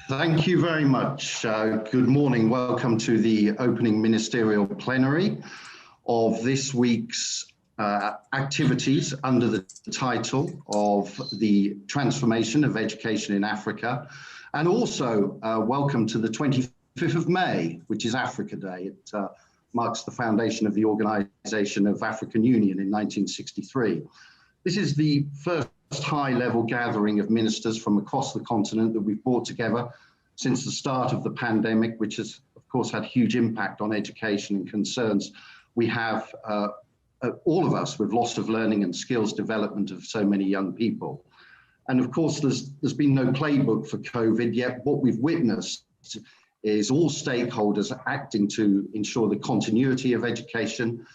Thank you very much. Good morning. Welcome to the opening ministerial plenary of this week's activities under the title of the Transformation of Education in Africa. And also welcome to the 25th of May, which is Africa Day. It marks the foundation of the Organization of African Union in 1963. This is the first high-level gathering of ministers from across the continent that we've brought together since the start of the pandemic, which has, of course, had huge impact on education and concerns we have, all of us, with loss of learning and skills development of so many young people. And of course, there's been no playbook for COVID, yet what we've witnessed is all stakeholders acting to ensure the continuity of education,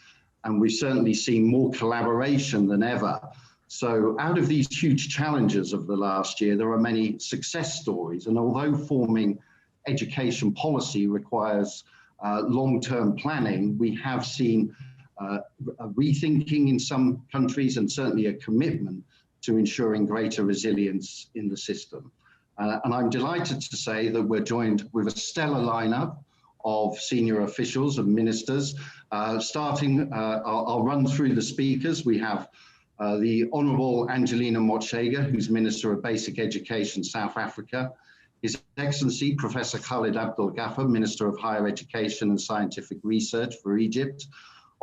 and we've certainly seen more collaboration than ever. So out of these huge challenges of the last year, there are many success stories. And although forming education policy requires long-term planning, we have seen a rethinking in some countries and certainly a commitment to ensuring greater resilience in the system. And I'm delighted to say that we're joined with a stellar lineup of senior officials and ministers. I'll run through the speakers. We have the Honourable Angelina Motshekga, who's Minister of Basic Education, South Africa. His Excellency, Professor Khaled Abdel Ghaffar, Minister of Higher Education and Scientific Research for Egypt.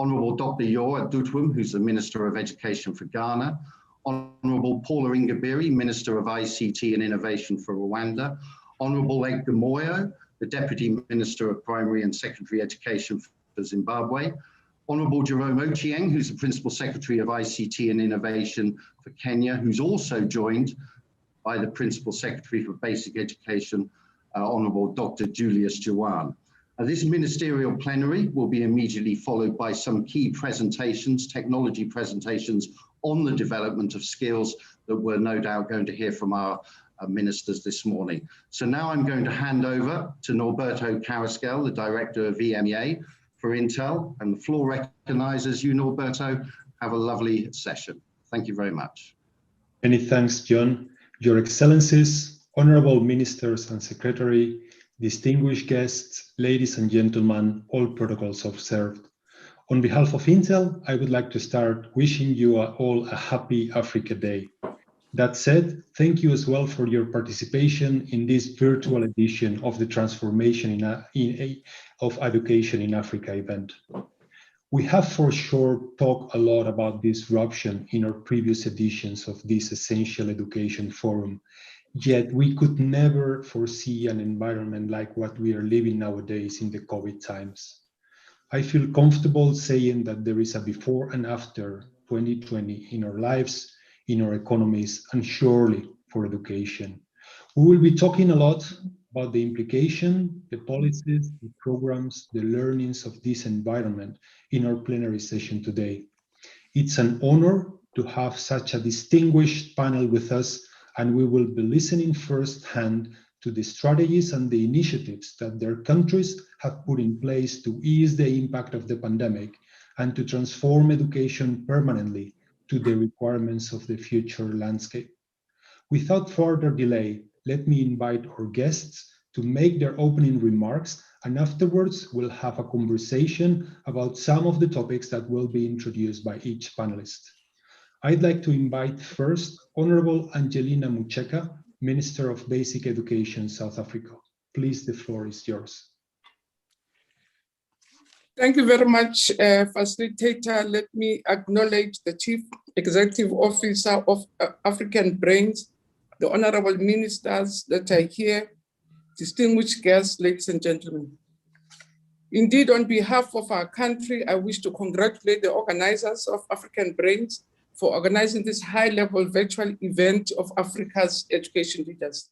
Honourable Dr. Adutwum, who's the Minister of Education for Ghana. Honourable Paula Ingabire, Minister of ICT and Innovation for Rwanda. Honourable Edgar Mojo, the Deputy Minister of Primary and Secondary Education for Zimbabwe. Honourable Jerome Ochieng, who's the Principal Secretary of ICT and Innovation for Kenya, who's also joined by the Principal Secretary for Basic Education, Honourable Dr. Julius. This ministerial plenary will be immediately followed by some key presentations, technology presentations on the development of skills that we're no doubt going to hear from our ministers this morning. So now I'm going to hand over to Norberto Carrasquel, the Director of EMEA for Intel, and the floor recognizes you, Norberto. Have a lovely session. Thank you very much. Many thanks, John. Your Excellencies, Honorable Ministers and Secretary, distinguished guests, ladies and gentlemen, all protocols observed. On behalf of Intel, I would like to start wishing you all a happy Africa Day. That said, thank you as well for your participation in this virtual edition of the Transformation of Education in Africa event. We have for sure talked a lot about disruption in our previous editions of this essential education forum, yet we could never foresee an environment like what we are living nowadays in the COVID times. I feel comfortable saying that there is a before and after 2020 in our lives, in our economies, and surely for education. We will be talking a lot about the implication, the policies, the programs, the learnings of this environment in our plenary session today. It's an honor to have such a distinguished panel with us, and we will be listening firsthand to the strategies and the initiatives that their countries have put in place to ease the impact of the pandemic and to transform education permanently to the requirements of the future landscape. Without further delay, let me invite our guests to make their opening remarks, and afterwards we'll have a conversation about some of the topics that will be introduced by each panelist. I'd like to invite first Honorable Angelina Motshekga, Minister of Basic Education, South Africa. Please, the floor is yours. Thank you very much, Facilitator. Let me acknowledge the Chief Executive Officer of African Brains, the Honorable Ministers that are here, distinguished guests, ladies and gentlemen. Indeed, on behalf of our country, I wish to congratulate the organizers of African Brains for organizing this high-level virtual event of Africa's education leaders.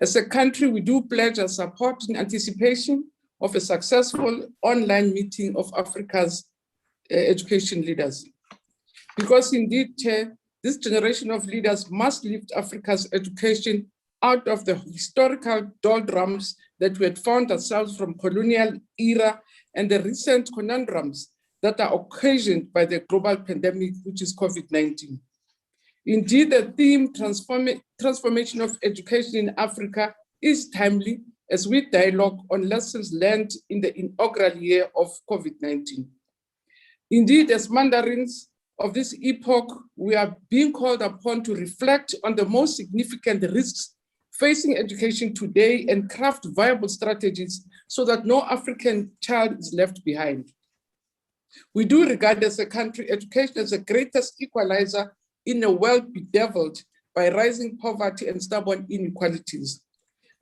As a country, we do pledge our support in anticipation of a successful online meeting of Africa's education leaders. Because indeed, Chair, this generation of leaders must lift Africa's education out of the historical doldrums that we had found ourselves from colonial era and the recent conundrums that are occasioned by the global pandemic, which is COVID-19. Indeed, the theme transformation of education in Africa is timely as we dialogue on lessons learned in the inaugural year of COVID-19. Indeed, as Mandarins of this epoch, we are being called upon to reflect on the most significant risks facing education today and craft viable strategies so that no African child is left behind. We do regard as a country education as the greatest equalizer in a world bedeviled by rising poverty and stubborn inequalities.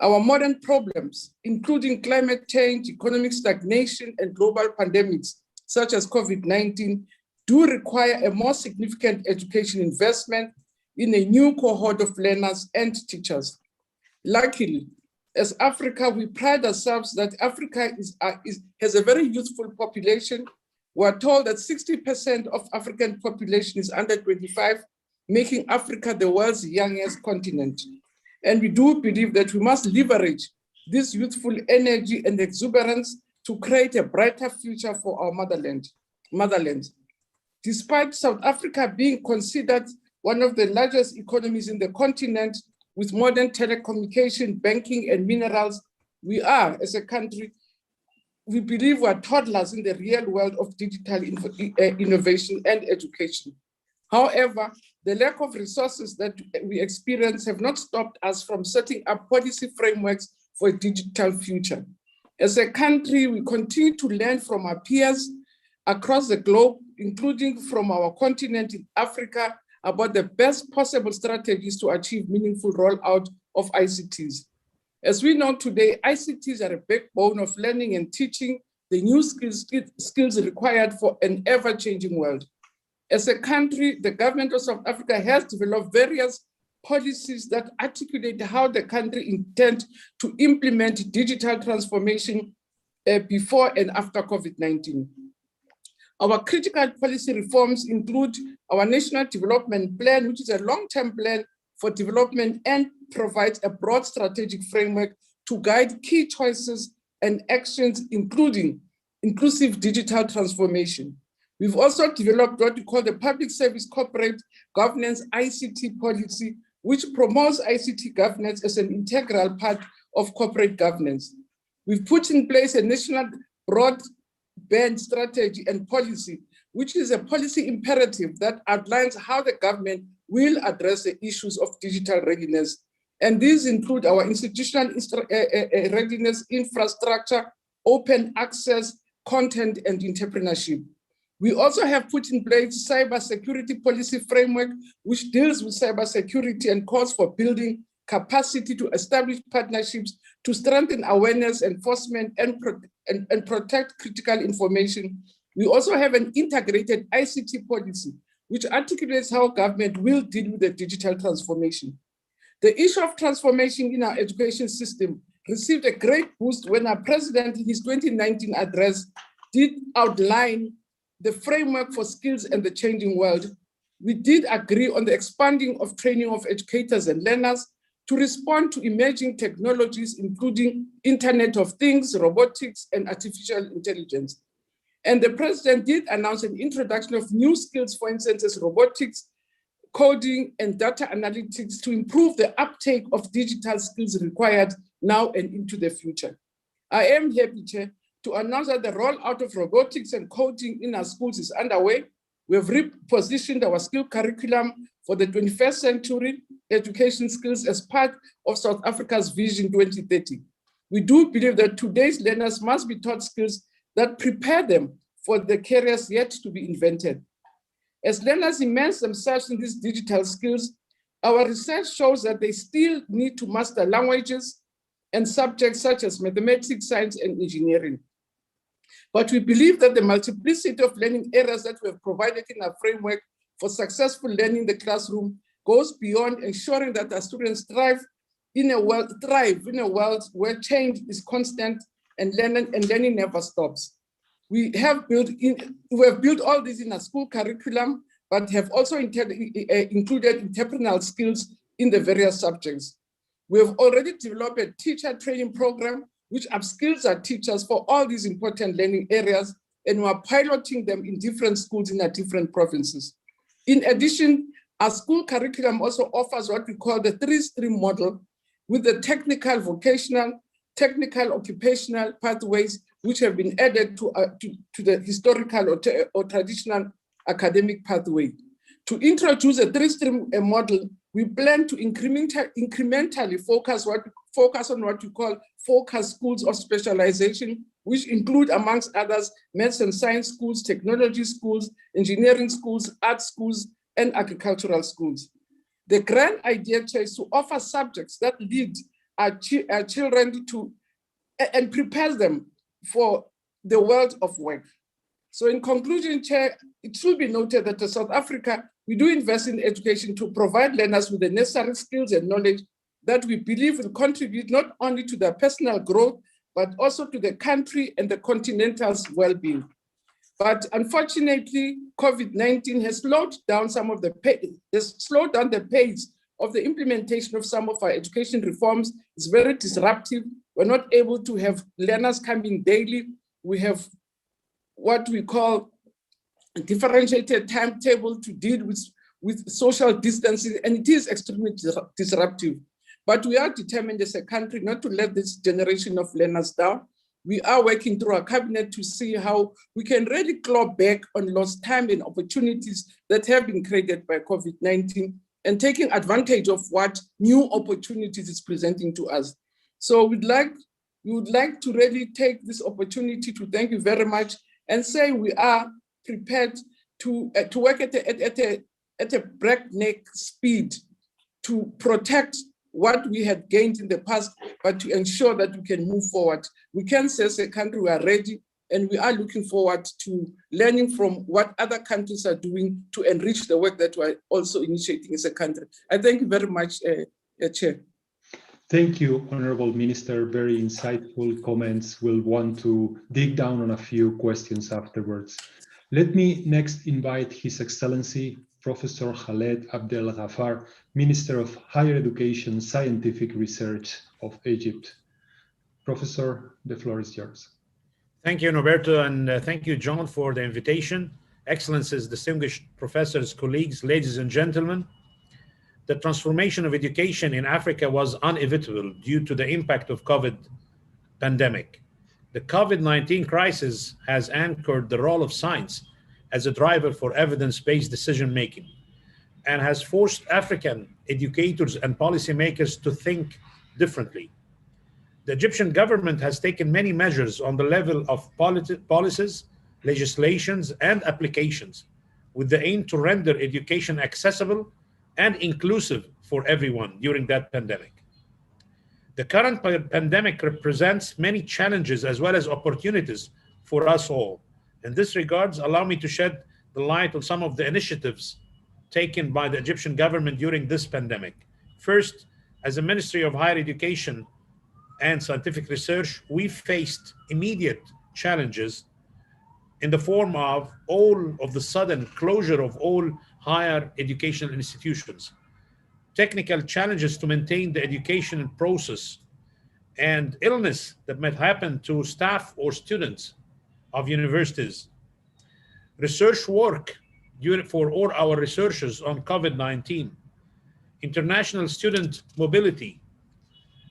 Our modern problems, including climate change, economic stagnation, and global pandemics, such as COVID-19, do require a more significant education investment in a new cohort of learners and teachers. Luckily, as Africa, we pride ourselves that Africa has a very youthful population. We are told that 60% of African population is under 25, making Africa the world's youngest continent. And we do believe that we must leverage this youthful energy and exuberance to create a brighter future for our motherland. Despite South Africa being considered one of the largest economies in the continent with modern telecommunication, banking, and minerals, we are, as a country, we believe we are toddlers in the real world of digital innovation and education. However, the lack of resources that we experience have not stopped us from setting up policy frameworks for a digital future. As a country, we continue to learn from our peers across the globe, including from our continent in Africa, about the best possible strategies to achieve meaningful rollout of ICTs. As we know today, ICTs are a backbone of learning and teaching the new skills required for an ever-changing world. As a country, the government of South Africa has developed various policies that articulate how the country intends to implement digital transformation before and after COVID-19. Our critical policy reforms include our National Development Plan, which is a long-term plan for development and provides a broad strategic framework to guide key choices and actions, including inclusive digital transformation. We've also developed what we call the Public Service Corporate Governance ICT policy, which promotes ICT governance as an integral part of corporate governance. We've put in place a national broadband strategy and policy, which is a policy imperative that outlines how the government will address the issues of digital readiness. And these include our institutional readiness, infrastructure, open access, content, and entrepreneurship. We also have put in place cybersecurity policy framework, which deals with cybersecurity and calls for building capacity to establish partnerships to strengthen awareness, enforcement, and protect critical information. We also have an integrated ICT policy, which articulates how government will deal with the digital transformation. The issue of transformation in our education system received a great boost when our president in his 2019 address did outline the framework for skills and the changing world. We did agree on the expanding of training of educators and learners to respond to emerging technologies, including Internet of Things, robotics, and artificial intelligence. And the president did announce an introduction of new skills, for instance, as robotics, coding, and data analytics to improve the uptake of digital skills required now and into the future. I am happy, Chair, to announce that the rollout of robotics and coding in our schools is underway. We have repositioned our skill curriculum for the 21st century education skills as part of South Africa's Vision 2030. We do believe that today's learners must be taught skills that prepare them for the careers yet to be invented. As learners immerse themselves in these digital skills, our research shows that they still need to master languages and subjects such as mathematics, science, and engineering. But we believe that the multiplicity of learning areas that we have provided in our framework for successful learning in the classroom goes beyond ensuring that our students thrive in a world where change is constant and learning never stops. We have built all this in our school curriculum, but have also included entrepreneurial skills in the various subjects. We have already developed a teacher training program which upskills our teachers for all these important learning areas, and we are piloting them in different schools in our different provinces. In addition, our school curriculum also offers what we call the 3-stream model, with the technical, vocational, technical, occupational pathways, which have been added to the historical or traditional academic pathway. To introduce a three-stream model, we plan to incrementally focus on what we call focus schools of specialization, which include, amongst others, maths and science schools, technology schools, engineering schools, art schools, and agricultural schools. The grand idea is to offer subjects that lead our children to and prepare them for the world of work. So in conclusion, Chair, it should be noted that in South Africa, we do invest in education to provide learners with the necessary skills and knowledge that we believe will contribute not only to their personal growth, but also to the country and the continental's well-being. But unfortunately, COVID-19 has slowed down the pace of the implementation of some of our education reforms. It's very disruptive. We're not able to have learners coming daily. We have what we call a differentiated timetable to deal with social distancing, and it is extremely disruptive. But we are determined as a country not to let this generation of learners down. We are working through our cabinet to see how we can really claw back on lost time and opportunities that have been created by COVID-19 and taking advantage of what new opportunities is presenting to us. So we would like to really take this opportunity to thank you very much and say we are prepared to work at a breakneck speed to protect what we had gained in the past, but to ensure that we can move forward. We can say as a country we are ready, and we are looking forward to learning from what other countries are doing to enrich the work that we're also initiating as a country. I thank you very much, Chair. Thank you, Honorable Minister. Very insightful comments. We'll want to dig down on a few questions afterwards. Let me next invite His Excellency, Professor Khaled Abdel Ghaffar, Minister of Higher Education, Scientific Research of Egypt. Professor, the floor is yours. Thank you, Roberto, and thank you, John, for the invitation. Excellencies, distinguished professors, colleagues, ladies and gentlemen. The transformation of education in Africa was inevitable due to the impact of COVID pandemic. The COVID-19 crisis has anchored the role of science as a driver for evidence-based decision-making and has forced African educators and policymakers to think differently. The Egyptian government has taken many measures on the level of policies, legislations, and applications with the aim to render education accessible and inclusive for everyone during that pandemic. The current pandemic represents many challenges as well as opportunities for us all. In this regards, allow me to shed the light on some of the initiatives taken by the Egyptian government during this pandemic. First, as a Ministry of Higher Education and Scientific Research, we faced immediate challenges in the form of all of the sudden closure of all higher educational institutions, technical challenges to maintain the education process, and illness that might happen to staff or students of universities. Research work for all our researchers on COVID-19, international student mobility,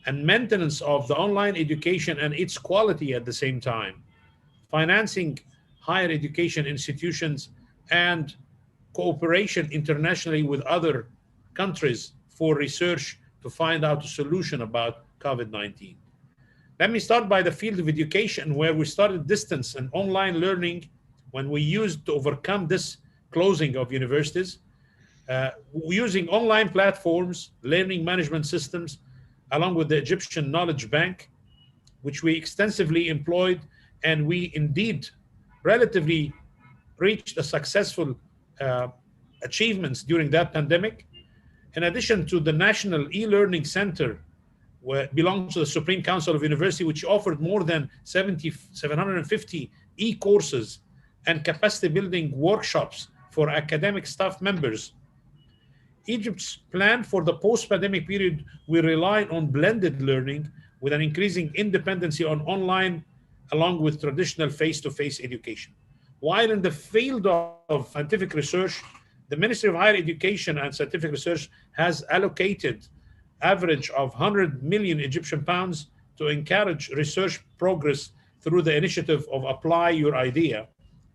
and maintenance of the online education and its quality at the same time, financing higher education institutions, and cooperation internationally with other countries for research to find out a solution about COVID-19. Let me start by the field of education, where we started distance and online learning when we used to overcome this closing of universities, using online platforms, learning management systems, along with the Egyptian Knowledge Bank, which we extensively employed, and we indeed relatively reached a successful achievements during that pandemic. In addition to the National E-Learning Center, which belongs to the Supreme Council of University, which offered more than 750 e-courses and capacity building workshops for academic staff members. Egypt's plan for the post-pandemic period will rely on blended learning with an increasing independency on online along with traditional face-to-face education. While in the field of scientific research, the Ministry of Higher Education and Scientific Research has allocated average of 100 million Egyptian pounds to encourage research progress through the initiative of Apply Your Idea,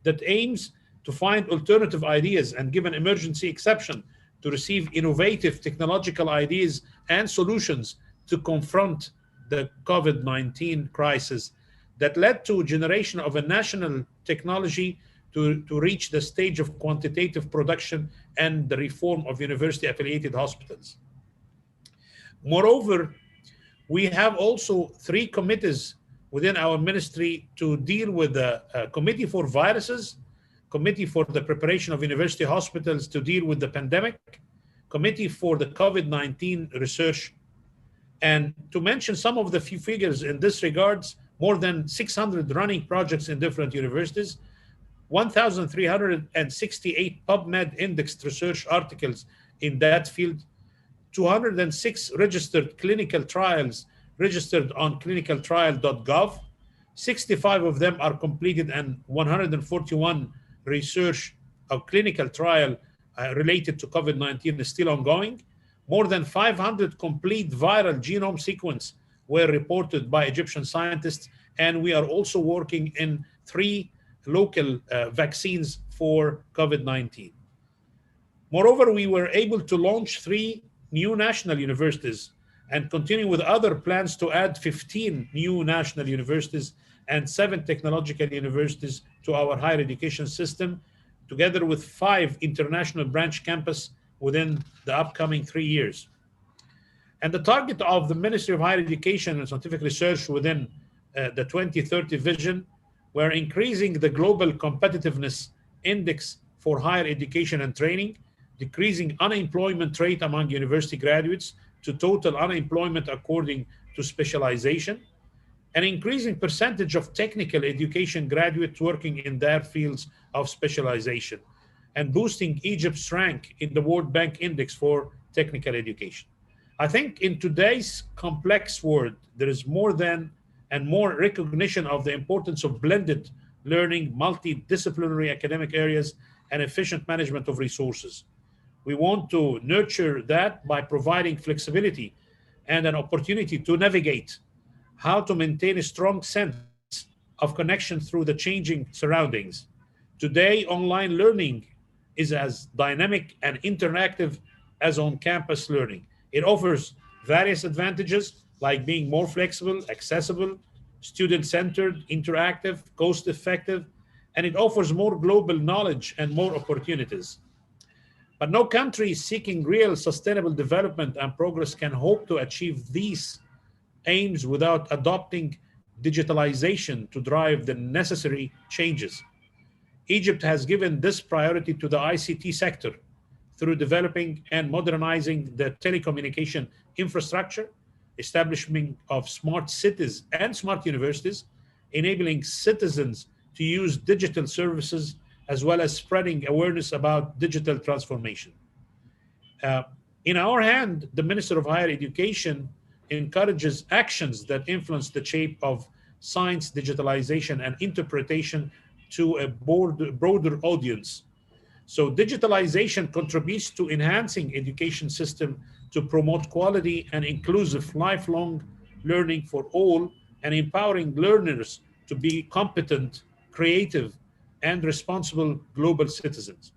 that aims to find alternative ideas and give an emergency exception to receive innovative technological ideas and solutions to confront the COVID-19 crisis, that led to a generation of a national technology to reach the stage of quantitative production and the reform of university-affiliated hospitals. Moreover, we have also 3 committees within our ministry to deal with the Committee for Viruses, Committee for the Preparation of University Hospitals to deal with the pandemic, Committee for the COVID-19 Research. And to mention some of the few figures in this regards, more than 600 running projects in different universities, 1,368 PubMed indexed research articles in that field, 206 registered clinical trials registered on clinicaltrial.gov, 65 of them are completed, and 141 research or clinical trial related to COVID-19 is still ongoing. More than 500 complete viral genome sequence were reported by Egyptian scientists, and we are also working in 3 local vaccines for COVID-19. Moreover, we were able to launch 3 new national universities and continue with other plans to add 15 new national universities and 7 technological universities to our higher education system, together with 5 international branch campuses within the upcoming 3 years. And the target of the Ministry of Higher Education and Scientific Research within the 2030 vision, we're increasing the global competitiveness index for higher education and training, decreasing unemployment rate among university graduates to total unemployment according to specialization, an increasing percentage of technical education graduates working in their fields of specialization, and boosting Egypt's rank in the World Bank Index for technical education. I think in today's complex world, there is more than and more recognition of the importance of blended learning, multidisciplinary academic areas, and efficient management of resources. We want to nurture that by providing flexibility and an opportunity to navigate how to maintain a strong sense of connection through the changing surroundings. Today, online learning is as dynamic and interactive as on-campus learning. It offers various advantages like being more flexible, accessible, student-centered, interactive, cost-effective, and it offers more global knowledge and more opportunities. But no country seeking real sustainable development and progress can hope to achieve these aims without adopting digitalization to drive the necessary changes. Egypt has given this priority to the ICT sector through developing and modernizing the telecommunication infrastructure, establishment of smart cities and smart universities, enabling citizens to use digital services, as well as spreading awareness about digital transformation. In our hand, the Minister of Higher Education encourages actions that influence the shape of science, digitalization, and interpretation to a broader audience. So digitalization contributes to enhancing education system to promote quality and inclusive lifelong learning for all, and empowering learners to be competent, creative, and responsible global citizens,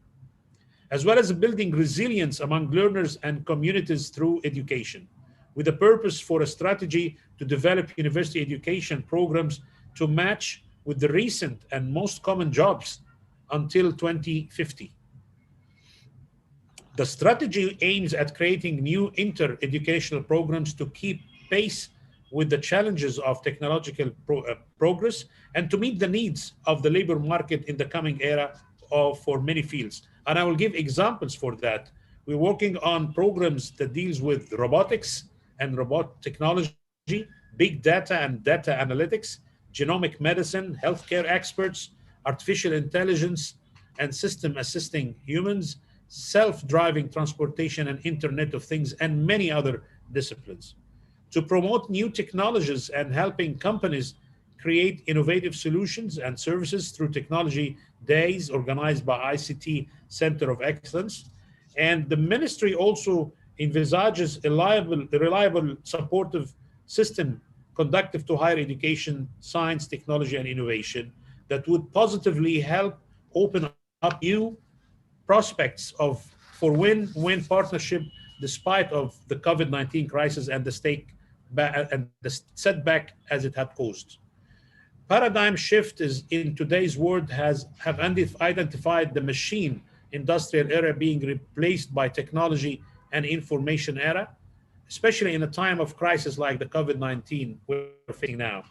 as well as building resilience among learners and communities through education, with a purpose for a strategy to develop university education programs to match with the recent and most common jobs until 2050. The strategy aims at creating new inter-educational programs to keep pace with the challenges of technological progress and to meet the needs of the labor market in the coming era for many fields. And I will give examples for that. We're working on programs that deals with robotics and robot technology, big data and data analytics, genomic medicine, healthcare experts, artificial intelligence, and system assisting humans, self-driving transportation and Internet of Things, and many other disciplines. To promote new technologies and helping companies create innovative solutions and services through technology days organized by ICT Center of Excellence. And the ministry also envisages a reliable, supportive system conducive to higher education, science, technology, and innovation that would positively help open up new prospects for win-win partnership despite of the COVID-19 crisis and the setback as it had caused. Paradigm shift is in today's world have identified the machine industrial era being replaced by technology and information era, especially in a time of crisis like the COVID-19 we're facing now.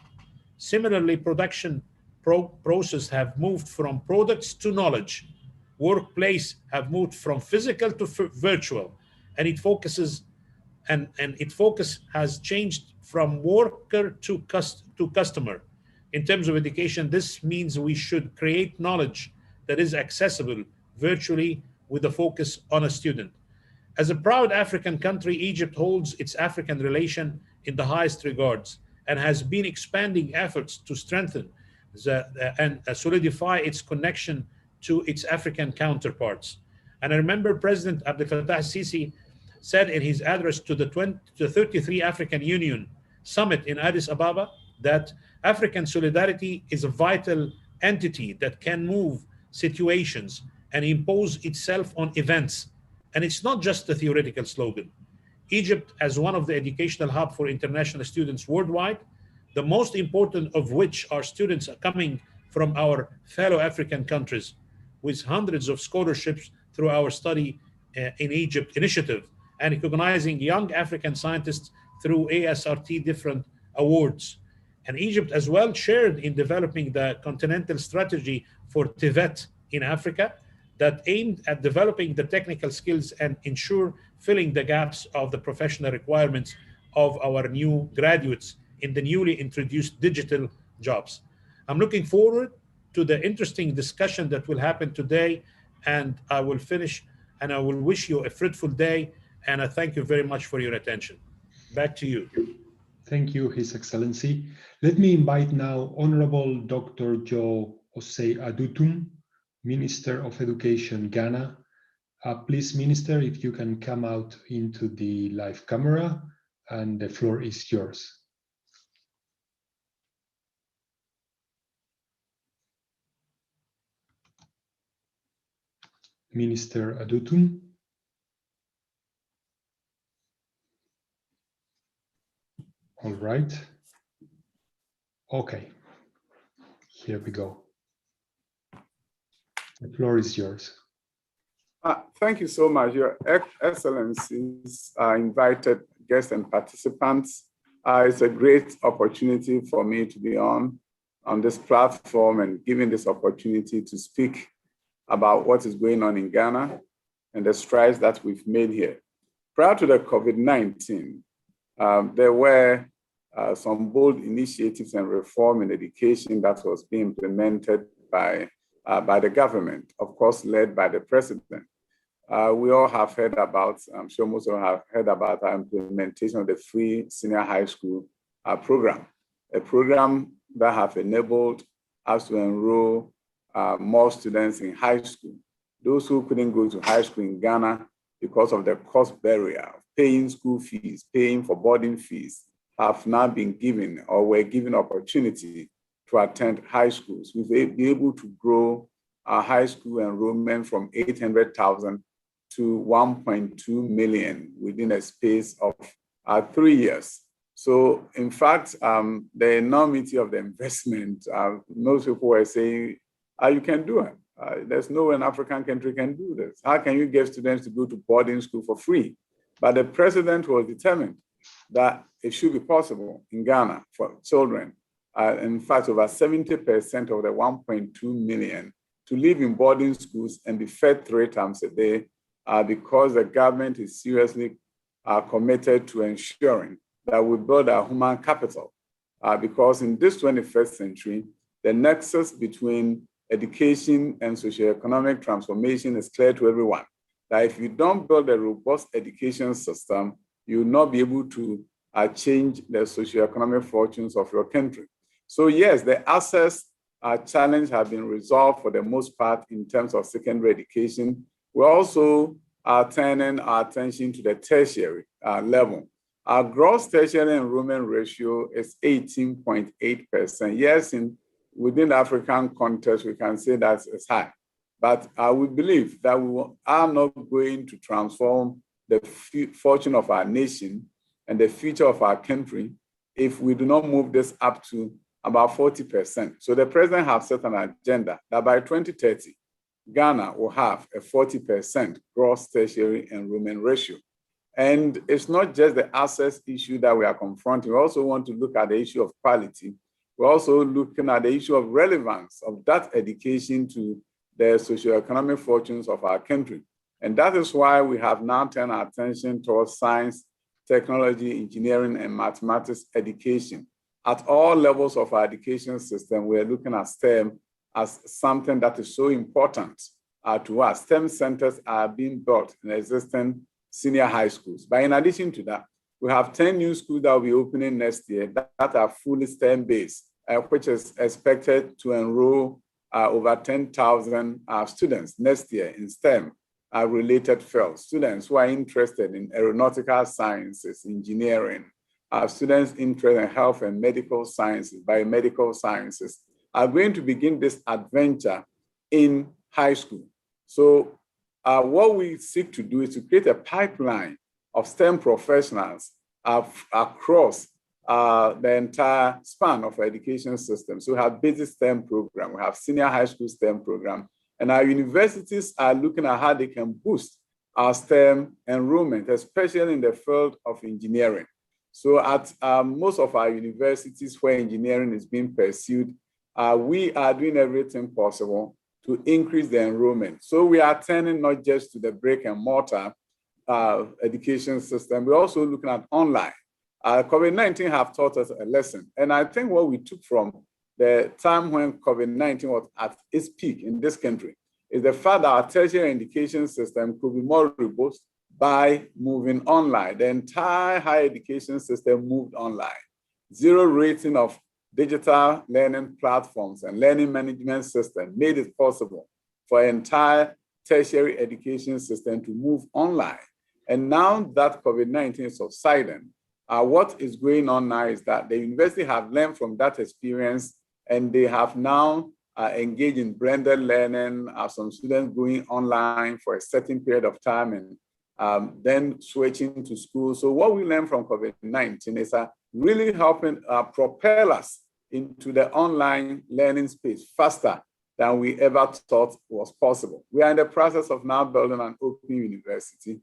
Similarly, production process have moved from products to knowledge. Workplace have moved from physical to virtual, and its focus has changed from worker to customer. In terms of education, this means we should create knowledge that is accessible virtually with a focus on a student. As a proud African country, Egypt holds its African relation in the highest regards and has been expanding efforts to strengthen and solidify its connection to its African counterparts. And I remember President Abdel Fattah Sisi said in his address to the 33 African Union Summit in Addis Ababa that African solidarity is a vital entity that can move situations and impose itself on events. And it's not just a theoretical slogan. Egypt, as one of the educational hubs for international students worldwide, the most important of which are students coming from our fellow African countries, with hundreds of scholarships through our Study in Egypt initiative, and recognizing young African scientists through ASRT different awards. And Egypt as well shared in developing the continental strategy for TVET in Africa that aimed at developing the technical skills and ensure filling the gaps of the professional requirements of our new graduates in the newly introduced digital jobs. I'm looking forward to the interesting discussion that will happen today, and I will finish, and I will wish you a fruitful day, and I thank you very much for your attention. Back to you. Thank you, His Excellency. Let me invite now Honorable Dr. Joe Osei Adutun, Minister of Education, Ghana. Please, Minister, if you can come out into the live camera, and the floor is yours. Minister Adutun. All right. Okay. Here we go. The floor is yours. Thank you so much, Your Excellencies, invited guests and participants. It's a great opportunity for me to be on this platform and given this opportunity to speak about what is going on in Ghana and the strides that we've made here. Prior to the COVID-19, there were some bold initiatives and reform in education that was being implemented by the government, of course, led by the president. We all have heard about, I'm sure most of us have heard about our implementation of the free senior high school program, a program that have enabled us to enroll more students in high school. Those who couldn't go to high school in Ghana because of the cost barrier, paying school fees, paying for boarding fees, have now been given or were given opportunity to attend high schools. We've been able to grow our high school enrollment from 800,000 to 1.2 million within a space of 3 years. So in fact, the enormity of the investment, most people were saying, you can do it. There's no way an African country can do this. How can you get students to go to boarding school for free? But the president was determined that it should be possible in Ghana for children. In fact, over 70% of the 1.2 million to live in boarding schools and be fed 3 times a day because the government is seriously committed to ensuring that we build our human capital. Because in this 21st century, the nexus between education and socioeconomic transformation is clear to everyone. That if you don't build a robust education system, you will not be able to change the socioeconomic fortunes of your country. So yes, the access challenge has been resolved for the most part in terms of secondary education. We're also are turning our attention to the tertiary level. Our gross tertiary enrollment ratio is 18.8%. Yes, within the African context, we can say that it's high. But we believe that we are not going to transform the fortune of our nation and the future of our country if we do not move this up to about 40%. So the president has set an agenda that by 2030, Ghana will have a 40% gross tertiary enrollment ratio. And it's not just the access issue that we are confronting. We also want to look at the issue of quality. We're also looking at the issue of relevance of that education to the socioeconomic fortunes of our country. And that is why we have now turned our attention towards science, technology, engineering, and mathematics education. At all levels of our education system, we're looking at STEM as something that is so important to us. STEM centers are being built in existing senior high schools. But in addition to that, we have 10 new schools that will be opening next year that are fully STEM-based, which is expected to enroll over 10,000 students next year in STEM-related fields. Students who are interested in aeronautical sciences, engineering, students interested in health and medical sciences, biomedical sciences, are going to begin this adventure in high school. So what we seek to do is to create a pipeline of STEM professionals across the entire span of our education system. So we have basic STEM program, we have senior high school STEM program, and our universities are looking at how they can boost our STEM enrollment, especially in the field of engineering. So at most of our universities where engineering is being pursued, we are doing everything possible to increase the enrollment. So we are turning not just to the brick and mortar education system, we're also looking at online. COVID-19 have taught us a lesson. And I think what we took from the time when COVID-19 was at its peak in this country is the fact that our tertiary education system could be more robust by moving online. The entire higher education system moved online. Zero rating of digital learning platforms and learning management system made it possible for the entire tertiary education system to move online. And now that COVID-19 is subsiding, what is going on now is that the university have learned from that experience, and they have now engaged in blended learning, some students going online for a certain period of time and then switching to school. So what we learned from COVID-19 is really helping propel us into the online learning space faster than we ever thought was possible. We are in the process of now building an open university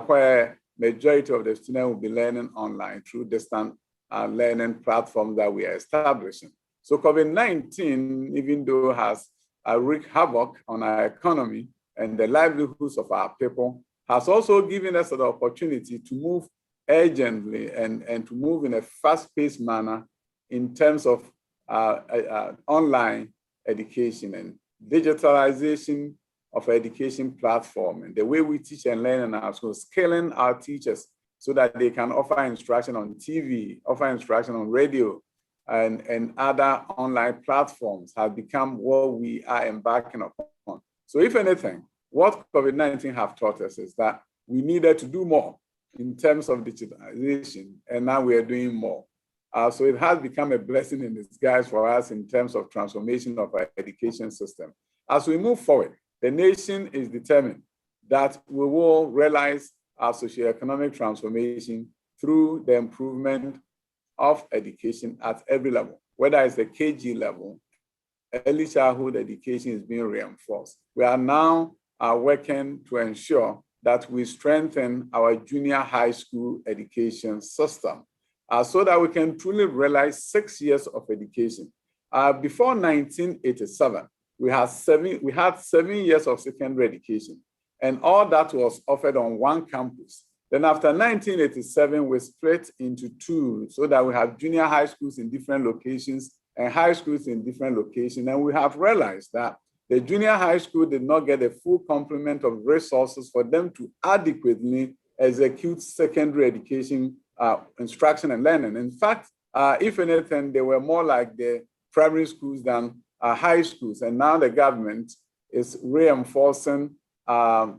where majority of the students will be learning online through distant learning platforms that we are establishing. So COVID-19, even though has wreaked havoc on our economy and the livelihoods of our people, has also given us an opportunity to move urgently and to move in a fast-paced manner in terms of online education and digitalization of education platform and the way we teach and learn in our schools, scaling our teachers so that they can offer instruction on TV, offer instruction on radio, and other online platforms have become what we are embarking upon. So if anything, what COVID-19 have taught us is that we needed to do more in terms of digitalization, and now we are doing more. So it has become a blessing in disguise for us in terms of transformation of our education system. As we move forward, the nation is determined that we will realize our socioeconomic transformation through the improvement of education at every level, whether it's the KG level, early childhood education is being reinforced. We are now working to ensure that we strengthen our junior high school education system so that we can truly realize 6 years of education. Before 1987, we had 7 years of secondary education, and all that was offered on one campus. Then after 1987, we split into two so that we have junior high schools in different locations and high schools in different locations. And we have realized that the junior high school did not get a full complement of resources for them to adequately execute secondary education instruction and learning. In fact, if anything, they were more like the primary schools than high schools. And now the government is reinforcing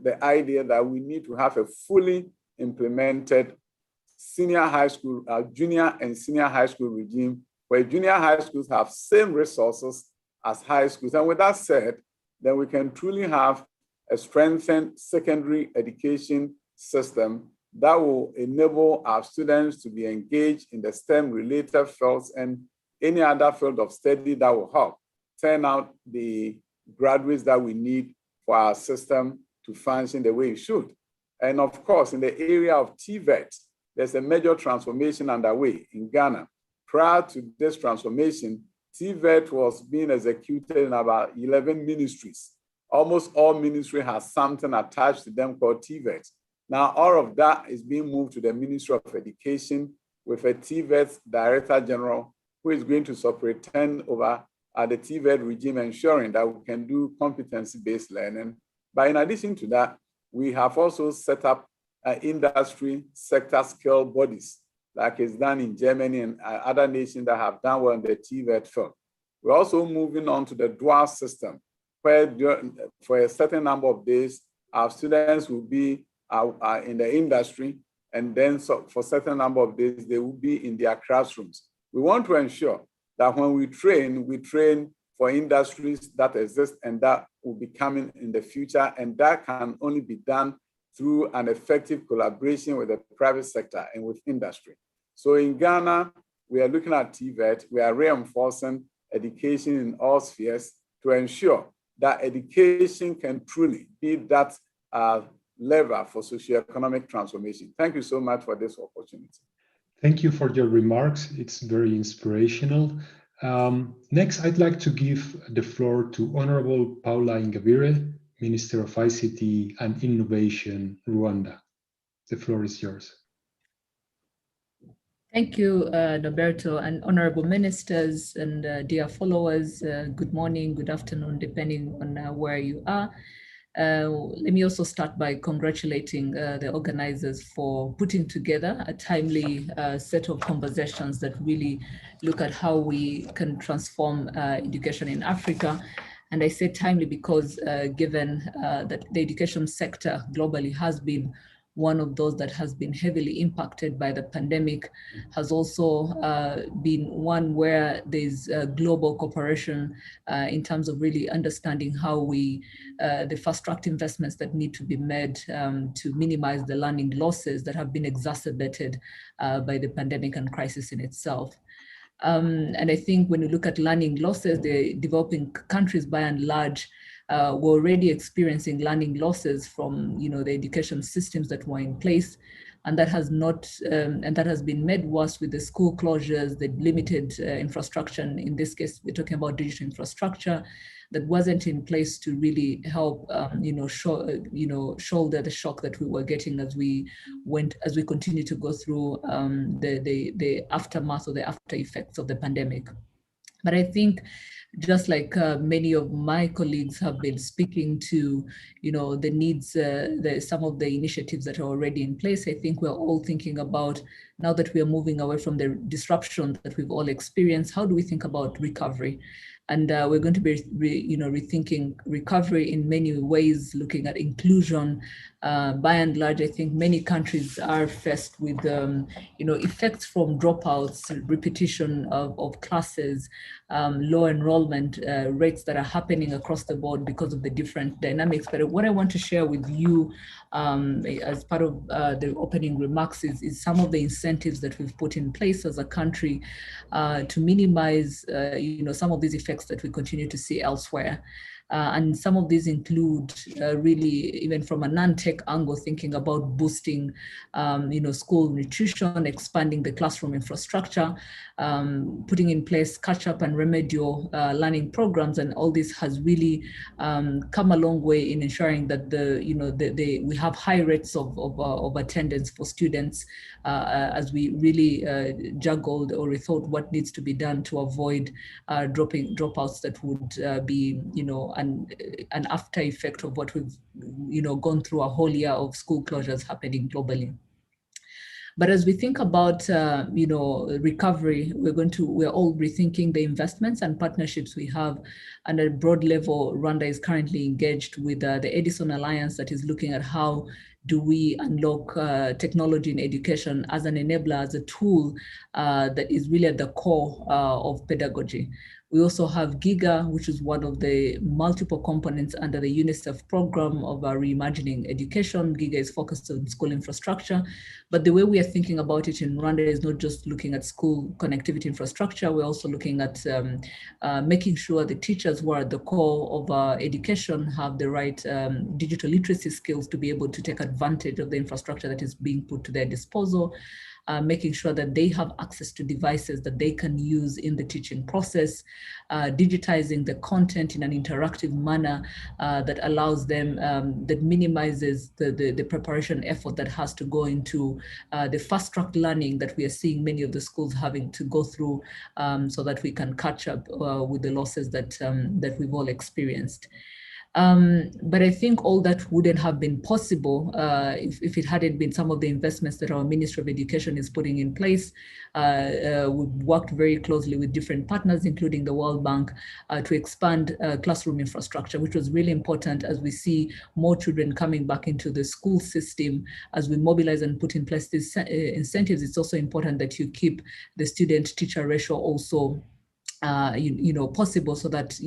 the idea that we need to have a fully implemented senior high school, junior and senior high school regime, where junior high schools have same resources as high schools. And with that said, then we can truly have a strengthened secondary education system that will enable our students to be engaged in the STEM-related fields and any other field of study that will help turn out the graduates that we need for our system to function the way it should. And of course, in the area of TVET, there's a major transformation underway in Ghana. Prior to this transformation, TVET was being executed in about 11 ministries. Almost all ministry has something attached to them called TVET. Now, all of that is being moved to the Ministry of Education with a TVET Director General who is going to superintend over the TVET regime, ensuring that we can do competency-based learning. But in addition to that, we have also set up industry sector skill bodies, like is done in Germany and other nations that have done well in the TVET field. We're also moving on to the dual system, where for a certain number of days, our students will be in the industry, and then for a certain number of days, they will be in their classrooms. We want to ensure that when we train for industries that exist and that will be coming in the future, and that can only be done through an effective collaboration with the private sector and with industry. So in Ghana, we are looking at TVET, we are reinforcing education in all spheres to ensure that education can truly be that lever for socioeconomic transformation. Thank you so much for this opportunity. Thank you for your remarks. It's very inspirational. Next, I'd like to give the floor to Honorable Paula Ingabire, Minister of ICT and Innovation, Rwanda. The floor is yours. Thank you, Roberto, and honorable ministers and dear followers. Good morning, good afternoon, depending on where you are. Let me also start by congratulating the organizers for putting together a timely set of conversations that really look at how we can transform education in Africa. And I say timely because given that the education sector globally has been one of those that has been heavily impacted by the pandemic, has also been one where there's global cooperation in terms of really understanding how we, the fast-tracked investments that need to be made to minimize the learning losses that have been exacerbated by the pandemic and crisis in itself. And I think when you look at learning losses, the developing countries by and large were already experiencing learning losses from the education systems that were in place, and that has not and that has been made worse with the school closures, the limited infrastructure. In this case, we're talking about digital infrastructure that wasn't in place to really help shoulder the shock that we were getting as we continue to go through the aftermath or the after effects of the pandemic. But I think, just like many of my colleagues have been speaking to, the needs, some of the initiatives that are already in place, I think we're all thinking about, now that we are moving away from the disruption that we've all experienced, how do we think about recovery? And we're going to be, rethinking recovery in many ways, looking at inclusion. By and large, I think many countries are faced with, effects from dropouts, repetition of classes, low enrollment rates that are happening across the board because of the different dynamics. But what I want to share with you as part of the opening remarks is some of the incentives that we've put in place as a country to minimize, some of these effects that we continue to see elsewhere. And some of these include really, even from a non-tech angle, thinking about boosting, school nutrition, expanding the classroom infrastructure, putting in place catch-up and remedial learning programs, and all this has really come a long way in ensuring that we have high rates of attendance for students as we really juggled or rethought what needs to be done to avoid dropouts that would be, an after effect of what we've, gone through a whole year of school closures happening globally. But as we think about, recovery, we're all rethinking the investments and partnerships we have. And at a broad level, Rwanda is currently engaged with the Edison Alliance that is looking at how do we unlock technology in education as an enabler, as a tool that is really at the core of pedagogy. We also have GIGA, which is one of the multiple components under the UNICEF program of reimagining education. GIGA is focused on school infrastructure, but the way we are thinking about it in Rwanda is not just looking at school connectivity infrastructure. We're also looking at making sure the teachers who are at the core of education have the right digital literacy skills to be able to take advantage of the infrastructure that is being put to their disposal. Making sure that they have access to devices that they can use in the teaching process, digitizing the content in an interactive manner that allows them, that minimizes the preparation effort that has to go into the fast-track learning that we are seeing many of the schools having to go through so that we can catch up with the losses that we've all experienced. But I think all that wouldn't have been possible if it hadn't been some of the investments that our Ministry of Education is putting in place. We've worked very closely with different partners, including the World Bank, to expand classroom infrastructure, which was really important as we see more children coming back into the school system. As we mobilize and put in place these incentives, it's also important that you keep the student-teacher ratio also possible, so that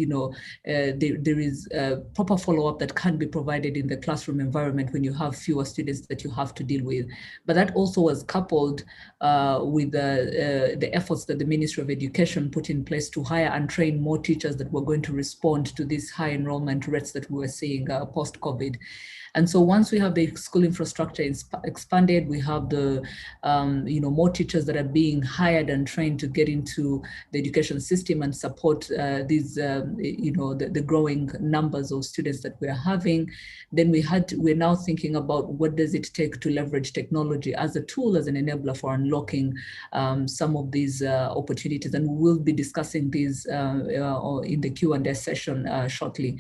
there is proper follow-up that can be provided in the classroom environment when you have fewer students that you have to deal with. But that also was coupled with the efforts that the Ministry of Education put in place to hire and train more teachers that were going to respond to these high enrollment rates that we were seeing post-COVID. And so once we have the school infrastructure expanded, we have the more teachers that are being hired and trained to get into the education system and support these the growing numbers of students that we are having. Then we're now thinking about what does it take to leverage technology as a tool, as an enabler for unlocking some of these opportunities, and we'll be discussing these in the Q&A session shortly.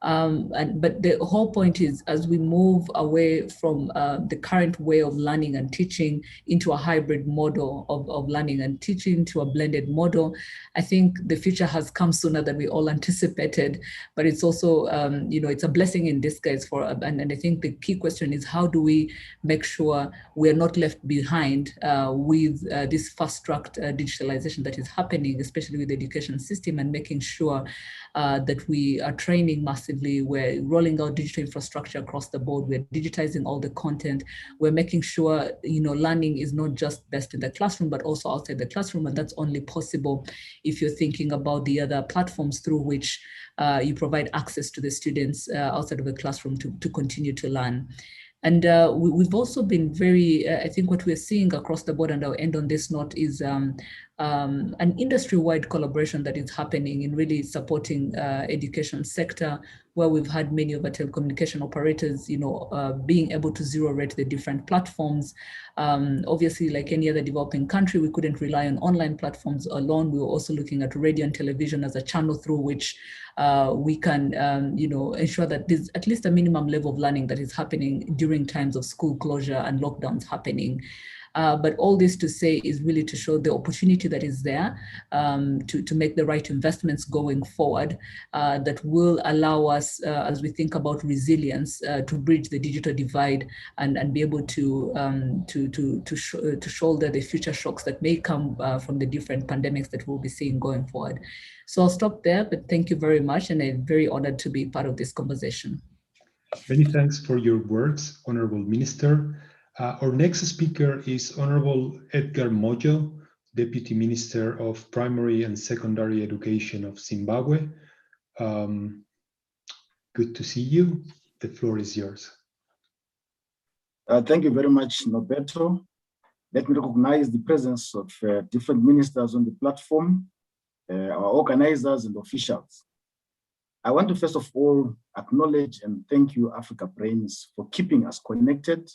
But the whole point is, as we move away from the current way of learning and teaching into a hybrid model of learning and teaching, to a blended model, I think the future has come sooner than we all anticipated. But it's also, it's a blessing in disguise and I think the key question is, how do we make sure we're not left behind with this fast-tracked digitalization that is happening, especially with the education system, and making sure that we are training massively. We're rolling out digital infrastructure across the board. We're digitizing all the content. We're making sure, learning is not just best in the classroom, but also outside the classroom. And that's only possible if you're thinking about the other platforms through which you provide access to the students outside of the classroom to continue to learn. And we've also been very, I think what we're seeing across the board, and I'll end on this note, is an industry-wide collaboration that is happening in really supporting education sector, where we've had many of our telecommunication operators, being able to zero rate the different platforms. Obviously, like any other developing country, we couldn't rely on online platforms alone. We were also looking at radio and television as a channel through which we can, ensure that there's at least a minimum level of learning that is happening during times of school closure and lockdowns happening. But all this to say is really to show the opportunity that is there to make the right investments going forward that will allow us, as we think about resilience, to bridge the digital divide and be able to shoulder the future shocks that may come from the different pandemics that we'll be seeing going forward. So I'll stop there, but thank you very much, and I'm very honored to be part of this conversation. Many thanks for your words, Honorable Minister. Our next speaker is Honorable Edgar Mojo, Deputy Minister of Primary and Secondary Education of Zimbabwe. Good to see you. The floor is yours. Thank you very much, Norberto. Let me recognize the presence of different ministers on the platform, our organizers and officials. I want to first of all acknowledge and thank you, Africa Brains, for keeping us connected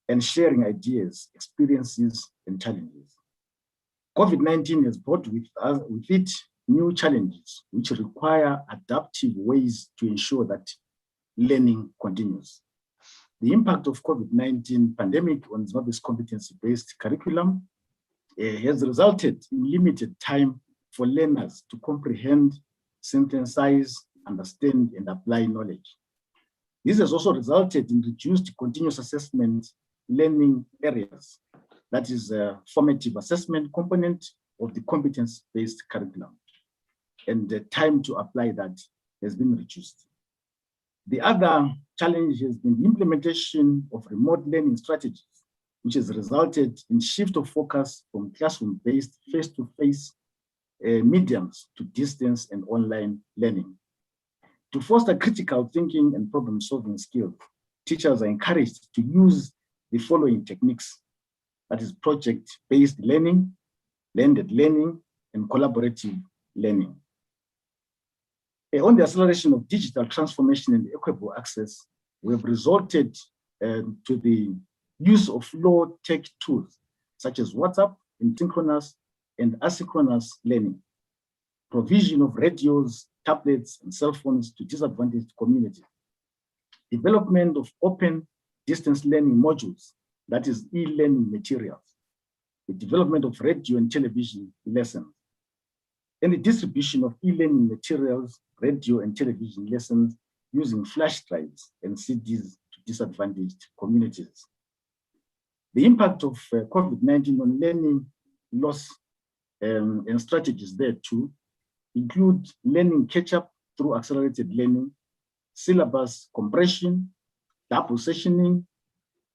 and sharing ideas, experiences, and challenges. COVID-19 has brought with it new challenges which require adaptive ways to ensure that learning continues. The impact of COVID-19 pandemic on Zimbabwe's competency-based curriculum has resulted in limited time for learners to comprehend, synthesize, understand, and apply knowledge. This has also resulted in reduced continuous assessment learning areas, that is a formative assessment component of the competence-based curriculum, and the time to apply that has been reduced. The other challenge has been the implementation of remote learning strategies, which has resulted in shift of focus from classroom-based face-to-face mediums to distance and online learning. To foster critical thinking and problem-solving skills, teachers are encouraged to use the following techniques, that is project-based learning, blended learning, and collaborative learning. On the acceleration of digital transformation and equitable access, we have resorted to the use of low-tech tools, such as WhatsApp, in synchronous and asynchronous learning, provision of radios, tablets, and cell phones to disadvantaged communities, development of open distance learning modules, that is e-learning materials, the development of radio and television lessons, and the distribution of e-learning materials, radio and television lessons using flash drives and CDs to disadvantaged communities. The impact of COVID-19 on learning loss and strategies there too include learning catch-up through accelerated learning, syllabus compression, double sessioning,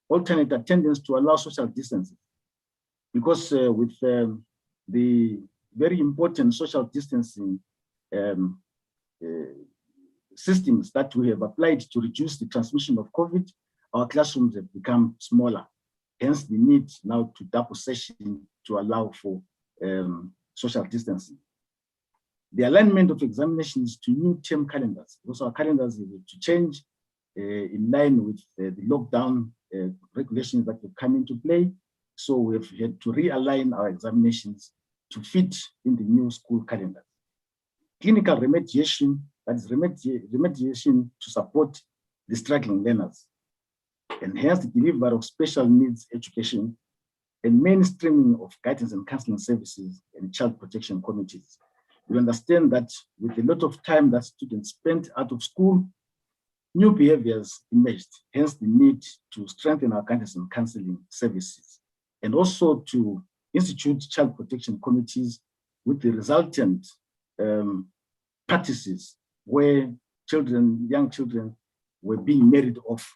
alternate attendance to allow social distancing. Because with the very important social distancing systems that we have applied to reduce the transmission of COVID, our classrooms have become smaller. Hence the need now to double session to allow for social distancing. The alignment of examinations to new term calendars. Also our calendars have to change in line with the lockdown regulations that have come into play. So we've had to realign our examinations to fit in the new school calendar. Clinical remediation, that is remediation to support the struggling learners. Enhance the delivery of special needs education and mainstreaming of guidance and counseling services and child protection committees. We understand that with a lot of time that students spent out of school, new behaviors emerged, hence the need to strengthen our guidance and counseling services, and also to institute child protection committees with the resultant practices where young children were being married off.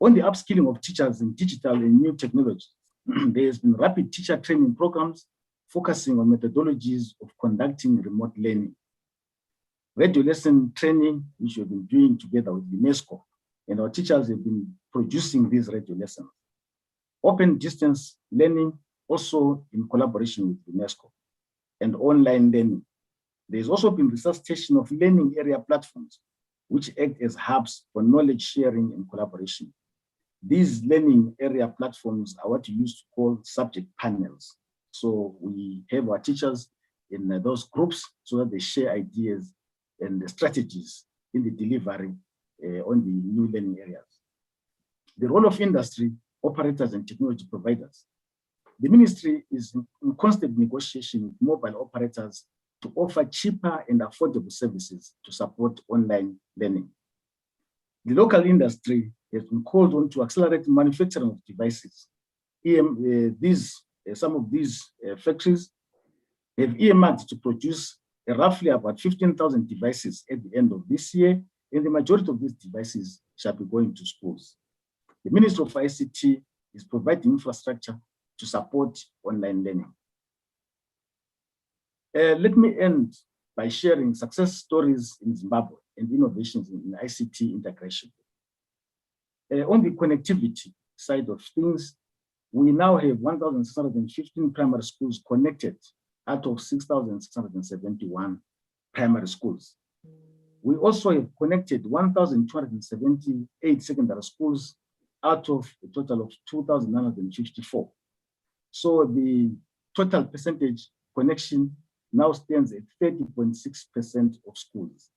On the upskilling of teachers in digital and new technologies, there has been rapid teacher training programs focusing on methodologies of conducting remote learning. Radio lesson training, which we've been doing together with UNESCO, and our teachers have been producing these radio lessons. Open distance learning, also in collaboration with UNESCO, and online learning. There's also been resuscitation of learning area platforms, which act as hubs for knowledge sharing and collaboration. These learning area platforms are what you used to call subject panels. So we have our teachers in those groups so that they share ideas and the strategies in the delivery on the new learning areas. The role of industry, operators, and technology providers. The ministry is in constant negotiation with mobile operators to offer cheaper and affordable services to support online learning. The local industry has been called on to accelerate manufacturing of devices. Some of these factories have earmarked to produce roughly about 15,000 devices at the end of this year, and the majority of these devices shall be going to schools. The Ministry of ICT is providing infrastructure to support online learning. Let me end by sharing success stories in Zimbabwe and innovations in ICT integration. On the connectivity side of things, we now have 1,615 primary schools connected out of 6,671 primary schools. We also have connected 1,278 secondary schools out of a total of 2,954. So the total percentage connection now stands at 30.6% of schools.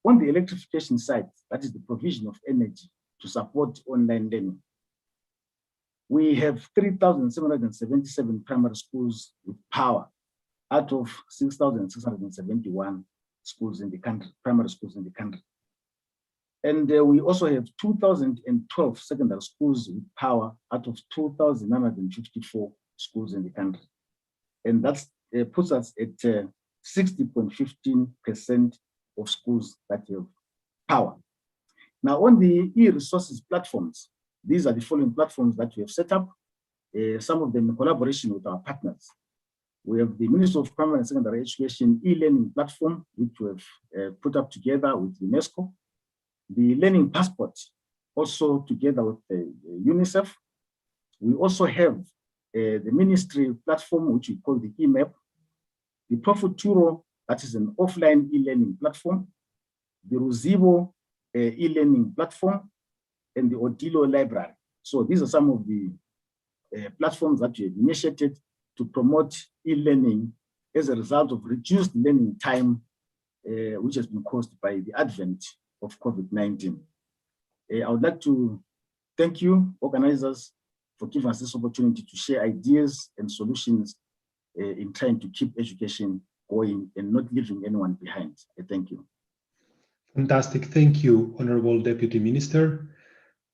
On the electrification side, that is the provision of energy to support online learning, we have 3,777 primary schools with power out of 6,671 schools in the country, primary schools in the country. And we also have 2,012 secondary schools with power out of 2,954 schools in the country. And that puts us at 60.15% of schools that have power. Now, on the e-resources platforms, these are the following platforms that we have set up, some of them in collaboration with our partners. We have the Ministry of Primary and Secondary Education e-learning platform, which we have put up together with UNESCO. The Learning Passport, also together with UNICEF. We also have the ministry platform, which we call the EMEA, the Profuturo, that is an offline e-learning platform, the Ruzibo e-learning platform, and the Odilo library. So these are some of the platforms that we have initiated to promote e-learning as a result of reduced learning time, which has been caused by the advent of COVID-19. I would like to thank you, organizers, for giving us this opportunity to share ideas and solutions in trying to keep education going and not leaving anyone behind. I thank you. Fantastic. Thank you, Honorable Deputy Minister.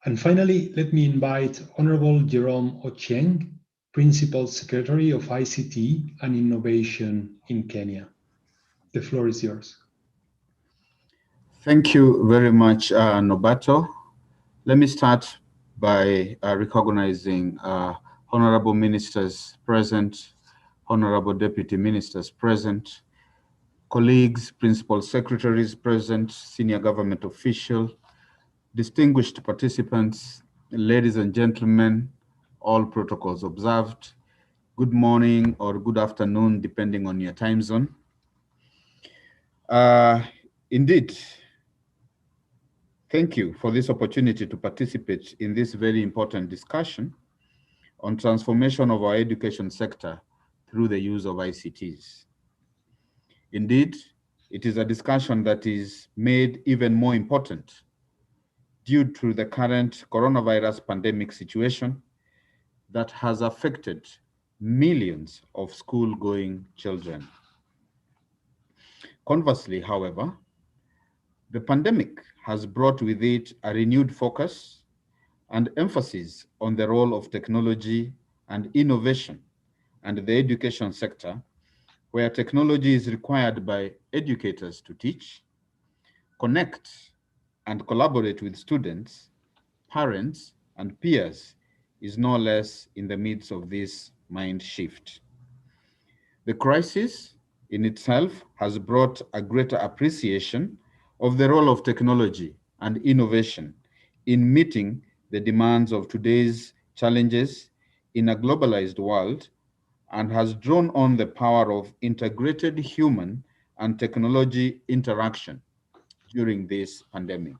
And finally, let me invite Honorable Jerome Ochieng, Principal Secretary of ICT and Innovation in Kenya. The floor is yours. Thank you very much, Nobato. Let me start by recognizing Honorable Ministers present, Honorable Deputy Ministers present, colleagues, Principal Secretaries present, senior government official, distinguished participants, ladies and gentlemen, all protocols observed. Good morning or good afternoon, depending on your time zone. Indeed, thank you for this opportunity to participate in this very important discussion on transformation of our education sector through the use of ICTs. Indeed, it is a discussion that is made even more important due to the current coronavirus pandemic situation that has affected millions of school-going children. Conversely, however, the pandemic has brought with it a renewed focus and emphasis on the role of technology and innovation and the education sector, where technology is required by educators to teach, connect, and collaborate with students, parents, and peers is no less in the midst of this mind shift. The crisis in itself has brought a greater appreciation of the role of technology and innovation in meeting the demands of today's challenges in a globalized world, and has drawn on the power of integrated human and technology interaction during this pandemic.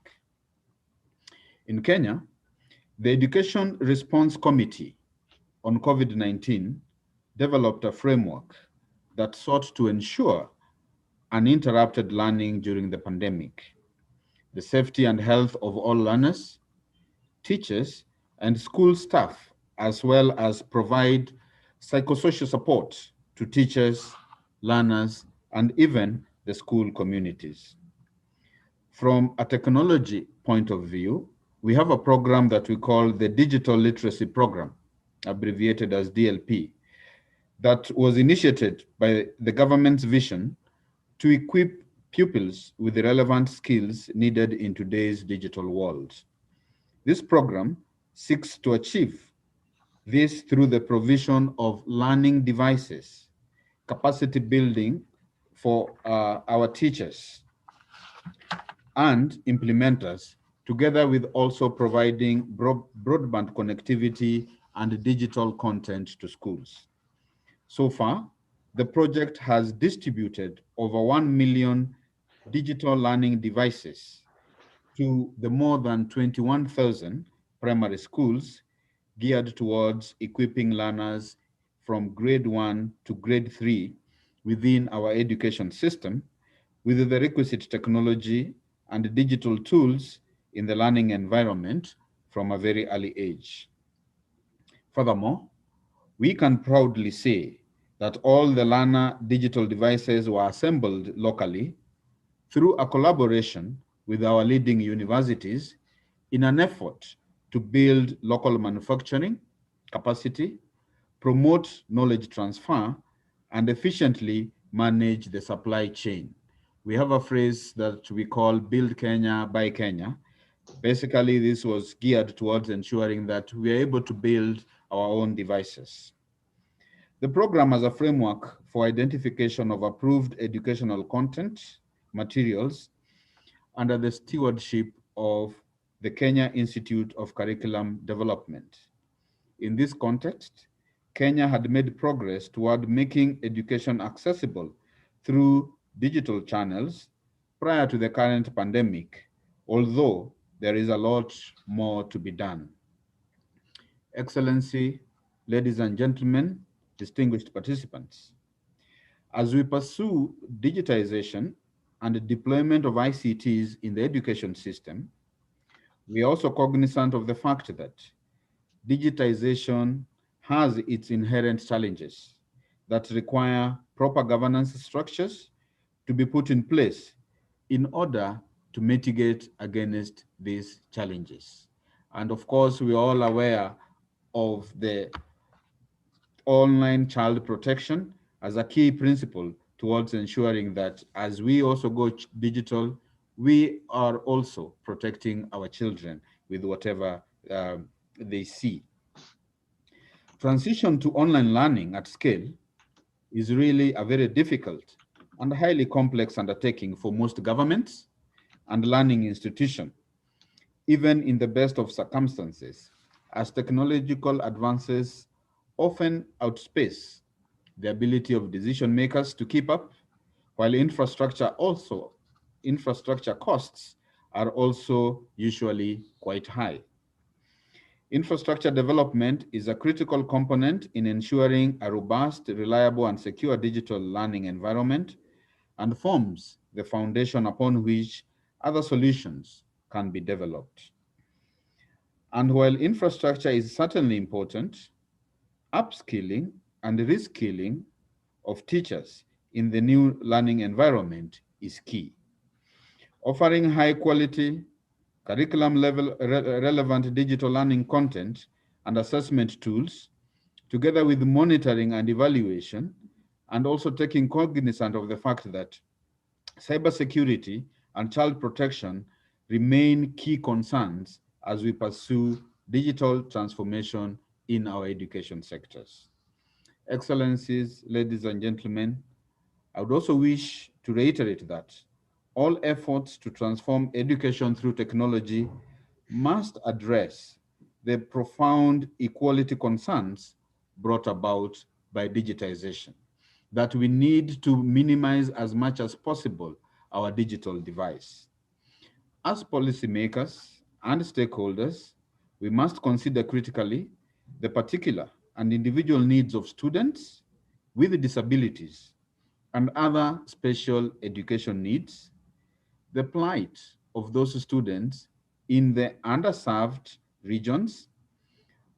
In Kenya, the Education Response Committee on COVID-19 developed a framework that sought to ensure uninterrupted learning during the pandemic, the safety and health of all learners, teachers, and school staff, as well as provide psychosocial support to teachers, learners, and even the school communities. From a technology point of view, we have a program that we call the Digital Literacy Program, abbreviated as DLP, that was initiated by the government's vision to equip pupils with the relevant skills needed in today's digital world. This program seeks to achieve this through the provision of learning devices, capacity building for our teachers and implementers, together with also providing broadband connectivity and digital content to schools. So far, the project has distributed over 1 million digital learning devices to the more than 21,000 primary schools, geared towards equipping learners from grade 1 to grade 3 within our education system with the requisite technology and digital tools in the learning environment from a very early age. Furthermore, we can proudly say that all the learner digital devices were assembled locally through a collaboration with our leading universities in an effort to build local manufacturing capacity, promote knowledge transfer, and efficiently manage the supply chain. We have a phrase that we call build Kenya, buy Kenya. Basically, this was geared towards ensuring that we are able to build our own devices. The program has a framework for identification of approved educational content materials under the stewardship of the Kenya Institute of Curriculum Development. In this context, Kenya had made progress toward making education accessible through digital channels prior to the current pandemic, although there is a lot more to be done. Excellency, ladies and gentlemen, distinguished participants, as we pursue digitization and the deployment of ICTs in the education system, we are also cognizant of the fact that digitization has its inherent challenges that require proper governance structures to be put in place in order to mitigate against these challenges. And of course, we are all aware of the online child protection as a key principle towards ensuring that as we also go digital, we are also protecting our children with whatever they see. Transition to online learning at scale is really a very difficult and highly complex undertaking for most governments and learning institutions, even in the best of circumstances, as technological advances often outpace the ability of decision makers to keep up, while infrastructure costs are also usually quite high. Infrastructure development is a critical component in ensuring a robust, reliable, and secure digital learning environment and forms the foundation upon which other solutions can be developed. And while infrastructure is certainly important, upskilling and reskilling of teachers in the new learning environment is key. Offering high quality, curriculum level relevant digital learning content and assessment tools, together with monitoring and evaluation, and also taking cognizance of the fact that cybersecurity and child protection remain key concerns as we pursue digital transformation in our education sectors. Excellencies, ladies and gentlemen, I would also wish to reiterate that all efforts to transform education through technology must address the profound equality concerns brought about by digitization, that we need to minimize as much as possible our digital device. As policymakers and stakeholders, we must consider critically the particular and individual needs of students with disabilities and other special education needs, the plight of those students in the underserved regions,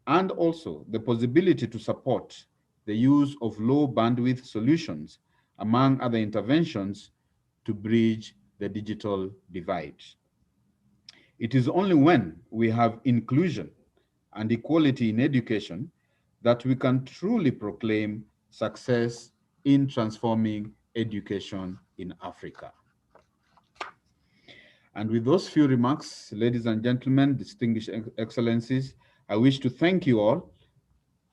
and also the possibility to support the use of low bandwidth solutions, among other interventions, to bridge the digital divide. It is only when we have inclusion and equality in education that we can truly proclaim success in transforming education in Africa. And with those few remarks, ladies and gentlemen, distinguished excellencies, I wish to thank you all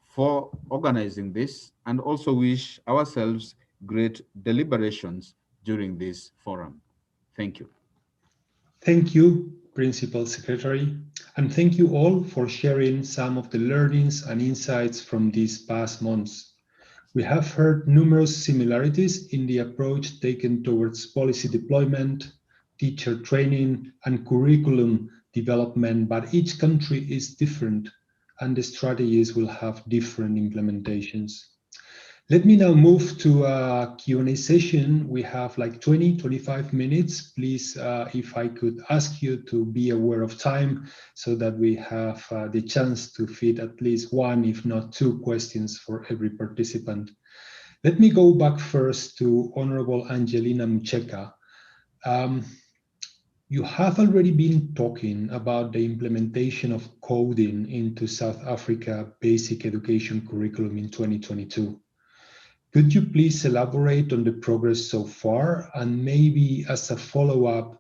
for organizing this and also wish ourselves great deliberations during this forum. Thank you. Thank you, Principal Secretary, and thank you all for sharing some of the learnings and insights from these past months. We have heard numerous similarities in the approach taken towards policy deployment, teacher training, and curriculum development, but each country is different and the strategies will have different implementations. Let me now move to a Q&A session. We have like 20-25 minutes. Please, if I could ask you to be aware of time so that we have the chance to fit at least one, if not two questions for every participant. Let me go back first to Honorable Angelina Motshekga. You have already been talking about the implementation of coding into South Africa basic education curriculum in 2022. Could you please elaborate on the progress so far? And maybe as a follow-up,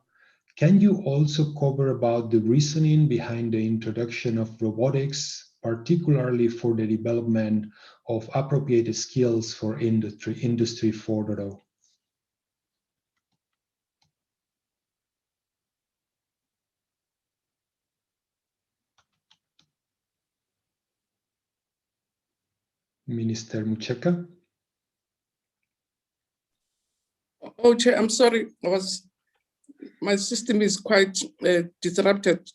can you also cover about the reasoning behind the introduction of robotics, particularly for the development of appropriate skills for Industry 4.0? Minister Motshekga. Oh, Chair, I'm sorry. My system is quite disrupted.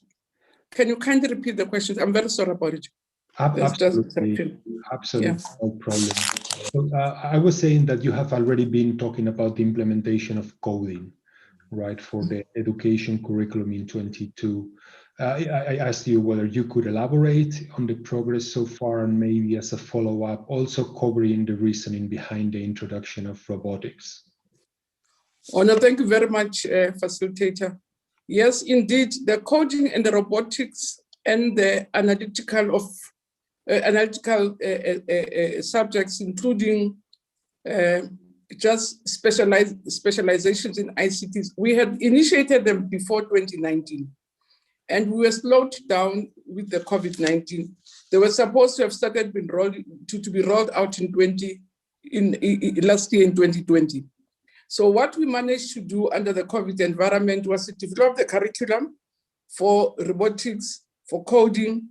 Can you kindly repeat the questions? I'm very sorry about it. Absolutely, Yeah. No problem. So, I was saying that you have already been talking about the implementation of coding, right, for the education curriculum in 22. I asked you whether you could elaborate on the progress so far and maybe as a follow-up, also covering the reasoning behind the introduction of robotics. Oh, no, thank you very much, facilitator. Yes, indeed, the coding and the robotics and the analytical subjects, including just specializations in ICTs. We had initiated them before 2019, and we were slowed down with the COVID-19. They were supposed to have started to be rolled out last year in 2020. So what we managed to do under the COVID environment was to develop the curriculum for robotics, for coding,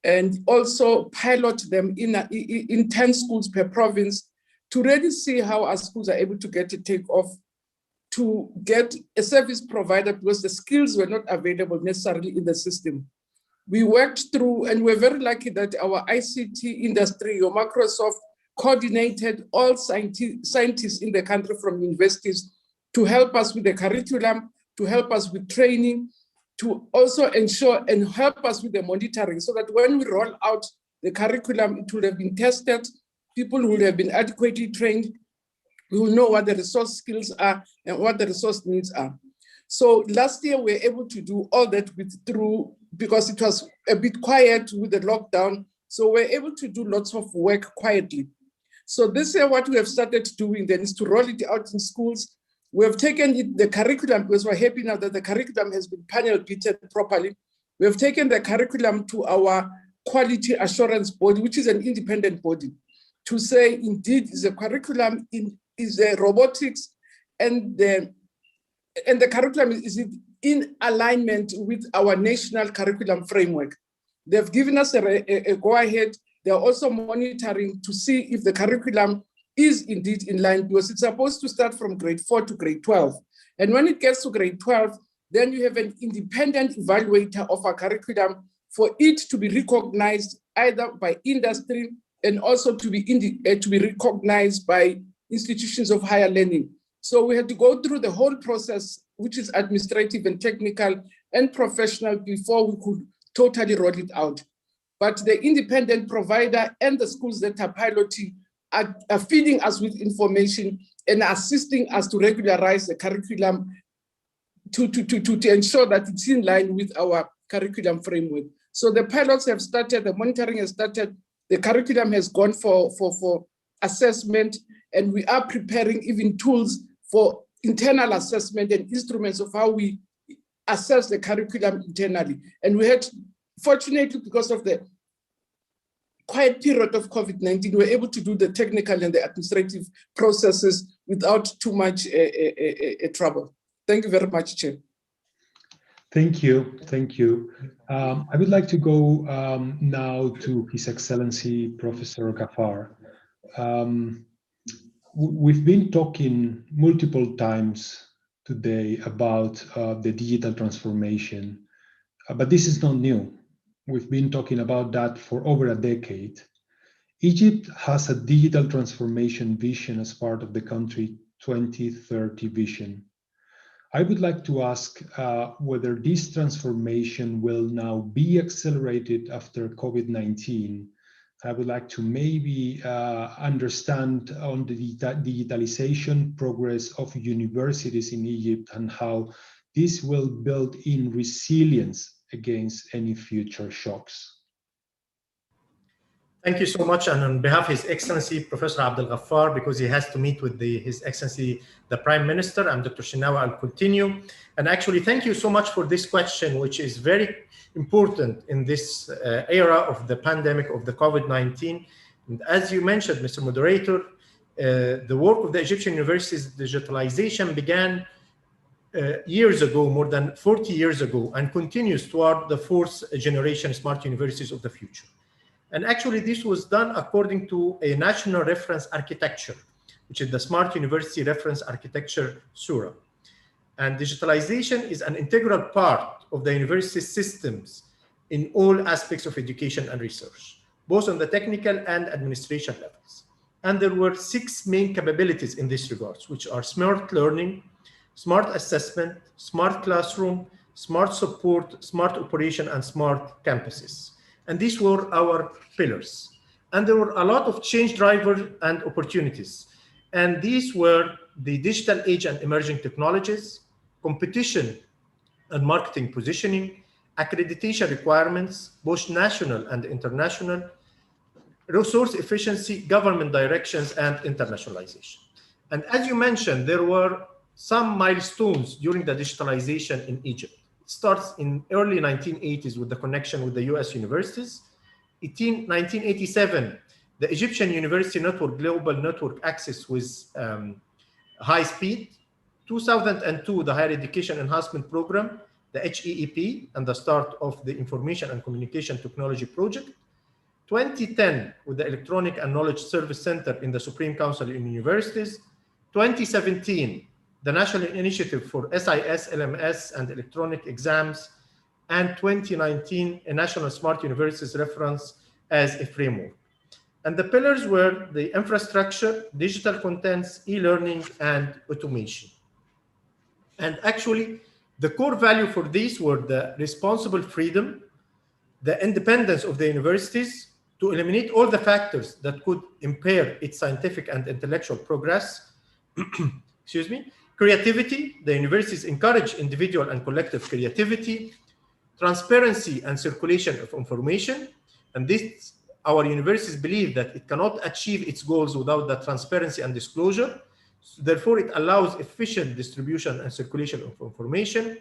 and also pilot them in 10 schools per province to really see how our schools are able to get a take off, to get a service provider because the skills were not available necessarily in the system. We worked through, and we're very lucky that our ICT industry, or Microsoft, coordinated all scientists in the country from universities to help us with the curriculum, to help us with training, to also ensure and help us with the monitoring so that when we roll out the curriculum, it will have been tested, people will have been adequately trained, we will know what the resource skills are and what the resource needs are. So last year, we were able to do all that because it was a bit quiet with the lockdown. So we're able to do lots of work quietly. So this year, what we have started doing then is to roll it out in schools. We have taken the curriculum, because we're happy now that the curriculum has been panel beaten properly. We have taken the curriculum to our quality assurance body, which is an independent body, to say, indeed, is the curriculum is the robotics and the curriculum is in alignment with our national curriculum framework. They've given us a go-ahead. They're also monitoring to see if the curriculum is indeed in line, because it's supposed to start from grade 4 to grade 12. And when it gets to grade 12, then you have an independent evaluator of our curriculum for it to be recognized either by industry and also to be recognized by institutions of higher learning. So we had to go through the whole process, which is administrative and technical and professional, before we could totally roll it out. But the independent provider and the schools that are piloting are feeding us with information and assisting us to regularize the curriculum to ensure that it's in line with our curriculum framework. So the pilots have started, the monitoring has started, the curriculum has gone for assessment, and we are preparing even tools for internal assessment and instruments of how we assess the curriculum internally. And we had, fortunately, because of the quiet period of COVID-19, we were able to do the technical and the administrative processes without too much trouble. Thank you very much, Chair. Thank you. Thank you. I would like to go now to His Excellency, Professor Ghaffar. We've been talking multiple times today about the digital transformation, but this is not new. We've been talking about that for over a decade. Egypt has a digital transformation vision as part of the country 2030 vision. I would like to ask whether this transformation will now be accelerated after COVID-19. I would like to maybe understand on the digitalization progress of universities in Egypt and how this will build in resilience against any future shocks. Thank you so much. And on behalf of His Excellency, Professor Abdel Ghaffar, because he has to meet with His Excellency, the Prime Minister, and Dr. Shinawa, I'll continue. And actually, thank you so much for this question, which is very important in this era of the pandemic of the COVID-19. And as you mentioned, Mr. Moderator, the work of the Egyptian universities digitalization began years ago, more than 40 years ago, and continues toward the fourth generation smart universities of the future. And actually, this was done according to a national reference architecture, which is the Smart University Reference Architecture, SURA. And digitalization is an integral part of the university systems in all aspects of education and research, both on the technical and administration levels. And there were 6 main capabilities in this regard, which are smart learning, smart assessment, smart classroom, smart support, smart operation, and smart campuses. And these were our pillars. And there were a lot of change drivers and opportunities. And these were the digital age and emerging technologies, competition and marketing positioning, accreditation requirements, both national and international, resource efficiency, government directions, and internationalization. And as you mentioned, there were some milestones during the digitalization in Egypt. It starts in early 1980s with the connection with the US universities. 1987, the Egyptian University Network Global Network Access with high speed. 2002, the Higher Education Enhancement Program, the HEEP, and the start of the Information and Communication Technology Project. 2010, with the Electronic and Knowledge Service Center in the Supreme Council in Universities. 2017, the National Initiative for SIS, LMS, and Electronic Exams, and 2019, a National Smart Universities reference as a framework. And the pillars were the infrastructure, digital contents, e-learning, and automation. And actually, the core value for these were the responsible freedom, the independence of the universities to eliminate all the factors that could impair its scientific and intellectual progress, excuse me, creativity, the universities encourage individual and collective creativity, transparency and circulation of information. And this, our universities believe that it cannot achieve its goals without the transparency and disclosure. So therefore, it allows efficient distribution and circulation of information,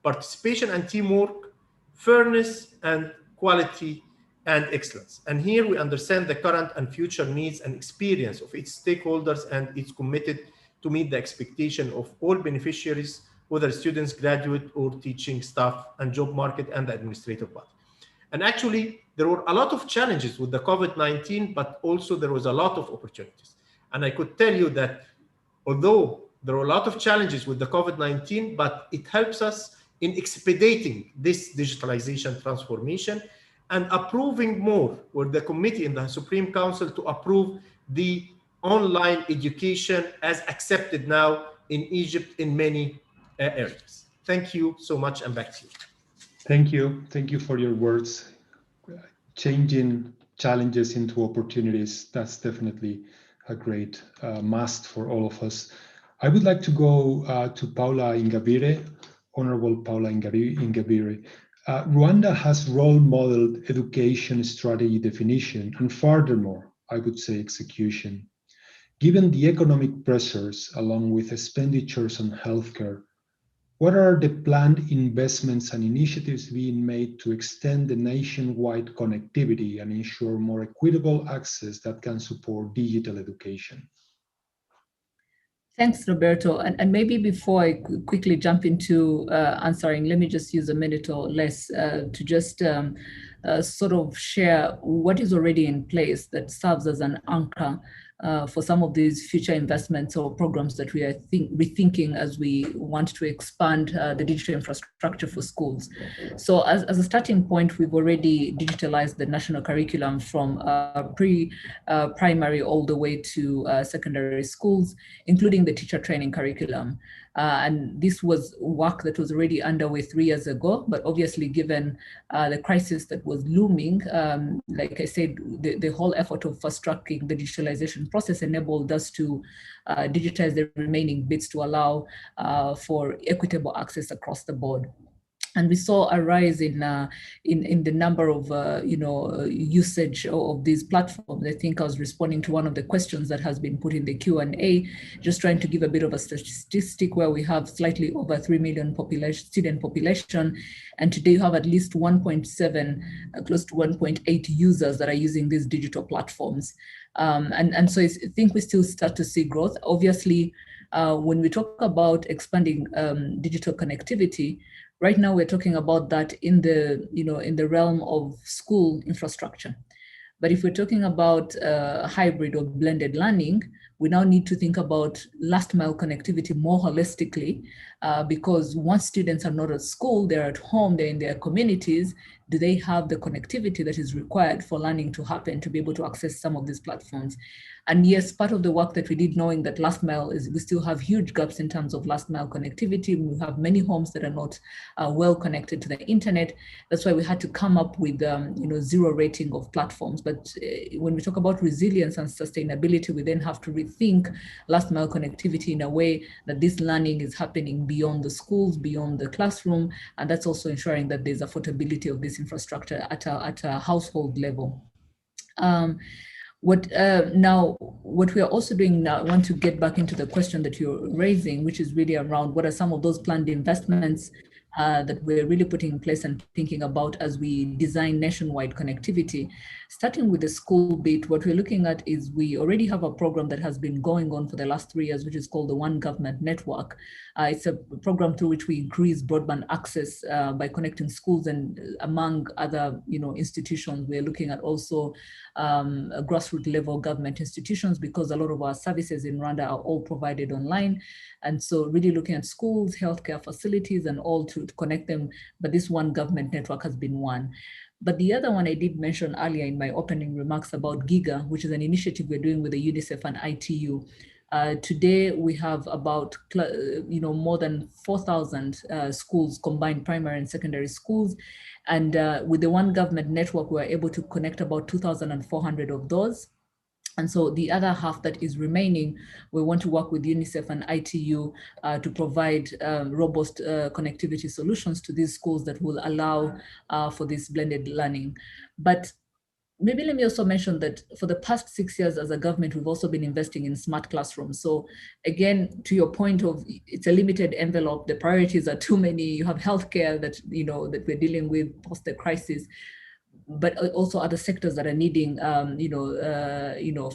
participation and teamwork, fairness and quality and excellence. And here we understand the current and future needs and experience of its stakeholders, and it's committed to meet the expectation of all beneficiaries, whether students, graduate, or teaching staff, and job market, and the administrative body. And actually, there were a lot of challenges with the COVID-19, but also there was a lot of opportunities. And I could tell you that although there were a lot of challenges with the COVID-19, but it helps us in expediting this digitalization transformation and approving more with the committee in the Supreme Council to approve the online education as accepted now in Egypt in many areas. Thank you so much, and back to you. Thank you. Thank you for your words. Changing challenges into opportunities, that's definitely a great must for all of us. I would like to go to Paula Ingabire, Honorable Paula Ingabire. Rwanda has role modeled education strategy definition and furthermore, I would say execution. Given the economic pressures along with expenditures on healthcare, what are the planned investments and initiatives being made to extend the nationwide connectivity and ensure more equitable access that can support digital education? Thanks, Roberto. And maybe before I quickly jump into answering, let me just use a minute or less to just sort of share what is already in place that serves as an anchor for some of these future investments or programs that we are rethinking as we want to expand the digital infrastructure for schools. So as a starting point, we've already digitalized the national curriculum from pre-primary all the way to secondary schools, including the teacher training curriculum. And this was work that was already underway 3 years ago, but obviously given the crisis that was looming, like I said, the whole effort of fast-tracking the digitalization process enabled us to digitize the remaining bits to allow for equitable access across the board. And we saw a rise in the number of usage of these platforms. I think I was responding to one of the questions that has been put in the Q&A, just trying to give a bit of a statistic where we have slightly over 3 million student population, and today you have at least 1.7, close to 1.8 users that are using these digital platforms. And so I think we still start to see growth. Obviously, when we talk about expanding digital connectivity, right now, we're talking about that in the realm of school infrastructure. But if we're talking about hybrid or blended learning, we now need to think about last mile connectivity more holistically, because once students are not at school, they're at home, they're in their communities, do they have the connectivity that is required for learning to happen, to be able to access some of these platforms? And yes, part of the work that we did, knowing that last mile is, we still have huge gaps in terms of last mile connectivity. We have many homes that are not well connected to the internet. That's why we had to come up with zero rating of platforms. But when we talk about resilience and sustainability, we then have to rethink last mile connectivity in a way that this learning is happening beyond the schools, beyond the classroom, and that's also ensuring that there's affordability of this infrastructure at a household level. What we are also doing now, I want to get back into the question that you're raising, which is really around what are some of those planned investments that we're really putting in place and thinking about as we design nationwide connectivity. Starting with the school bit, what we're looking at is we already have a program that has been going on for the last 3 years, which is called the One Government Network. It's a program through which we increase broadband access by connecting schools, and among other institutions, we're looking at also grassroots level government institutions, because a lot of our services in Rwanda are all provided online. And so really looking at schools, healthcare facilities, and all to connect them. But this One Government Network has been one. But the other one I did mention earlier in my opening remarks about GIGA, which is an initiative we're doing with the UNICEF and ITU. Today we have about more than 4,000 schools, combined primary and secondary schools. And with the One Government Network, we're able to connect about 2,400 of those. And so the other half that is remaining, we want to work with UNICEF and ITU to provide robust connectivity solutions to these schools that will allow for this blended learning. But maybe let me also mention that for the past 6 years as a government, we've also been investing in smart classrooms. So again, to your point of it's a limited envelope, the priorities are too many. You have healthcare that that we're dealing with post the crisis, but also other sectors that are needing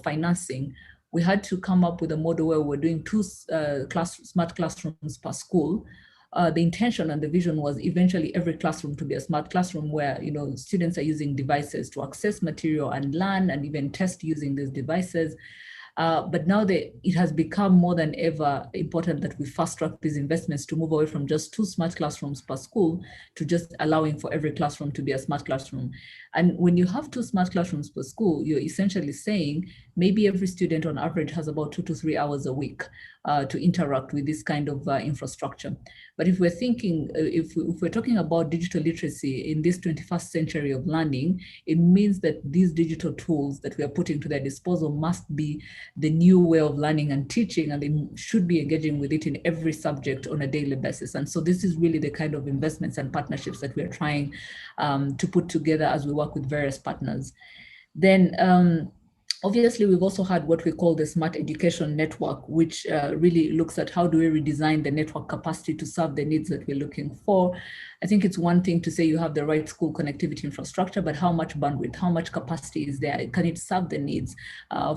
financing. We had to come up with a model where we're doing 2 smart classrooms per school. The intention and the vision was eventually every classroom to be a smart classroom where students are using devices to access material and learn and even test using these devices. But now it has become more than ever important that we fast track these investments to move away from just 2 smart classrooms per school to just allowing for every classroom to be a smart classroom. And when you have 2 smart classrooms per school, you're essentially saying maybe every student on average has about 2 to 3 hours a week to interact with this kind of infrastructure. But if we're thinking, if we're talking about digital literacy in this 21st century of learning, it means that these digital tools that we are putting to their disposal must be the new way of learning and teaching, and they should be engaging with it in every subject on a daily basis. And so this is really the kind of investments and partnerships that we're trying to put together as we work with various partners. Then obviously, we've also had what we call the Smart Education Network, which really looks at how do we redesign the network capacity to serve the needs that we're looking for. I think it's one thing to say you have the right school connectivity infrastructure, but how much bandwidth, how much capacity is there? Can it serve the needs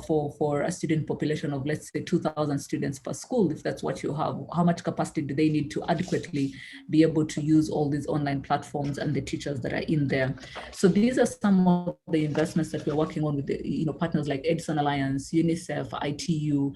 for a student population of, let's say, 2,000 students per school, if that's what you have? How much capacity do they need to adequately be able to use all these online platforms and the teachers that are in there? So these are some of the investments that we're working on with the partners like like Edison Alliance, UNICEF, ITU,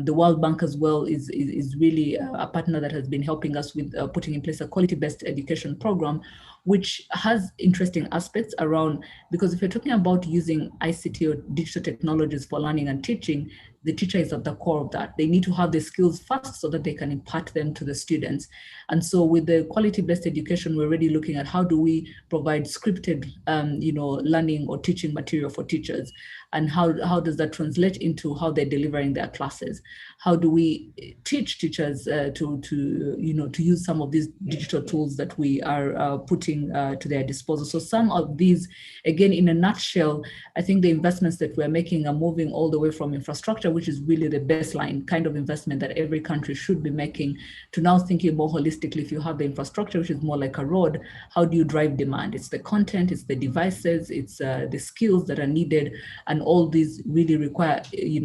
the World Bank as well is really a partner that has been helping us with putting in place a quality-based education program, which has interesting aspects around, because if you're talking about using ICT or digital technologies for learning and teaching, the teacher is at the core of that. They need to have the skills first so that they can impart them to the students. And so with the quality-based education, we're already looking at how do we provide scripted, learning or teaching material for teachers, and how does that translate into how they're delivering their classes? How do we teach teachers to use some of these digital tools that we are putting to their disposal? So some of these, again, in a nutshell, I think the investments that we're making are moving all the way from infrastructure, which is really the baseline kind of investment that every country should be making, to now thinking more holistically. If you have the infrastructure, which is more like a road, how do you drive demand? It's the content, it's the devices, it's the skills that are needed, and all these really require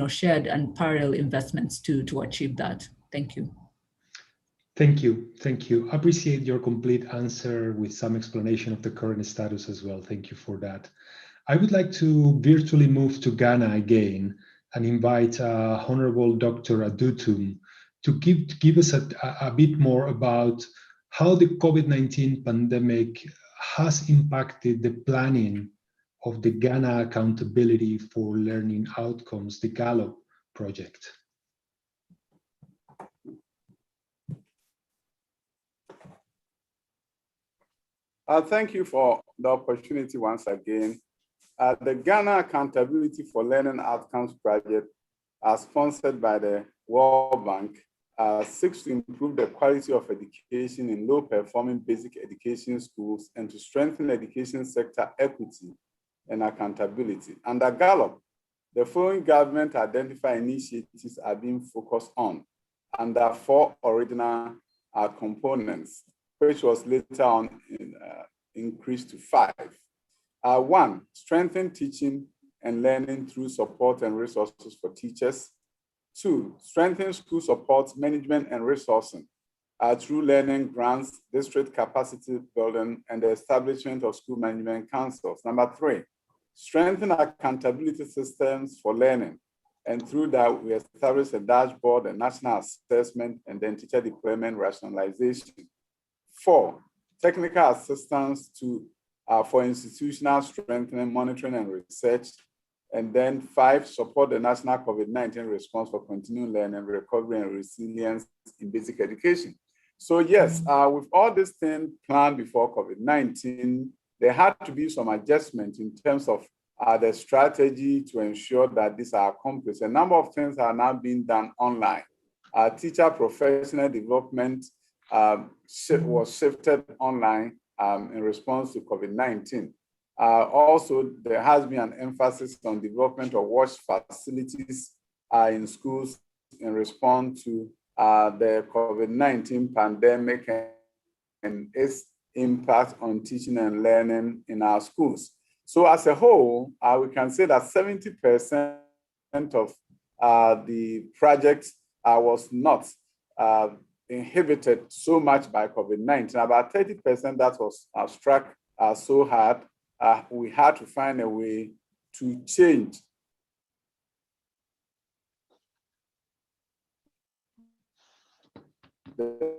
shared and parallel investments to achieve that. Thank you. Thank you. Appreciate your complete answer with some explanation of the current status as well. Thank you for that. I would like to virtually move to Ghana again and invite Honorable Dr. Adutun to give us a bit more about how the COVID-19 pandemic has impacted the planning of the Ghana Accountability for Learning Outcomes, the Galal project. Thank you for the opportunity once again. The Ghana Accountability for Learning Outcomes project, sponsored by the World Bank, seeks to improve the quality of education in low-performing basic education schools and to strengthen education sector equity and accountability. Under Galal, the following government identified initiatives are being focused on under 4 original components, which was later on increased to 5. 1, strengthen teaching and learning through support and resources for teachers. 2, strengthen school support, management, and resourcing through learning grants, district capacity building, and the establishment of school management councils. Number 3, strengthen accountability systems for learning. And through that, we establish a dashboard, a national assessment, and then teacher deployment rationalization. 4, technical assistance for institutional strengthening, monitoring, and research. And then 5, support the national COVID-19 response for continuing learning, recovery, and resilience in basic education. So yes, with all these things planned before COVID-19, there had to be some adjustment in terms of the strategy to ensure that these are accomplished. A number of things are now being done online. Teacher professional development was shifted online in response to COVID-19. Also, there has been an emphasis on development of wash facilities in schools in response to the COVID-19 pandemic and its impact on teaching and learning in our schools. So as a whole, we can say that 70% of the project was not inhibited so much by COVID-19. About 30% that was struck so hard, we had to find a way to change the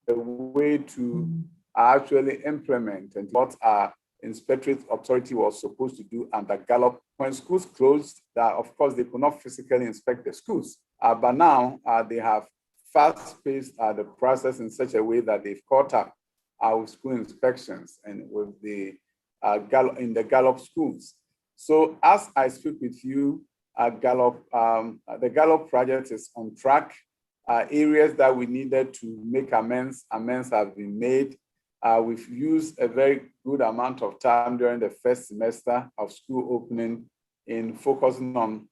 way to actually implement and what our inspectorate authority was supposed to do under Galal. When schools closed, of course, they could not physically inspect the schools. But now they have fast-paced the process in such a way that they've caught up with school inspections and with the in the Galal schools. So as I speak with you, the Galal project is on track. Areas that we needed to make amends have been made. We've used a very good amount of time during the first semester of school opening in focusing on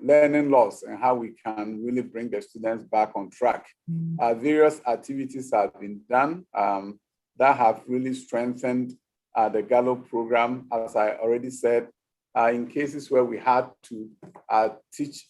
learning loss and how we can really bring the students back on track. Various activities have been done that have really strengthened the Galal program. As I already said, in cases where we had to teach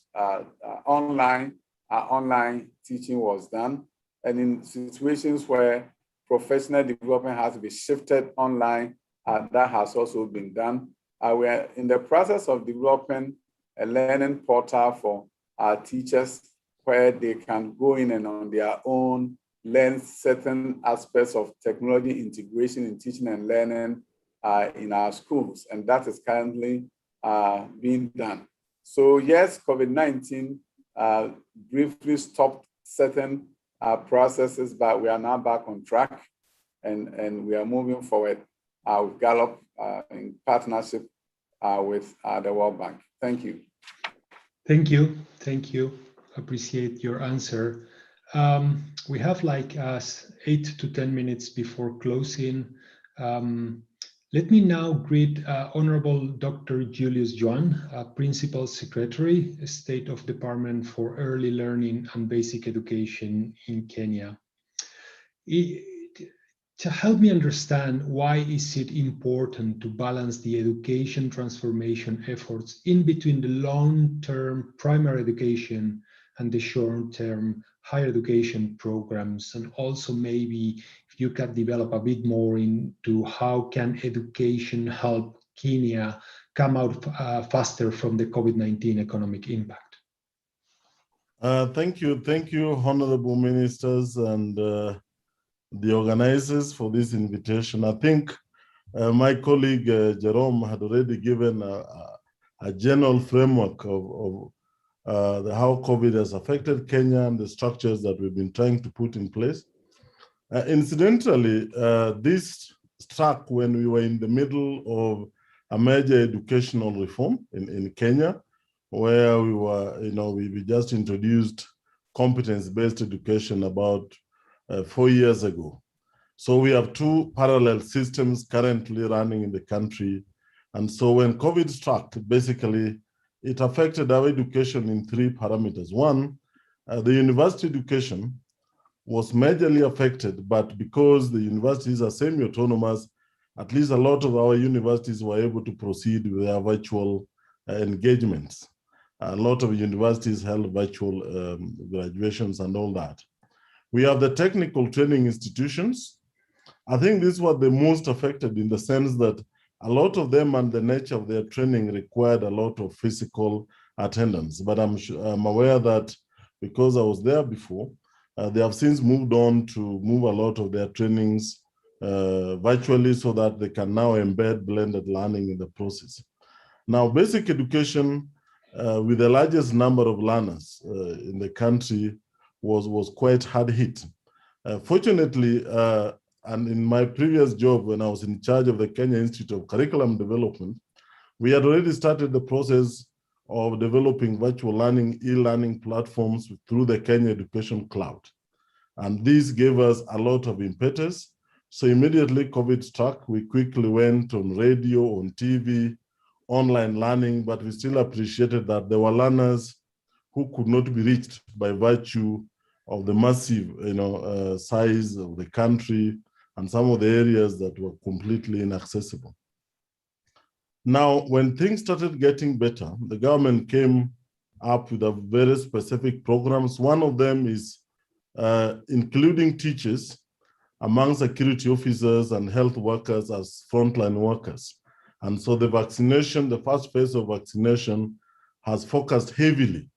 online, online teaching was done. And in situations where professional development has to be shifted online, that has also been done. We are in the process of developing a learning portal for our teachers where they can go in and on their own learn certain aspects of technology integration in teaching and learning in our schools. And that is currently being done. So yes, COVID-19 briefly stopped certain processes, but we are now back on track and we are moving forward with Gallup in partnership with the World Bank. Thank you. Thank you. Thank you. Appreciate your answer. We have like 8 to 10 minutes before closing. Let me now greet Honorable Dr. Julius Joan, Principal Secretary, State of Department for Early Learning and Basic Education in Kenya. To help me understand, why is it important to balance the education transformation efforts in between the long-term primary education and the short-term higher education programs? And also maybe if you can develop a bit more into how can education help Kenya come out faster from the COVID-19 economic impact? Thank you, honorable ministers and the organizers for this invitation. I think my colleague Jerome had already given a general framework of how COVID has affected Kenya and the structures that we've been trying to put in place. Incidentally, this struck when we were in the middle of a major educational reform in Kenya, where we were, we just introduced competence-based education about 4 years ago. So we have two parallel systems currently running in the country. And so when COVID struck, basically, it affected our education in 3 parameters. One, the university education was majorly affected, but because the universities are semi-autonomous, at least a lot of our universities were able to proceed with their virtual engagements. A lot of universities held virtual graduations and all that. We have the technical training institutions. I think this was the most affected in the sense that a lot of them and the nature of their training required a lot of physical attendance. But I'm aware that because I was there before, they have since moved on to move a lot of their trainings virtually so that they can now embed blended learning in the process. Now, basic education with the largest number of learners in the country was quite hard hit. Fortunately, and in my previous job when I was in charge of the Kenya Institute of Curriculum Development, we had already started the process of developing virtual learning, e-learning platforms through the Kenya Education Cloud. And this gave us a lot of impetus. So immediately COVID struck, we quickly went on radio, on TV, online learning, but we still appreciated that there were learners who could not be reached by virtue of the massive size of the country and some of the areas that were completely inaccessible. Now, when things started getting better, the government came up with a very specific programs. One of them is including teachers among security officers and health workers as frontline workers. And so the vaccination, the first phase of vaccination has focused heavily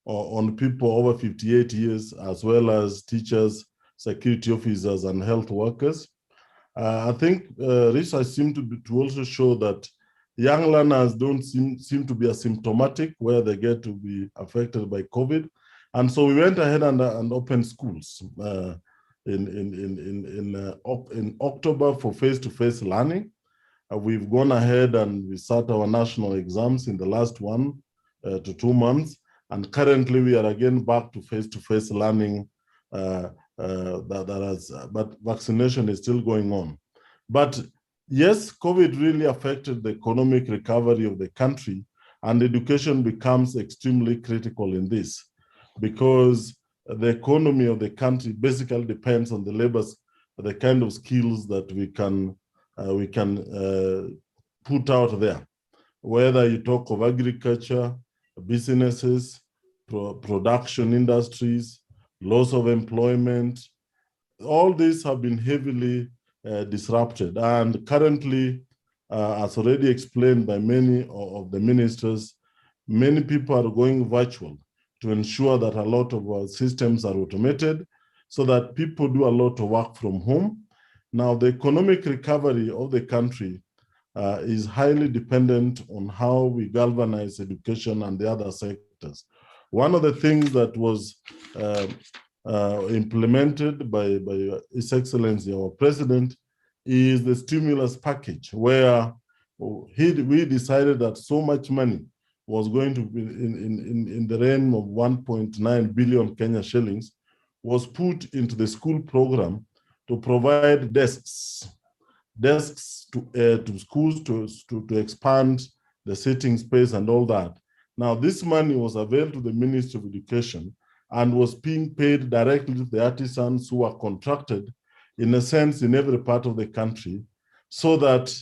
on people over 58 years, as well as teachers, security officers, and health workers. I think research seemed to also show that young learners don't seem to be asymptomatic where they get to be affected by COVID. And so we went ahead and opened schools in October for face-to-face learning. We've gone ahead and we sat our national exams in the last 1 to 2 months. And currently we are again back to face-to-face learning but vaccination is still going on. But yes, COVID really affected the economic recovery of the country, and education becomes extremely critical in this because the economy of the country basically depends on the labors, the kind of skills that we can put out there. Whether you talk of agriculture, businesses, production industries, loss of employment, all these have been heavily disrupted. And currently, as already explained by many of the ministers, many people are going virtual to ensure that a lot of our systems are automated so that people do a lot of work from home. Now, the economic recovery of the country is highly dependent on how we galvanize education and the other sectors. One of the things that was implemented by His Excellency, our President, is the stimulus package, where we decided that so much money was going to be in the realm of 1.9 billion Kenya shillings was put into the school program to provide desks to schools to expand the sitting space and all that. Now, this money was availed to the Ministry of Education and was being paid directly to the artisans who are contracted, in a sense, in every part of the country, so that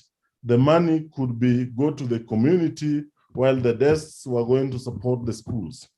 the money could go to the community while the desks were going to support the schools.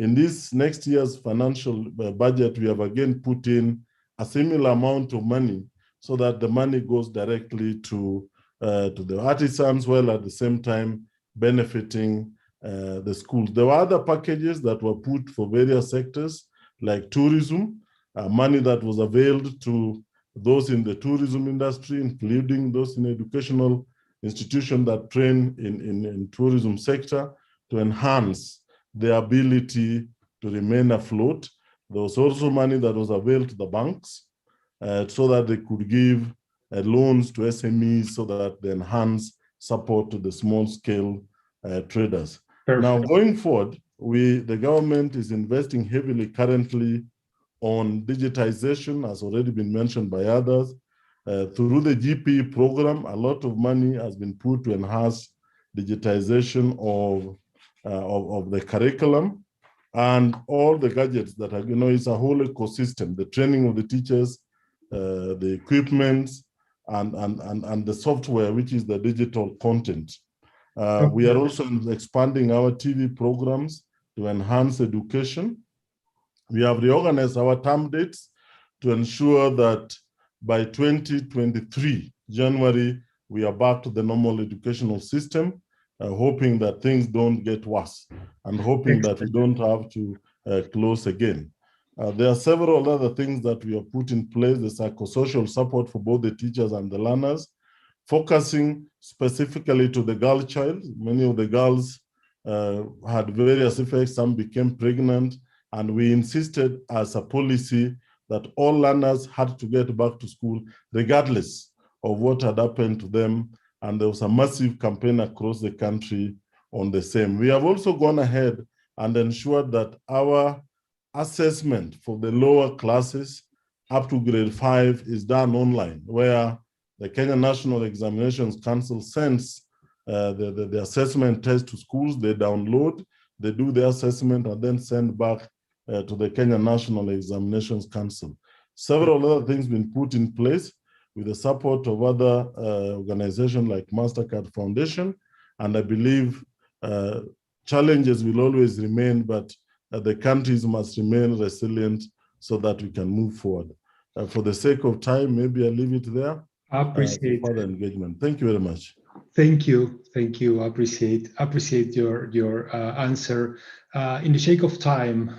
In this next year's financial budget, we have again put in a similar amount of money so that the money goes directly to the artisans, while at the same time benefiting the schools. There were other packages that were put for various sectors, like tourism, money that was availed to those in the tourism industry, including those in educational institutions that train in tourism sector, to enhance their ability to remain afloat. There was also money that was availed to the banks so that they could give loans to SMEs so that they enhance support to the small scale traders. Perfect. Now, going forward, the government is investing heavily currently on digitization, as already been mentioned by others. Through the GPE program, a lot of money has been put to enhance digitization of the curriculum and all the gadgets that are, it's a whole ecosystem, the training of the teachers, the equipment, and the software, which is the digital content. We are also expanding our TV programs to enhance education. We have reorganized our term dates to ensure that by 2023, January, we are back to the normal educational system, hoping that things don't get worse and hoping that we don't have to close again. There are several other things that we have put in place, the psychosocial support for both the teachers and the learners, focusing specifically to the girl child. Many of the girls had various effects, some became pregnant, and we insisted as a policy that all learners had to get back to school regardless of what had happened to them. And there was a massive campaign across the country on the same. We have also gone ahead and ensured that our assessment for the lower classes up to grade 5 is done online, where the Kenya National Examinations Council sends the assessment test to schools, they download, they do the assessment, and then send back to the Kenya National Examinations Council. Several other things been put in place with the support of other organizations like MasterCard Foundation, and I believe challenges will always remain, but the countries must remain resilient so that we can move forward. For the sake of time, maybe I'll leave it there. I appreciate further engagement. Thank you very much. Thank you. I appreciate your answer. In the sake of time,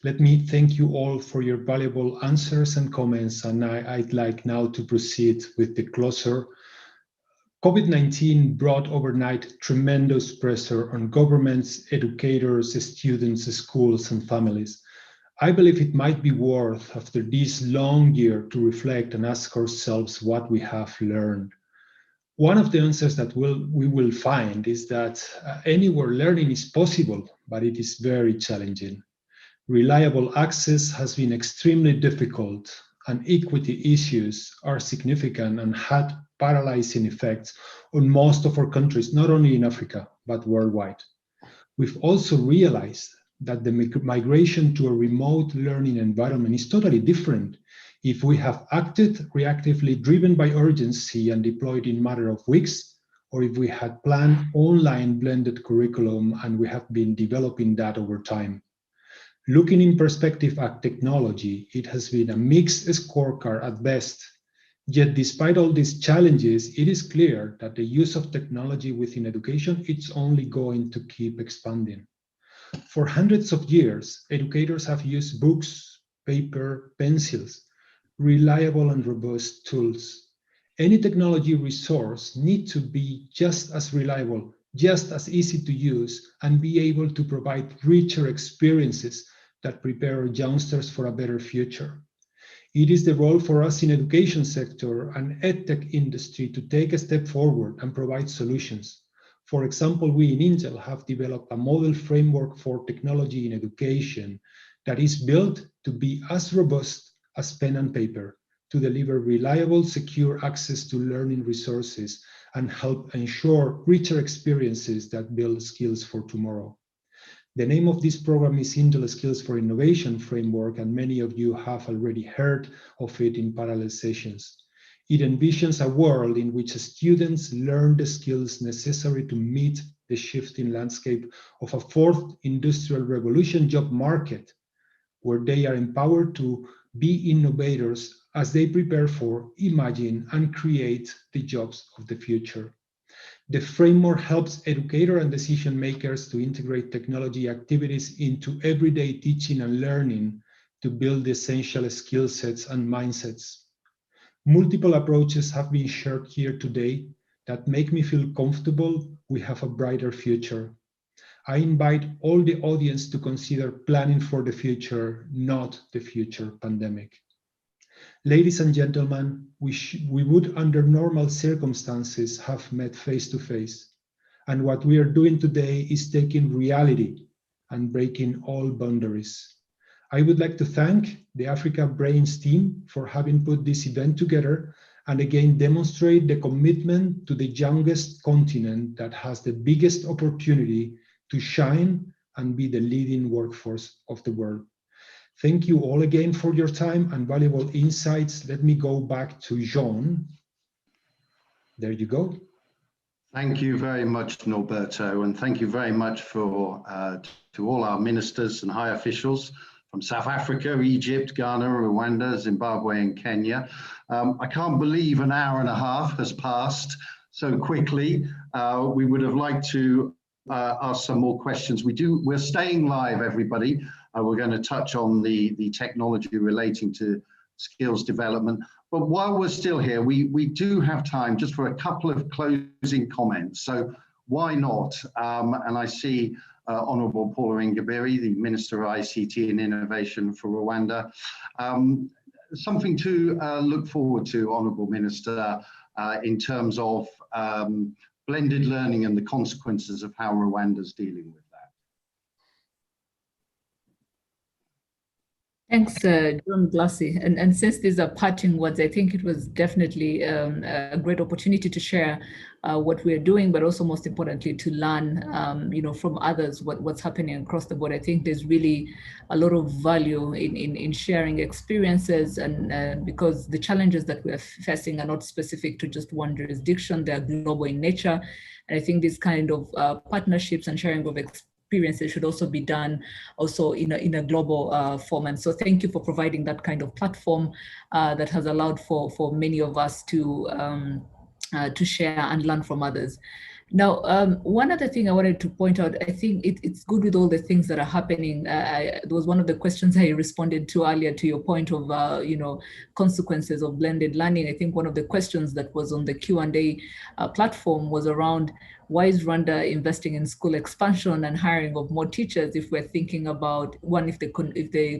let me thank you all for your valuable answers and comments. And I'd like now to proceed with the closer. COVID-19 brought overnight tremendous pressure on governments, educators, students, schools, and families. I believe it might be worth, after this long year, to reflect and ask ourselves what we have learned. One of the answers that we will find is that anywhere learning is possible, but it is very challenging. Reliable access has been extremely difficult, and equity issues are significant and had paralyzing effects on most of our countries, not only in Africa, but worldwide. We've also realized that the migration to a remote learning environment is totally different if we have acted reactively, driven by urgency and deployed in a matter of weeks, or if we had planned online blended curriculum and we have been developing that over time. Looking in perspective at technology, it has been a mixed scorecard at best. Yet, despite all these challenges, it is clear that the use of technology within education is only going to keep expanding. For hundreds of years, educators have used books, paper, pencils, reliable and robust tools. Any technology resource needs to be just as reliable, just as easy to use, and be able to provide richer experiences that prepare youngsters for a better future. It is the role for us in education sector and edtech industry to take a step forward and provide solutions. For example, we in Intel have developed a model framework for technology in education that is built to be as robust as pen and paper, to deliver reliable, secure access to learning resources and help ensure richer experiences that build skills for tomorrow. The name of this program is Intel Skills for Innovation Framework, and many of you have already heard of it in parallel sessions. It envisions a world in which students learn the skills necessary to meet the shifting landscape of a fourth industrial revolution job market, where they are empowered to be innovators as they prepare for, imagine, and create the jobs of the future. The framework helps educators and decision makers to integrate technology activities into everyday teaching and learning to build the essential skill sets and mindsets. Multiple approaches have been shared here today that make me feel comfortable we have a brighter future. I invite all the audience to consider planning for the future, not the future pandemic. Ladies and gentlemen, we would under normal circumstances have met face to face. And what we are doing today is taking reality and breaking all boundaries. I would like to thank the Africa Brains team for having put this event together and again demonstrate the commitment to the youngest continent that has the biggest opportunity to shine and be the leading workforce of the world. Thank you all again for your time and valuable insights. Let me go back to Jean. There you go. Thank you very much, Norberto, and thank you very much for to all our ministers and high officials from South Africa, Egypt, Ghana, Rwanda, Zimbabwe, and Kenya. I can't believe an hour and a half has passed so quickly. We would have liked to ask some more questions. We're staying live, everybody. We're going to touch on the technology relating to skills development. But while we're still here, we do have time just for a couple of closing comments. So why not? And I see Honourable Paula Ingabire, the Minister of ICT and Innovation for Rwanda. Something to look forward to, Honourable Minister, in terms of blended learning and the consequences of how Rwanda's dealing with. Thanks, John Glassy. And since these are parting words, I think it was definitely a great opportunity to share what we are doing, but also most importantly to learn, from others what's happening across the board. I think there's really a lot of value in sharing experiences, and because the challenges that we are facing are not specific to just one jurisdiction; they are global in nature. And I think this kind of partnerships and sharing of experiences should also be done also in a global format. So thank you for providing that kind of platform that has allowed for many of us to share and learn from others. Now, one other thing I wanted to point out, I think it's good with all the things that are happening. There was one of the questions I responded to earlier to your point of, consequences of blended learning. I think one of the questions that was on the Q&A platform was around, why is Rwanda investing in school expansion and hiring of more teachers if we're thinking about, one, if the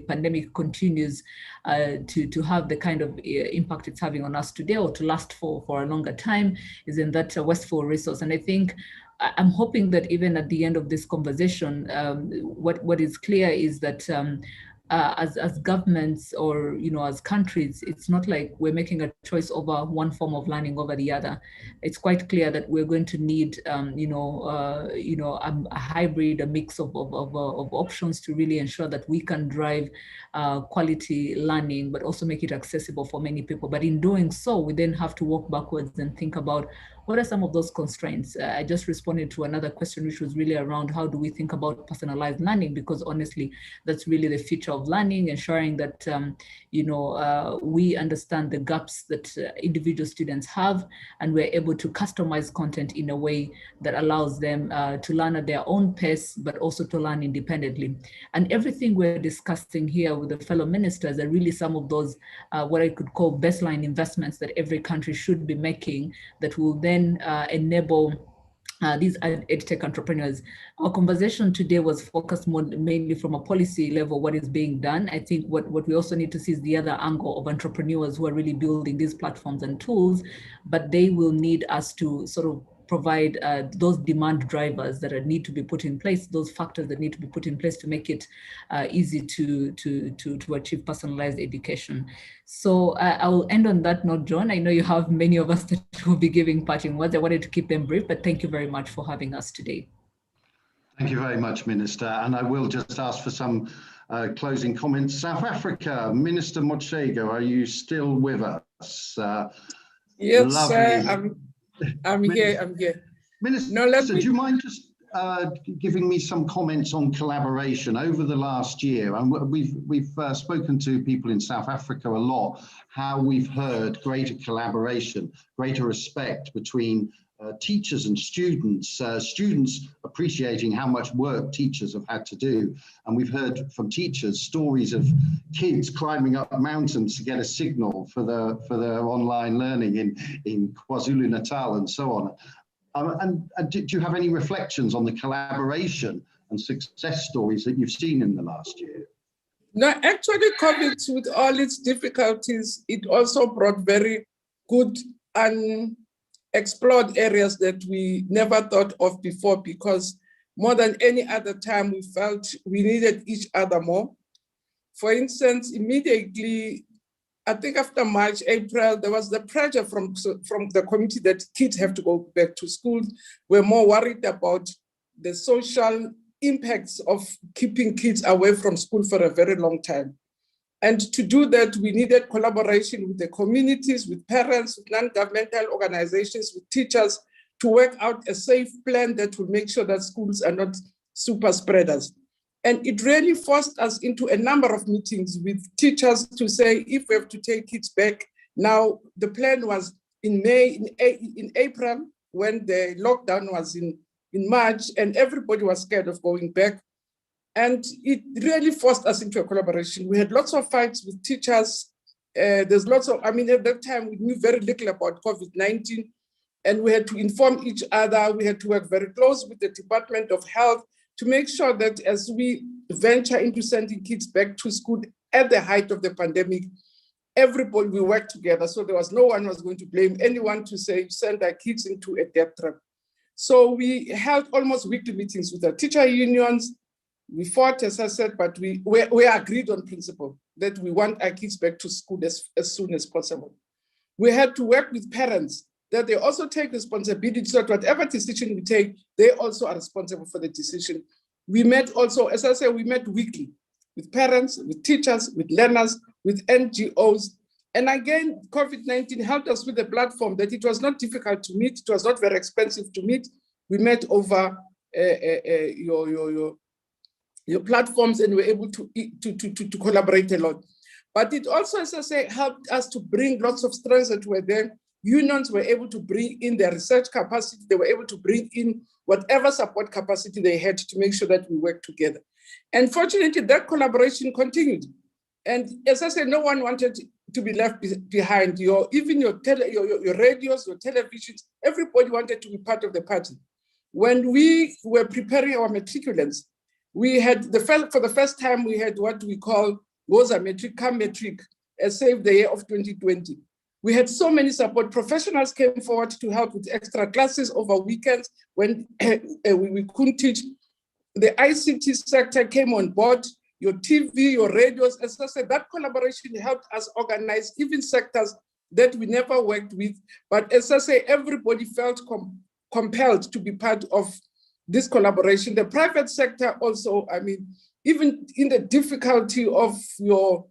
pandemic continues to have the kind of impact it's having on us today or to last for a longer time, is in that wasteful resource. And I think I'm hoping that even at the end of this conversation, what is clear is that as governments or as countries, it's not like we're making a choice over one form of learning over the other. It's quite clear that we're going to need a hybrid, a mix of options to really ensure that we can drive quality learning, but also make it accessible for many people. But in doing so, we then have to walk backwards and think about what are some of those constraints? I just responded to another question, which was really around how do we think about personalized learning? Because honestly, that's really the future of learning, ensuring that, we understand the gaps that individual students have, and we're able to customize content in a way that allows them to learn at their own pace, but also to learn independently. And everything we're discussing here with the fellow ministers are really some of those, what I could call baseline investments that every country should be making, that will then enable these edtech entrepreneurs. Our conversation today was focused mainly from a policy level, what is being done. I think what we also need to see is the other angle of entrepreneurs who are really building these platforms and tools, but they will need us to sort of provide those demand drivers that need to be put in place, those factors that need to be put in place to make it easy to achieve personalized education. So I will end on that note, John. I know you have many of us that will be giving parting words. I wanted to keep them brief, but thank you very much for having us today. Thank you very much, Minister. And I will just ask for some closing comments. South Africa, Minister Motshekga, are you still with us? Yes, lovely. sir. I'm here. Minister, do you mind just giving me some comments on collaboration over the last year? And we've spoken to people in South Africa a lot, how we've heard greater collaboration, greater respect between teachers and students, students appreciating how much work teachers have had to do. And we've heard from teachers stories of kids climbing up mountains to get a signal for their online learning in KwaZulu-Natal and so on. And do you have any reflections on the collaboration and success stories that you've seen in the last year? No, actually, COVID, with all its difficulties, it also brought very good and explored areas that we never thought of before, because more than any other time, we felt we needed each other more. For instance, immediately, I think after March, April, there was the pressure from the community that kids have to go back to school. We're more worried about the social impacts of keeping kids away from school for a very long time. And to do that, we needed collaboration with the communities, with parents, with non-governmental organizations, with teachers, to work out a safe plan that will make sure that schools are not super spreaders. And it really forced us into a number of meetings with teachers to say, if we have to take kids back. Now, the plan was in April, when the lockdown was in March, and everybody was scared of going back. And it really forced us into a collaboration. We had lots of fights with teachers. There's lots of, at that time, we knew very little about COVID-19, and we had to inform each other. We had to work very close with the Department of Health to make sure that as we venture into sending kids back to school at the height of the pandemic, everybody will work together. So there was no one who was going to blame anyone to say, send our kids into a death trap. So we held almost weekly meetings with the teacher unions. We fought, as I said, but we agreed on principle that we want our kids back to school as soon as possible. We had to work with parents that they also take responsibility, so that whatever decision we take, they also are responsible for the decision. We met also, as I said, we met weekly with parents, with teachers, with learners, with NGOs. And again, COVID-19 helped us with a platform that it was not difficult to meet. It was not very expensive to meet. We met over your platforms, and we're able to collaborate a lot. But it also, as I say, helped us to bring lots of strengths that were there. Unions were able to bring in their research capacity. They were able to bring in whatever support capacity they had to make sure that we work together. And fortunately, that collaboration continued. And as I said, no one wanted to be left behind. Even your radios, your televisions, everybody wanted to be part of the party. When we were preparing our matriculants, we had for the first time, we had what we call Woza Metric, Come Metric, Save the Year of 2020. We had so many support professionals came forward to help with extra classes over weekends when we couldn't teach. The ICT sector came on board, your TV, your radios. As I said, that collaboration helped us organize even sectors that we never worked with. But as I say, everybody felt compelled to be part of this collaboration. The private sector also, even in the difficulty of your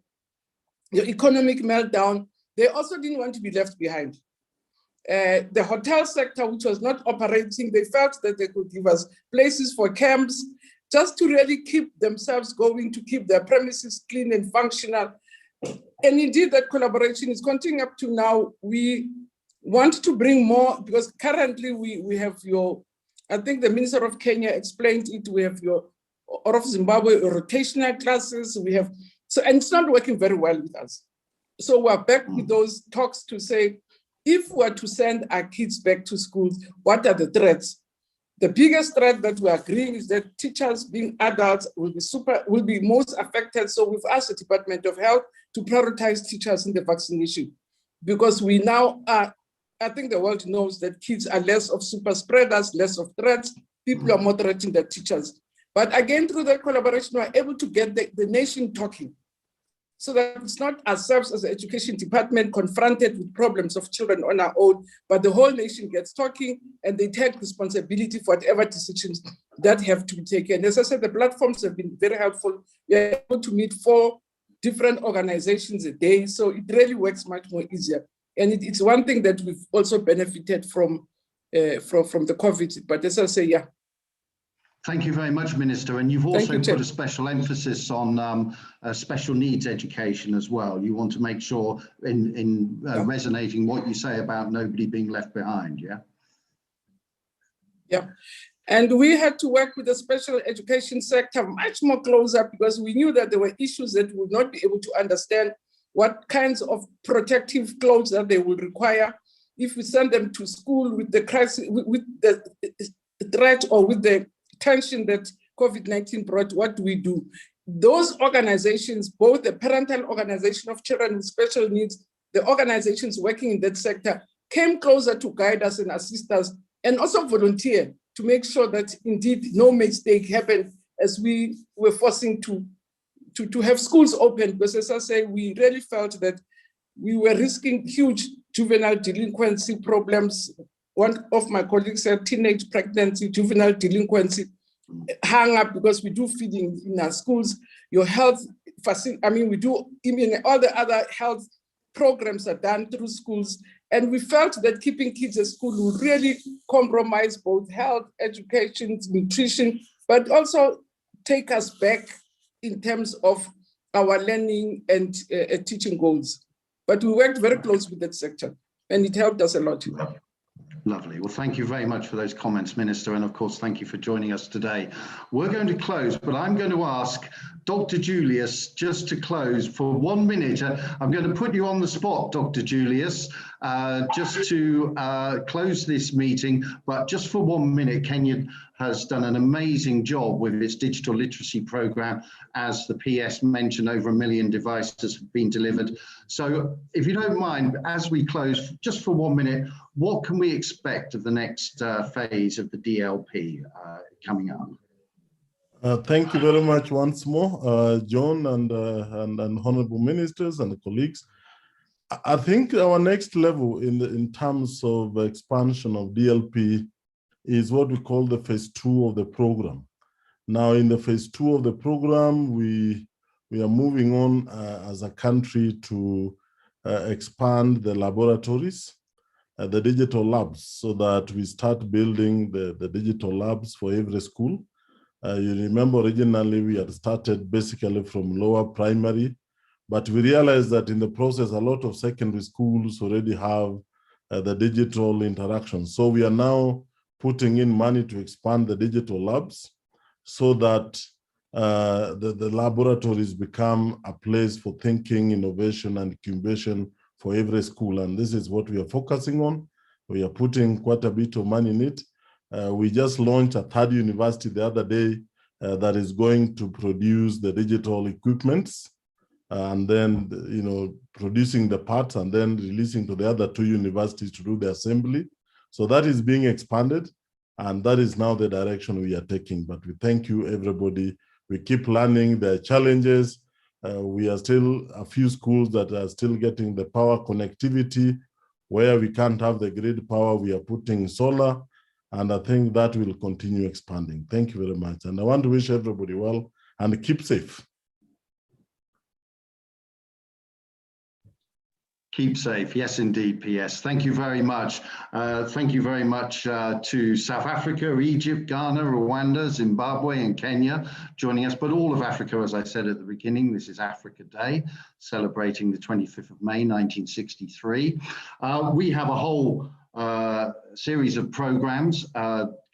economic meltdown, they also didn't want to be left behind. The hotel sector, which was not operating, they felt that they could give us places for camps, just to really keep themselves going, to keep their premises clean and functional. And indeed, that collaboration is continuing up to now. We want to bring more, because currently we have I think the Minister of Kenya explained it, we have or of Zimbabwe rotational classes, and it's not working very well with us. So we're back with those talks to say, if we are to send our kids back to schools, what are the threats? The biggest threat that we're agreeing is that teachers, being adults, will be most affected. So we've asked the Department of Health to prioritize teachers in the vaccination, because we now are, I think the world knows that kids are less of super spreaders, less of threats. People are more threatening their teachers. But again, through that collaboration, we're able to get the nation talking, so that it's not ourselves as the education department confronted with problems of children on our own, but the whole nation gets talking and they take responsibility for whatever decisions that have to be taken. As I said, the platforms have been very helpful. We're able to meet 4 different organizations a day, so it really works much more easier. And it's one thing that we've also benefited from the COVID, but as I say, yeah. Thank you very much, Minister. And you've also put a special emphasis on special needs education as well. You want to make sure in resonating what you say about nobody being left behind, yeah? Yeah. And we had to work with the special education sector much more closer, because we knew that there were issues that we would not be able to understand what kinds of protective clothes that they would require if we send them to school with the crisis, with the threat or with the tension that COVID-19 brought. What do we do? Those organizations, both the parental organization of children with special needs, the organizations working in that sector, came closer to guide us and assist us, and also volunteer to make sure that indeed no mistake happened as we were forcing to have schools open. Because as I say, we really felt that we were risking huge juvenile delinquency problems. One of my colleagues said teenage pregnancy, juvenile delinquency, hung up because we do feeding in our schools. Your health facility, I mean, we do, even all the other health programs are done through schools. And we felt that keeping kids at school would really compromise both health, education, nutrition, but also take us back in terms of our learning and teaching goals. But we worked very close with that sector, and it helped us a lot. Lovely. Well, thank you very much for those comments, Minister. And of course, thank you for joining us today. We're going to close, but I'm going to ask Dr. Julius just to close for 1 minute. I'm going to put you on the spot, Dr. Julius, just to close this meeting. But just for 1 minute, Kenya has done an amazing job with its digital literacy program. As the PS mentioned, over 1 million devices have been delivered. So if you don't mind, as we close, just for 1 minute, what can we expect of the next phase of the DLP coming up? Thank you very much once more, John and honorable ministers and colleagues. I think our next level in terms of expansion of DLP is what we call the phase 2 of the program. Now, in the phase 2 of the program, we are moving on as a country to expand the laboratories, the digital labs, so that we start building the digital labs for every school. You remember originally we had started basically from lower primary, but we realized that in the process, a lot of secondary schools already have the digital interaction. So we are now putting in money to expand the digital labs so that the laboratories become a place for thinking, innovation, and incubation for every school. And this is what we are focusing on. We are putting quite a bit of money in it. We just launched a 3rd university the other day that is going to produce the digital equipments and then, producing the parts and then releasing to the other 2 universities to do the assembly. So that is being expanded, and that is now the direction we are taking. But we thank you, everybody. We keep learning the challenges. We are still a few schools that are still getting the power connectivity. Where we can't have the grid power, we are putting solar, and I think that will continue expanding. Thank you very much. And I want to wish everybody well and keep safe. Keep safe. Yes, indeed, PS. Thank you very much. Thank you very much to South Africa, Egypt, Ghana, Rwanda, Zimbabwe, and Kenya joining us, but all of Africa, as I said at the beginning. This is Africa Day, celebrating the 25th of May, 1963. We have a whole series of programs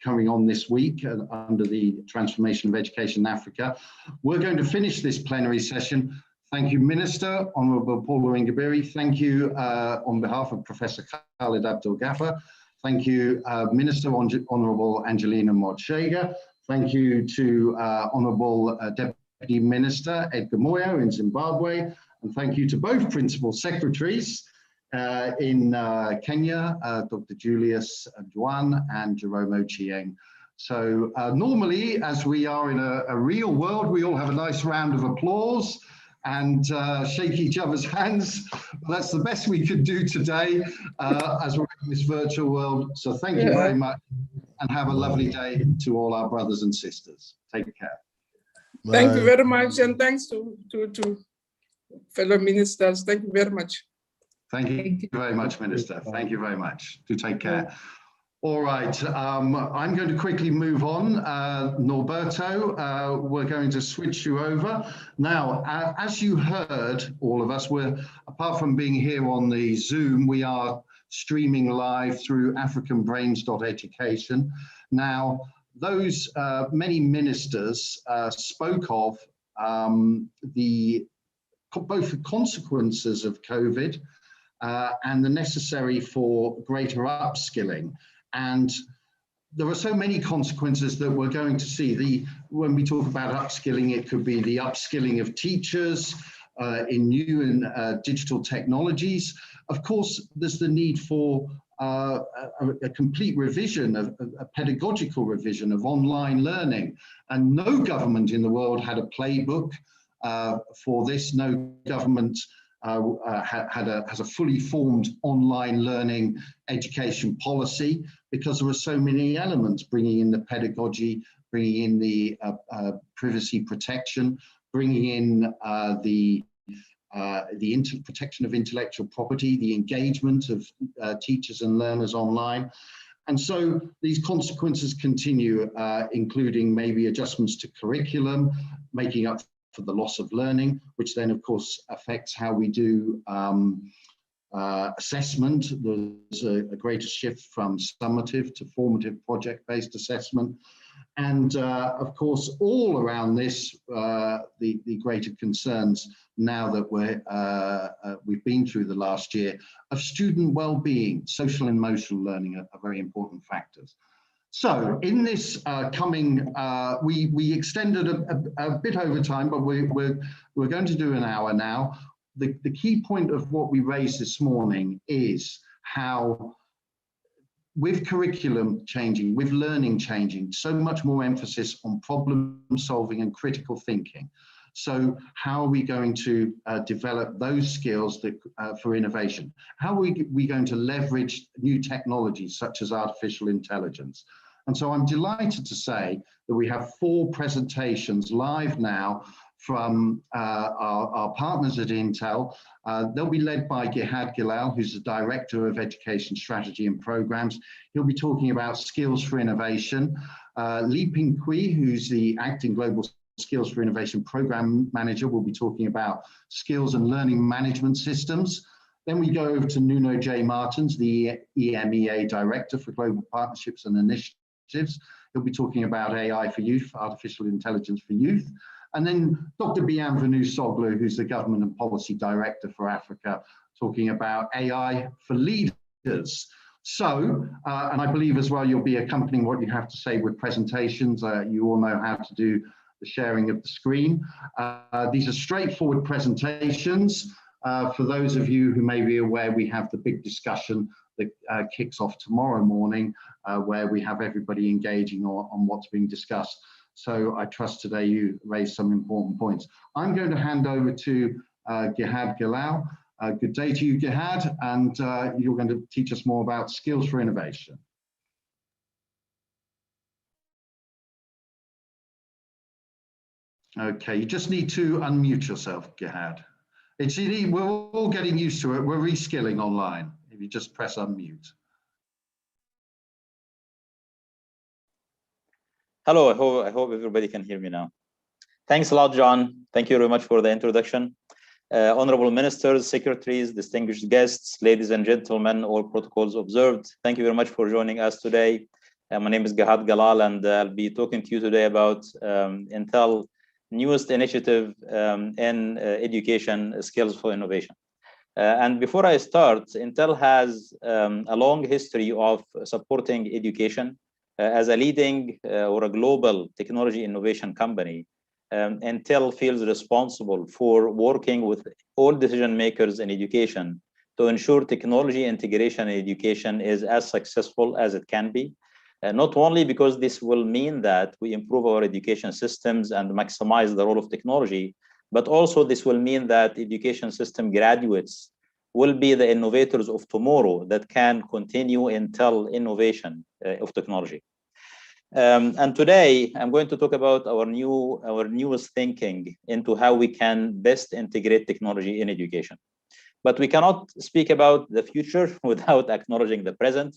coming on this week under the Transformation of Education in Africa. We're going to finish this plenary session. Thank you, Minister, Honourable Paula Ingabire. Thank you on behalf of Professor Khaled Abdel Ghaffar. Thank you, Minister Honourable Angelina Motshekga. Thank you to Honourable Deputy Minister Edgar Mojo in Zimbabwe. And thank you to both Principal Secretaries in Kenya, Dr. Julius Adutun and Jerome Ochieng. So normally, as we are in a real world, we all have a nice round of applause and shake each other's hands. Well, that's the best we could do today as we're in this virtual world. So thank you very much and have a lovely day to all our brothers and sisters. Take care. Bye. Thank you very much, and thanks to fellow ministers. Thank you very much. Thank you very much, Minister. Thank you very much. Do take care. All right, I'm going to quickly move on. Norberto, we're going to switch you over. Now, as you heard, all of us, apart from being here on the Zoom, we are streaming live through africanbrains.education. Now, those many ministers spoke of both the consequences of COVID and the necessary for greater upskilling. And there are so many consequences that we're going to see. When we talk about upskilling, it could be the upskilling of teachers in new and digital technologies. Of course, there's the need for a complete revision, a pedagogical revision of online learning. And no government in the world had a playbook for this. No government has a fully formed online learning education policy, because there are so many elements, bringing in the pedagogy, bringing in the privacy protection, bringing in the protection of intellectual property, the engagement of teachers and learners online. And so these consequences continue, including maybe adjustments to curriculum, making up for the loss of learning, which then of course affects how we do assessment. There's a greater shift from summative to formative project-based assessment. And of course, all around this, the greater concerns now that we've been through the last year of student well-being, social and emotional learning are very important factors. So in this we extended a bit over time, but we're going to do an hour now. The key point of what we raised this morning is how, with curriculum changing, with learning changing, so much more emphasis on problem solving and critical thinking. So how are we going to develop those skills that, for innovation? How are we going to leverage new technologies such as artificial intelligence? And so I'm delighted to say that we have 4 presentations live now from our partners at Intel. They'll be led by Gehad Galal, who's the Director of Education Strategy and Programs. He'll be talking about skills for innovation. Li Ping Kui, who's the Acting Global Skills for Innovation Program Manager, will be talking about skills and learning management systems. Then we go over to Nuno J. Martins, the EMEA Director for Global Partnerships and Initiatives. He'll be talking about AI for Youth, Artificial Intelligence for Youth. And then Dr. Bienvenu Soglu, who's the Government and Policy Director for Africa, talking about AI for leaders. So, and I believe as well, you'll be accompanying what you have to say with presentations. You all know how to do the sharing of the screen. These are straightforward presentations. For those of you who may be aware, we have the big discussion that kicks off tomorrow morning, where we have everybody engaging on what's being discussed. So I trust today you raised some important points. I'm going to hand over to Gehad Galal. Good day to you, Gehad, and you're going to teach us more about skills for innovation. Okay, you just need to unmute yourself, Gehad. We're all getting used to it. We're reskilling online. If you just press unmute. Hello, I hope everybody can hear me now. Thanks a lot, John. Thank you very much for the introduction. Honorable ministers, secretaries, distinguished guests, ladies and gentlemen, all protocols observed. Thank you very much for joining us today. My name is Gehad Galal, and I'll be talking to you today about Intel newest initiative in education, skills for innovation. And before I start, Intel has a long history of supporting education. As a leading or a global technology innovation company, Intel feels responsible for working with all decision makers in education to ensure technology integration in education is as successful as it can be. Not only because this will mean that we improve our education systems and maximize the role of technology, but also this will mean that education system graduates will be the innovators of tomorrow that can continue Intel innovation of technology. And today I'm going to talk about our newest thinking into how we can best integrate technology in education. But we cannot speak about the future without acknowledging the present.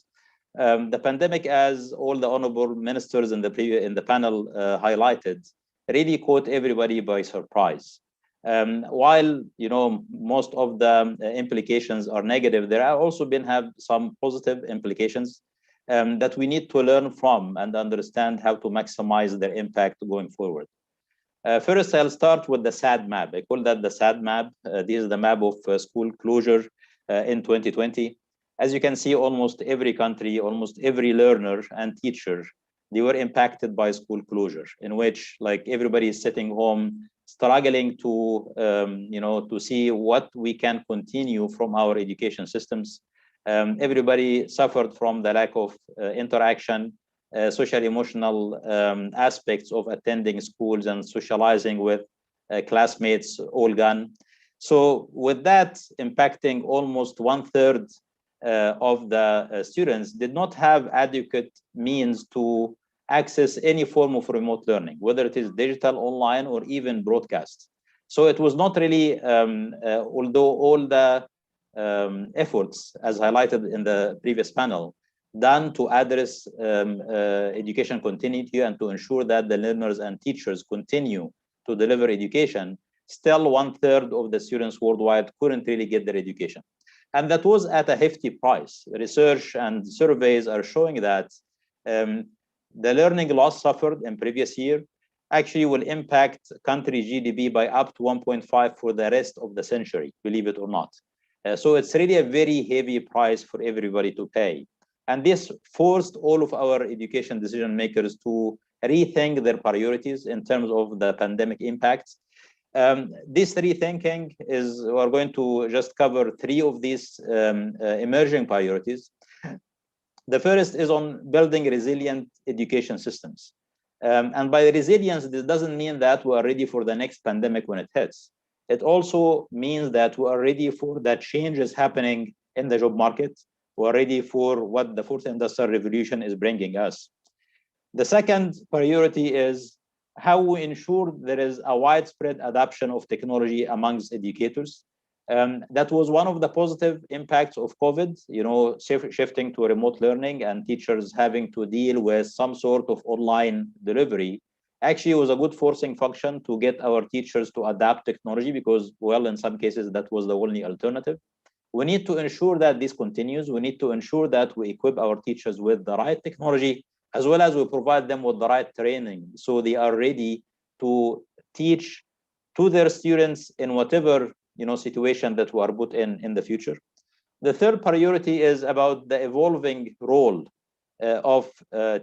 The pandemic, as all the honorable ministers in the panel highlighted, really caught everybody by surprise. While most of the implications are negative, there have also have some positive implications that we need to learn from and understand how to maximize their impact going forward. First, I'll start with the SAD map. I call that the SAD map. This is the map of school closure in 2020. As you can see, almost every country, almost every learner and teacher, they were impacted by school closure, in which like everybody is sitting home, struggling to to see what we can continue from our education systems. Everybody suffered from the lack of interaction, social emotional aspects of attending schools and socializing with classmates, all gone. So with that impacting almost 1/3 of the students did not have adequate means to access any form of remote learning, whether it is digital, online, or even broadcast. So it was not really, although all the efforts, as highlighted in the previous panel, done to address education continuity and to ensure that the learners and teachers continue to deliver education, still 1/3 of the students worldwide couldn't really get their education. And that was at a hefty price. Research and surveys are showing that the learning loss suffered in previous year actually will impact country GDP by up to 1.5 for the rest of the century, believe it or not. So it's really a very heavy price for everybody to pay. And this forced all of our education decision makers to rethink their priorities in terms of the pandemic impacts. This rethinking is, we're going to just cover 3 of these emerging priorities. The first is on building resilient education systems. And by resilience, this doesn't mean that we are ready for the next pandemic when it hits. It also means that we are ready for the changes happening in the job market. We are ready for what the 4th industrial revolution is bringing us. The second priority is how we ensure there is a widespread adoption of technology amongst educators. That was one of the positive impacts of COVID, shifting to remote learning and teachers having to deal with some sort of online delivery. Actually, it was a good forcing function to get our teachers to adapt technology because, well, in some cases, that was the only alternative. We need to ensure that this continues. We need to ensure that we equip our teachers with the right technology, as well as we provide them with the right training so they are ready to teach to their students in whatever situation that we are put in the future. The third priority is about the evolving role of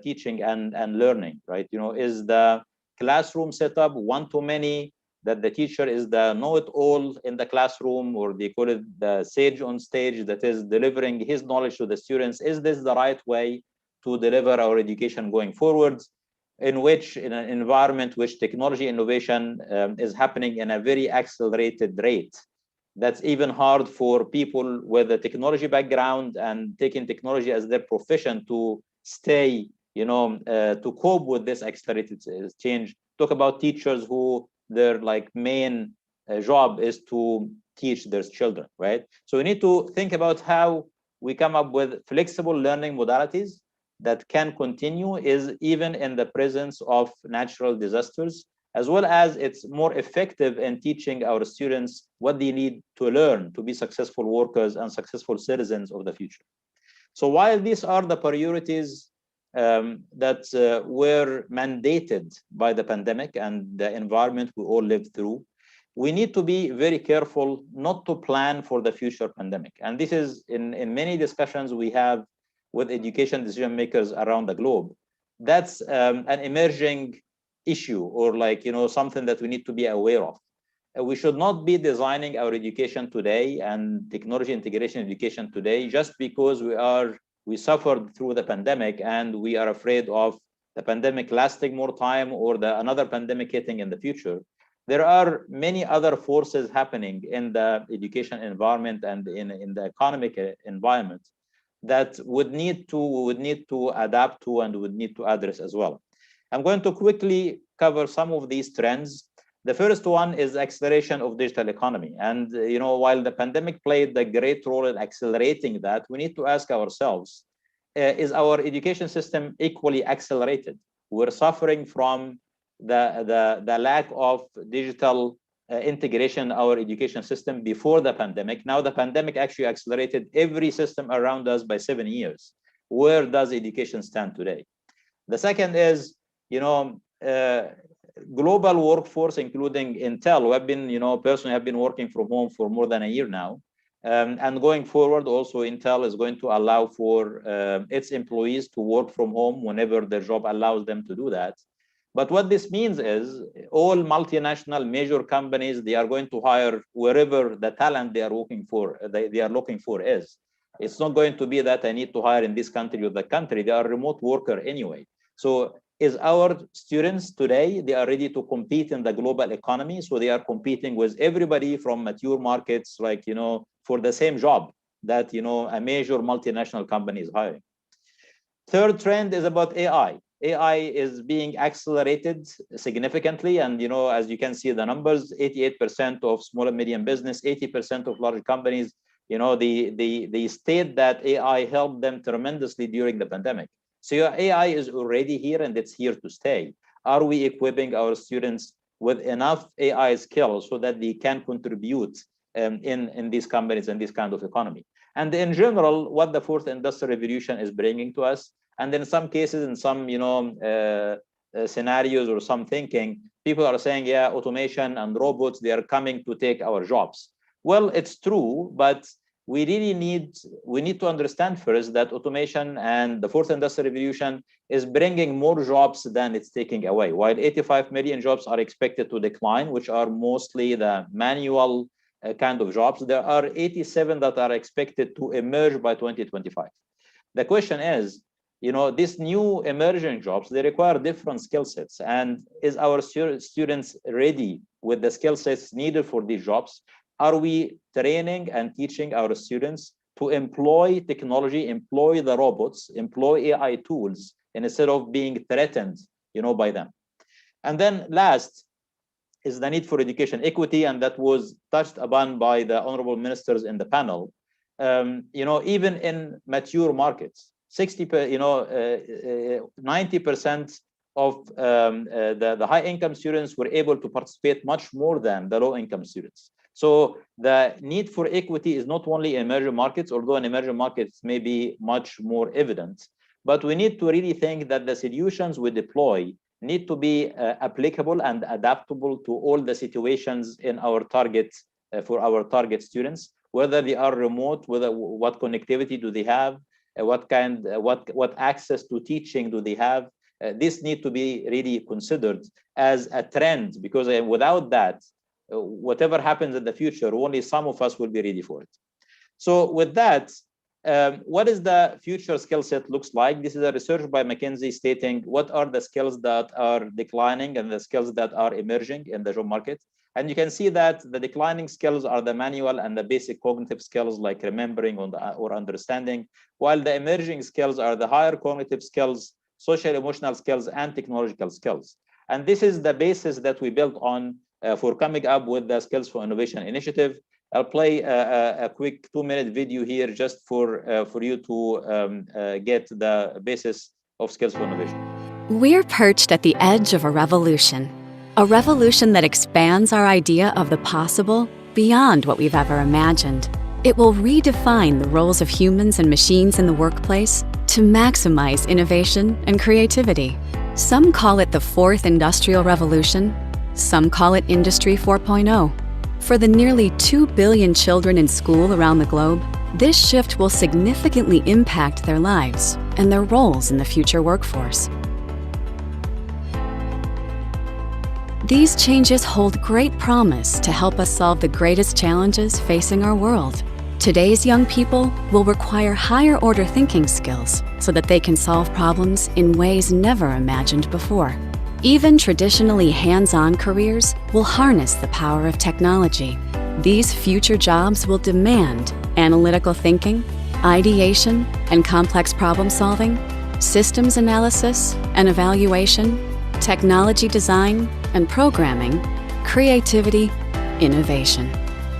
teaching and learning, right? Is the classroom setup one-to-many, that the teacher is the know-it-all in the classroom, or they call it the sage on stage that is delivering his knowledge to the students? Is this the right way to deliver our education going forward, in an environment which technology innovation is happening in a very accelerated rate? That's even hard for people with a technology background and taking technology as their profession to stay, to cope with this accelerated change. Talk about teachers who their main job is to teach their children, right? So we need to think about how we come up with flexible learning modalities that can continue is even in the presence of natural disasters, as well as it's more effective in teaching our students what they need to learn to be successful workers and successful citizens of the future. So while these are the priorities that were mandated by the pandemic and the environment we all lived through, we need to be very careful not to plan for the future pandemic. And this is in many discussions we have with education decision makers around the globe. That's an emerging issue, or like, you know, something that we need to be aware of. We should not be designing our education today and technology integration education today just because we suffered through the pandemic and we are afraid of the pandemic lasting more time or another pandemic hitting in the future. There are many other forces happening in the education environment and in the economic environment that we would need to adapt to and would need to address as well. I'm going to quickly cover some of these trends. The first one is acceleration of digital economy. And you know, while the pandemic played a great role in accelerating that, we need to ask ourselves, is our education system equally accelerated? We're suffering from the lack of digital integration in our education system before the pandemic. Now the pandemic actually accelerated every system around us by 7 years. Where does education stand today? The second is, you know, global workforce, including Intel, who have been, you know, personally have been working from home for more than a year now. And going forward, also Intel is going to allow for its employees to work from home whenever their job allows them to do that. But what this means is all multinational major companies, they are going to hire wherever the talent they are looking for, is. It's not going to be that I need to hire in this country or that country. They are remote worker anyway. So is our students today, they are ready to compete in the global economy. So they are competing with everybody from mature markets, like, you know, for the same job that, you know, a major multinational company is hiring. Third trend is about AI. AI is being accelerated significantly. And, you know, as you can see the numbers, 88% of small and medium business, 80% of large companies, you know, they state that AI helped them tremendously during the pandemic. So AI is already here and it's here to stay. Are we equipping our students with enough AI skills so that they can contribute in these companies and this kind of economy? And in general, what the fourth industrial revolution is bringing to us, and in some cases, in some, you know, scenarios or some thinking, people are saying, yeah, automation and robots, they are coming to take our jobs. Well, it's true, but we need to understand first that automation and the fourth industrial revolution is bringing more jobs than it's taking away. While 85 million jobs are expected to decline, which are mostly the manual kind of jobs, there are 87 that are expected to emerge by 2025. The question is, you know, these new emerging jobs, they require different skill sets. And is our students ready with the skill sets needed for these jobs? Are we training and teaching our students to employ technology, employ the robots, employ AI tools, instead of being threatened, you know, by them? And then last is the need for education equity, and that was touched upon by the honorable ministers in the panel. You know, even in mature markets, 90% of the high income students were able to participate much more than the low income students. So the need for equity is not only in emerging markets, although in emerging markets may be much more evident, but we need to really think that the solutions we deploy need to be applicable and adaptable to all the situations in our target, for our target students, whether they are remote, what connectivity do they have, what access to teaching do they have. This need to be really considered as a trend, because without that, whatever happens in the future, only some of us will be ready for it. So with that, what is the future skill set looks like? This is a research by McKinsey stating what are the skills that are declining and the skills that are emerging in the job market. And you can see that the declining skills are the manual and the basic cognitive skills like remembering or understanding, while the emerging skills are the higher cognitive skills, social emotional skills, and technological skills. And this is the basis that we built on for coming up with the Skills for Innovation initiative. I'll play a quick 2-minute video here just for you to get the basis of skills for innovation. We're perched at the edge of a revolution that expands our idea of the possible beyond what we've ever imagined. It will redefine the roles of humans and machines in the workplace to maximize innovation and creativity. Some call it the fourth industrial revolution. Some call it Industry 4.0. For the nearly 2 billion children in school around the globe, this shift will significantly impact their lives and their roles in the future workforce. These changes hold great promise to help us solve the greatest challenges facing our world. Today's young people will require higher order thinking skills so that they can solve problems in ways never imagined before. Even traditionally hands-on careers will harness the power of technology. These future jobs will demand analytical thinking, ideation and complex problem solving, systems analysis and evaluation, technology design and programming, creativity, innovation.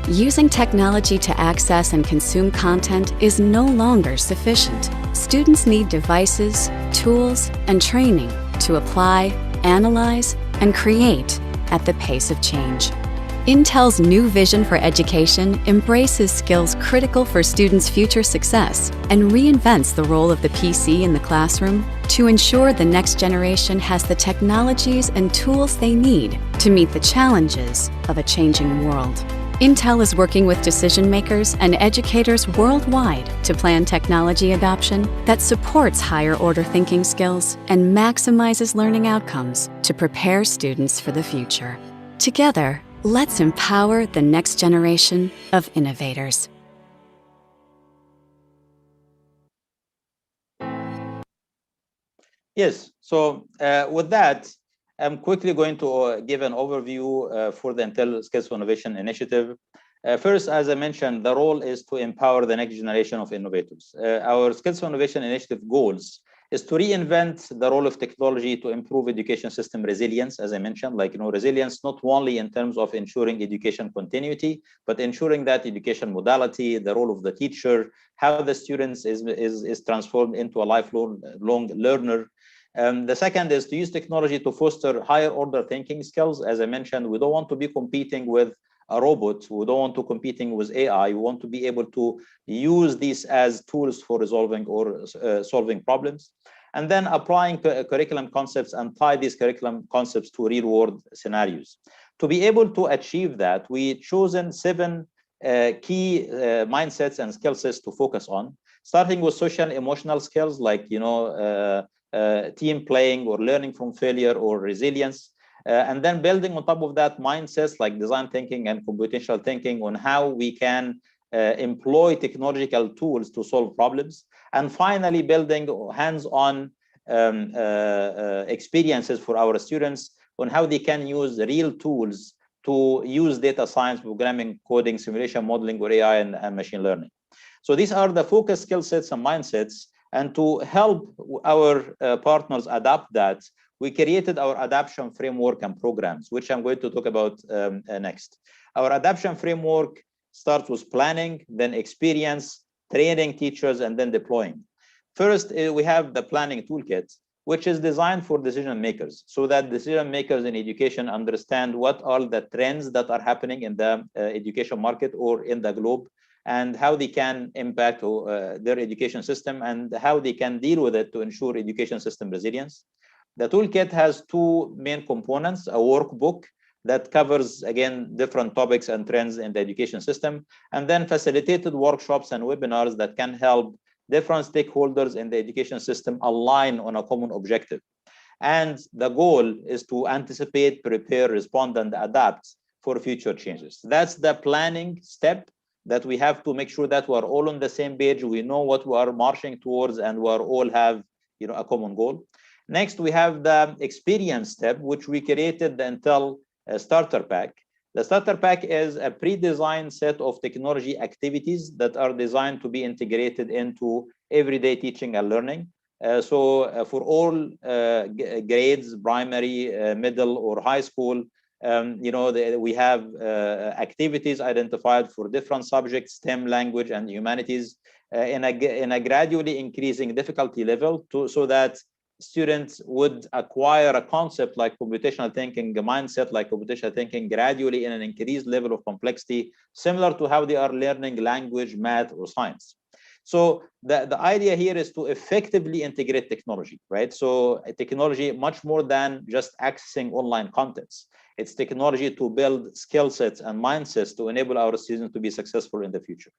Using technology to access and consume content is no longer sufficient. Students need devices, tools, and training to apply, analyze, and create at the pace of change. Intel's new vision for education embraces skills critical for students' future success and reinvents the role of the PC in the classroom to ensure the next generation has the technologies and tools they need to meet the challenges of a changing world. Intel is working with decision makers and educators worldwide to plan technology adoption that supports higher order thinking skills and maximizes learning outcomes to prepare students for the future. Together, let's empower the next generation of innovators. Yes, so with that, I'm quickly going to give an overview for the Intel Skills for Innovation Initiative. First, as I mentioned, the role is to empower the next generation of innovators. Our Skills for Innovation Initiative goals is to reinvent the role of technology to improve education system resilience, as I mentioned, like, resilience not only in terms of ensuring education continuity, but ensuring that education modality, the role of the teacher, how the students is transformed into a lifelong learner. The second is to use technology to foster higher order thinking skills. As I mentioned, we don't want to be competing with a robot. We don't want to competing with AI. We want to be able to use these as tools for resolving or solving problems. And then applying curriculum concepts and tie these curriculum concepts to real world scenarios. To be able to achieve that, we chosen 7 key mindsets and skill sets to focus on, starting with social and emotional skills like, team playing or learning from failure or resilience. And then building on top of that mindsets like design thinking and computational thinking on how we can employ technological tools to solve problems. And finally, building hands-on experiences for our students on how they can use real tools to use data science, programming, coding, simulation, modeling, or AI and machine learning. So these are the focus skill sets and mindsets. And to help our partners adapt that, we created our adaptation framework and programs, which I'm going to talk about next. Our adaptation framework starts with planning, then experience, training teachers, and then deploying. First, we have the planning toolkit, which is designed for decision makers, so that decision makers in education understand what are the trends that are happening in the education market or in the globe, and how they can impact their education system and how they can deal with it to ensure education system resilience. The toolkit has 2 main components: a workbook that covers, again, different topics and trends in the education system, and then facilitated workshops and webinars that can help different stakeholders in the education system align on a common objective. And the goal is to anticipate, prepare, respond, and adapt for future changes. That's the planning step, that we have to make sure that we're all on the same page, we know what we are marching towards, and we all have a common goal. Next, we have the experience step, which we created the Intel Starter Pack. The Starter Pack is a pre-designed set of technology activities that are designed to be integrated into everyday teaching and learning. So for all grades, primary, middle, or high school, We have activities identified for different subjects, STEM, language, and humanities, in a gradually increasing difficulty level, so that students would acquire a concept like computational thinking, a mindset like computational thinking, gradually in an increased level of complexity, similar to how they are learning language, math, or science. So the idea here is to effectively integrate technology, right? So technology, much more than just accessing online contents. It's technology to build skill sets and mindsets to enable our students to be successful in the future.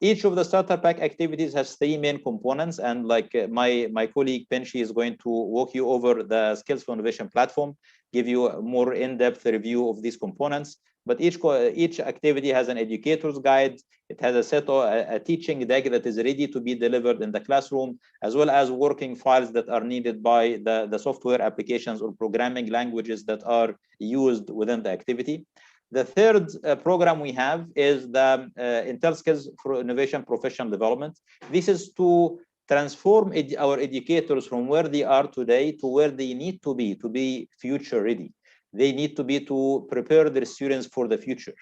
Each of the starter pack activities has three main components, and like my colleague Penshi is going to walk you over the Skills for Innovation platform, give you a more in-depth review of these components. But each activity has an educator's guide. It has a set of a teaching deck that is ready to be delivered in the classroom, as well as working files that are needed by the software applications or programming languages that are used within the activity. The third program we have is the Intel Skills for Innovation Professional Development. This is to transform our educators from where they are today to where they need to be future ready. They need to be to prepare their students for the future.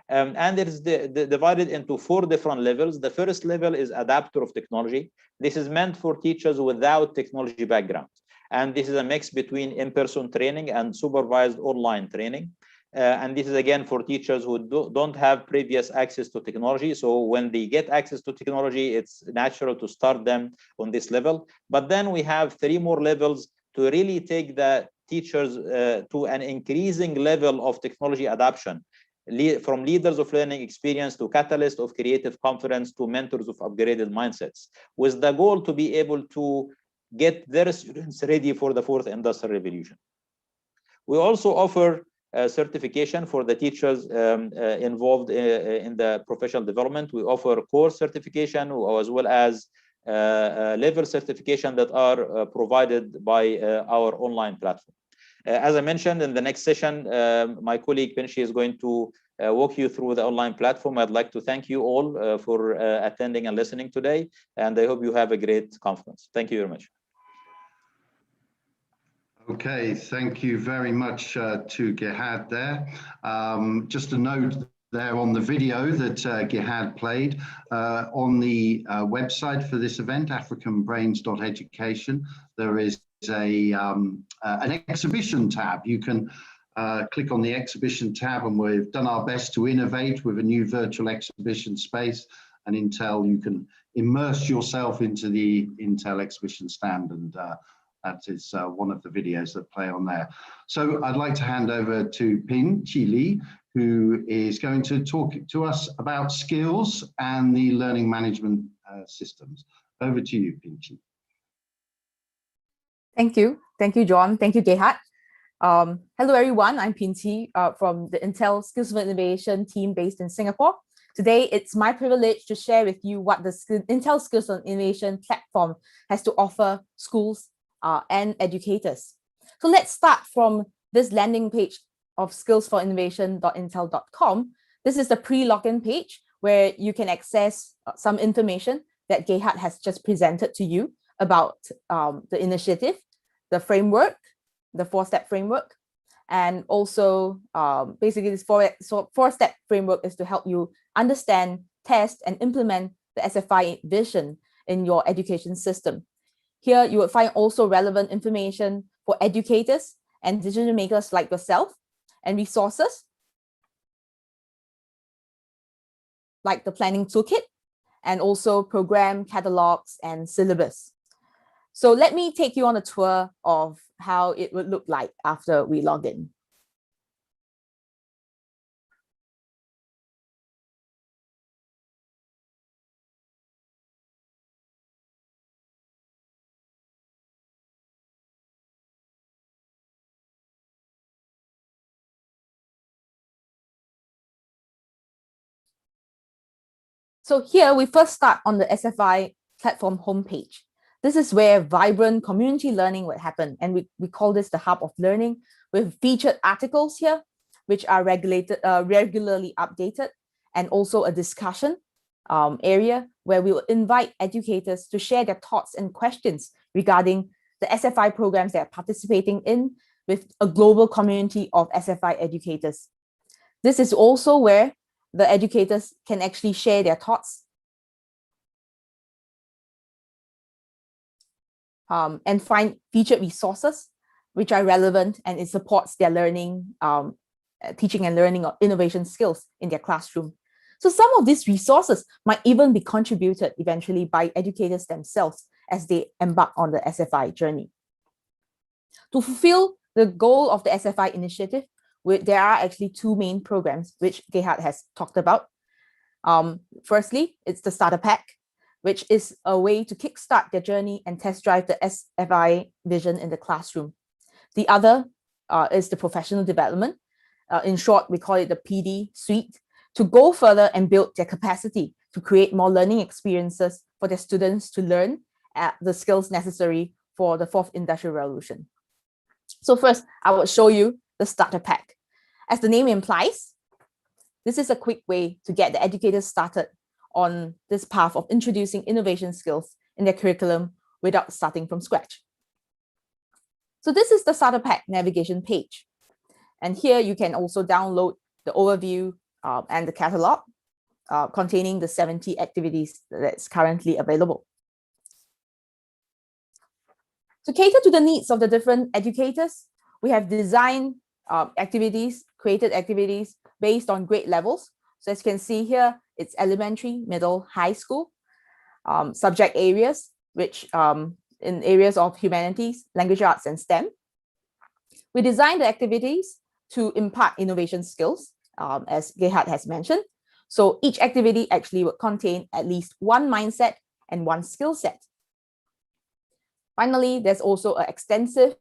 And it is divided into 4 different levels. The first level is adapter of technology. This is meant for teachers without technology background. And this is a mix between in-person training and supervised online training. And this is again for teachers who don't have previous access to technology. So when they get access to technology, it's natural to start them on this level. But then we have 3 more levels to really take the teachers to an increasing level of technology adoption, from leaders of learning experience to catalysts of creative confidence to mentors of upgraded mindsets, with the goal to be able to get their students ready for the 4th industrial revolution. We also offer certification for the teachers involved in the professional development. We offer course certification as well as level certification that are provided by our online platform. As I mentioned, in the next session, my colleague Penshi is going to walk you through the online platform. I'd like to thank you all for attending and listening today, and I hope you have a great conference. Thank you very much. Okay, thank you very much to Gehad there. Just a note there on the video that Gehad played on the website for this event, africanbrains.education, there is an exhibition tab. You can click on the exhibition tab, and we've done our best to innovate with a new virtual exhibition space. And Intel, you can immerse yourself into the Intel exhibition stand, and that is one of the videos that play on there. So I'd like to hand over to Pin Chi, who is going to talk to us about skills and the learning management systems. Over to you, Pin Chi. Thank you. Thank you, John. Thank you, Gehad. Hello, everyone. I'm Pin Chi from the Intel Skills for Innovation team based in Singapore. Today, it's my privilege to share with you what the Intel Skills for Innovation platform has to offer schools and educators. So let's start from this landing page of skillsforinnovation.intel.com. This is the pre-login page where you can access some information that Gehad has just presented to you about the initiative, the framework, the 4-step framework, and also basically this 4-step framework is to help you understand, test, and implement the SFI vision in your education system. Here, you will find also relevant information for educators and decision makers like yourself, and resources like the Planning Toolkit, and also program catalogs and syllabus. So let me take you on a tour of how it would look like after we log in. So here we first start on the SFI platform homepage. This is where vibrant community learning will happen. And we call this the hub of learning, with featured articles here, which are regularly updated, and also a discussion area where we will invite educators to share their thoughts and questions regarding the SFI programs they are participating in, with a global community of SFI educators. This is also where the educators can actually share their thoughts and find featured resources which are relevant, and it supports their learning, teaching and learning of innovation skills in their classroom. So some of these resources might even be contributed eventually by educators themselves as they embark on the SFI journey. To fulfill the goal of the SFI initiative, there are actually two main programs which Gehad has talked about. Firstly, it's the starter pack, which is a way to kickstart their journey and test drive the SFI vision in the classroom. The other is the professional development. In short, we call it the PD suite, to go further and build their capacity to create more learning experiences for their students to learn the skills necessary for the fourth industrial revolution. So first, I will show you the starter pack. As the name implies, this is a quick way to get the educators started on this path of introducing innovation skills in their curriculum without starting from scratch. So this is the starter pack navigation page. And here you can also download the overview and the catalog containing the 70 activities that's currently available. To cater to the needs of the different educators, we have designed activities, created activities based on grade levels. So as you can see here, it's elementary, middle, high school, subject areas, which in areas of humanities, language arts, and STEM. We designed the activities to impart innovation skills, as Gehad has mentioned. So each activity actually would contain at least one mindset and one skill set. Finally, there's also an extensive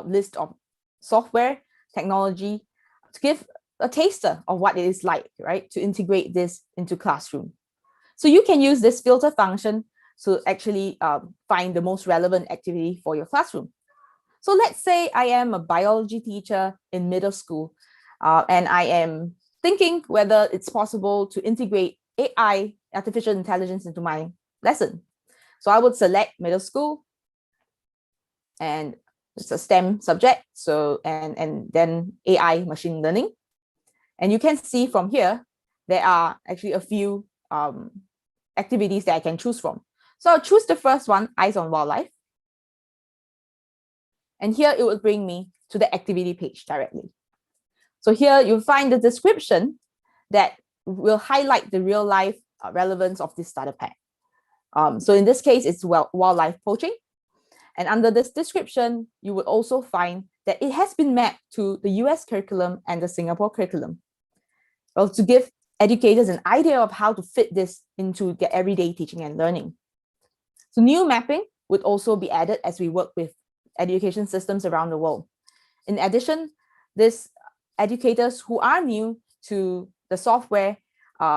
list of software, technology to give a taster of what it is like, right, to integrate this into classroom. So you can use this filter function to actually find the most relevant activity for your classroom. So let's say I am a biology teacher in middle school, and I am thinking whether it's possible to integrate AI, artificial intelligence, into my lesson. So I would select middle school, and it's a STEM subject, so and then AI, machine learning. And you can see from here, there are actually a few activities that I can choose from. So I'll choose the first one, Eyes on Wildlife. And here it will bring me to the activity page directly. So here you'll find the description that will highlight the real life relevance of this starter pack. So in this case, it's wildlife poaching. And under this description, you will also find that it has been mapped to the US curriculum and the Singapore curriculum. Well, to give educators an idea of how to fit this into their everyday teaching and learning. So new mapping would also be added as we work with education systems around the world. In addition, these educators who are new to the software,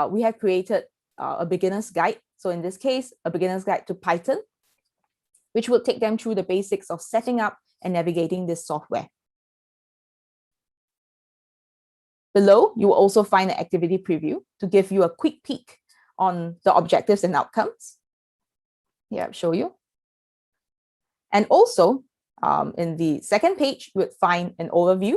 we have created a beginner's guide. So in this case, a beginner's guide to Python, which will take them through the basics of setting up and navigating this software. Below, you will also find an activity preview to give you a quick peek on the objectives and outcomes. Here, I'll show you. And also, in the second page, you would find an overview.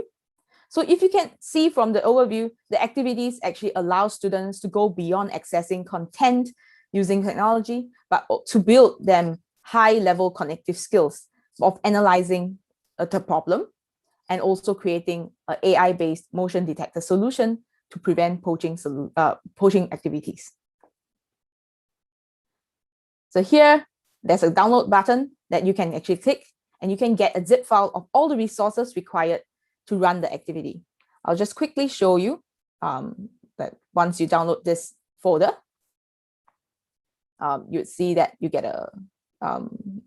So if you can see from the overview, the activities actually allow students to go beyond accessing content using technology, but to build them high-level cognitive skills of analyzing the problem and also creating an AI-based motion detector solution to prevent poaching activities. So here, there's a download button that you can actually click, and you can get a zip file of all the resources required to run the activity. I'll just quickly show you that once you download this folder, you'd see that you get a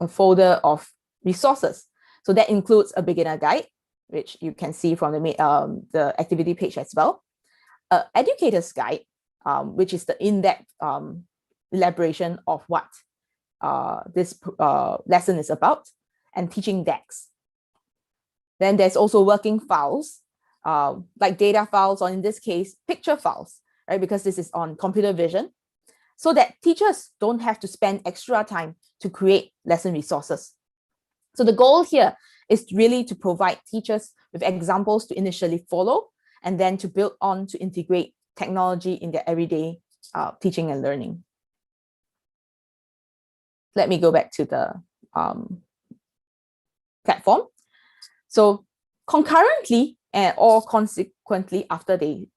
folder of resources. So that includes a beginner guide, which you can see from the activity page as well. Educator's guide, which is the in-depth elaboration of what this lesson is about, and teaching decks. Then there's also working files, like data files, or in this case, picture files, right? Because this is on computer vision, so that teachers don't have to spend extra time to create lesson resources. So the goal here is really to provide teachers with examples to initially follow, and then to build on to integrate technology in their everyday teaching and learning. Let me go back to the platform. So concurrently or consequently after they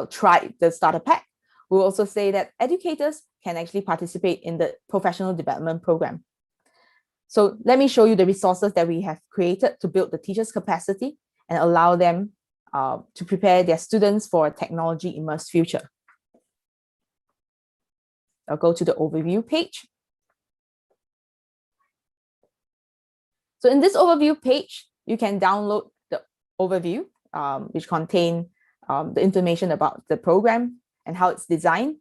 tried the starter pack, we'll also say that educators can actually participate in the professional development program. So let me show you the resources that we have created to build the teachers' capacity and allow them to prepare their students for a technology immersed future. I'll go to the overview page. So in this overview page, you can download the overview, which contain the information about the program and how it's designed,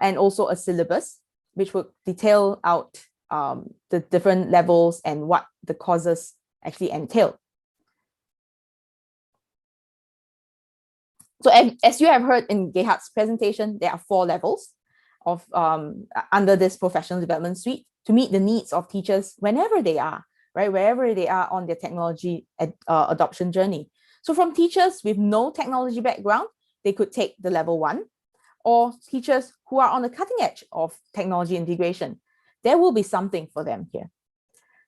and also a syllabus, which will detail out the different levels and what the courses actually entail. So as you have heard in Gehad's presentation, there are 4 levels of under this professional development suite to meet the needs of teachers whenever they are, right? Wherever they are on their technology adoption journey. So from teachers with no technology background, they could take the level 1, or teachers who are on the cutting edge of technology integration. There will be something for them here.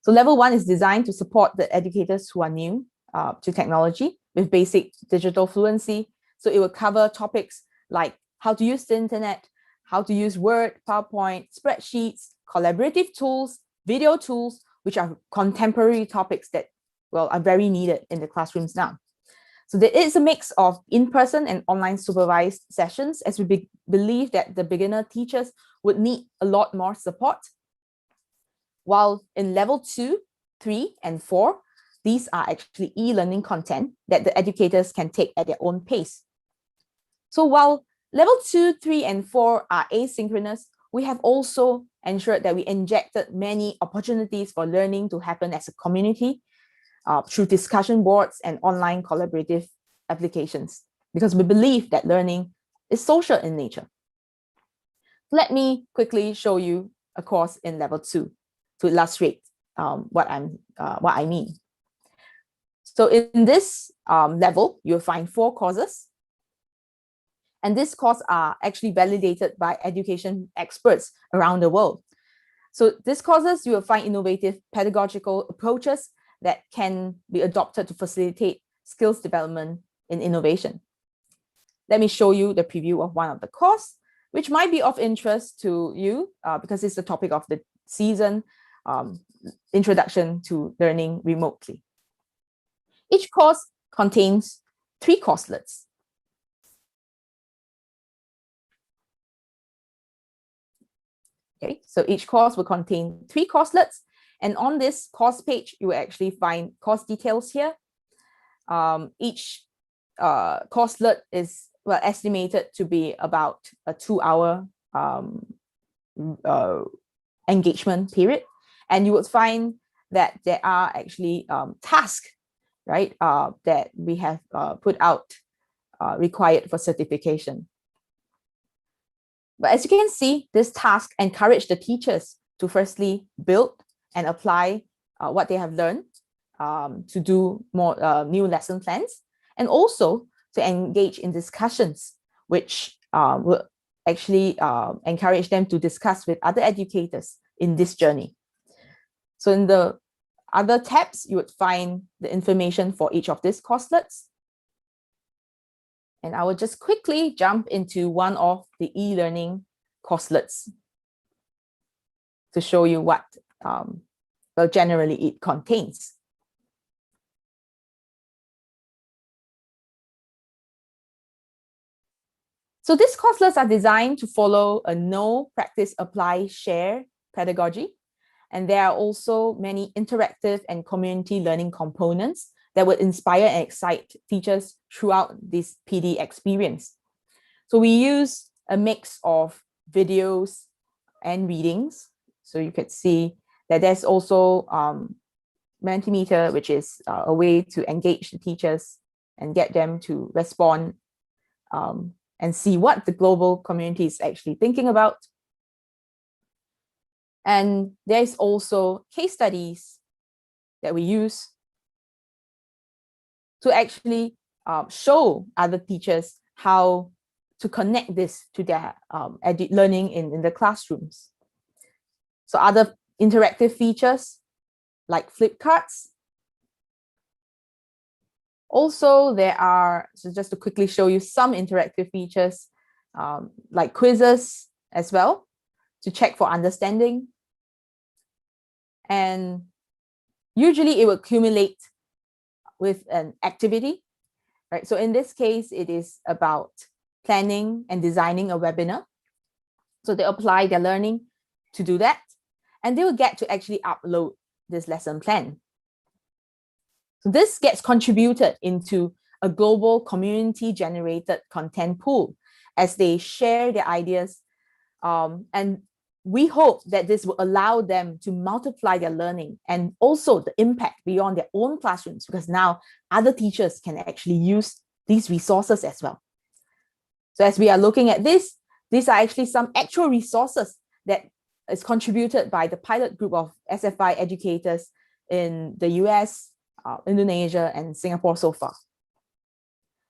So level 1 is designed to support the educators who are new to technology with basic digital fluency. So it will cover topics like how to use the internet, how to use Word, PowerPoint, spreadsheets, collaborative tools, video tools, which are contemporary topics that, are very needed in the classrooms now. So there is a mix of in-person and online supervised sessions, as we believe that the beginner teachers would need a lot more support. While in level 2, 3, and 4, these are actually e-learning content that the educators can take at their own pace. So while level 2, 3, and 4 are asynchronous, we have also ensured that we injected many opportunities for learning to happen as a community through discussion boards and online collaborative applications, because we believe that learning is social in nature. Let me quickly show you a course in level 2 to illustrate what I mean. So in this level, you'll find 4 courses. And these courses are actually validated by education experts around the world. So these courses, you will find innovative pedagogical approaches that can be adopted to facilitate skills development in innovation. Let me show you the preview of one of the courses, which might be of interest to you because it's the topic of the season, Introduction to Learning Remotely. Each course contains 3 courselets. Okay, so each course will contain 3 courselets, and on this course page, you will actually find course details here. Each courselet is estimated to be about a 2-hour engagement period, and you will find that there are actually tasks, right, that we have put out required for certification. But as you can see, this task encouraged the teachers to firstly build and apply what they have learned to do more new lesson plans, and also to engage in discussions, which will actually encourage them to discuss with other educators in this journey. So in the other tabs, you would find the information for each of these courselets. And I will just quickly jump into one of the e-learning courselets to show you what generally it contains. So these courselets are designed to follow a know, practice, apply, share pedagogy. And there are also many interactive and community learning components that would inspire and excite teachers throughout this PD experience. So we use a mix of videos and readings. So you could see that there's also Mentimeter, which is a way to engage the teachers and get them to respond and see what the global community is actually thinking about. And there's also case studies that we use to actually show other teachers how to connect this to their learning in the classrooms. So other interactive features like flip cards. Also, there are, so just to quickly show you some interactive features like quizzes as well to check for understanding. And usually it will accumulate with an activity, right? So in this case, it is about planning and designing a webinar. So they apply their learning to do that, and they will get to actually upload this lesson plan. So this gets contributed into a global community-generated content pool as they share their ideas. And we hope that this will allow them to multiply their learning and also the impact beyond their own classrooms, because now other teachers can actually use these resources as well. So as we are looking at this, these are actually some actual resources that is contributed by the pilot group of SFI educators in the US, Indonesia, and Singapore so far.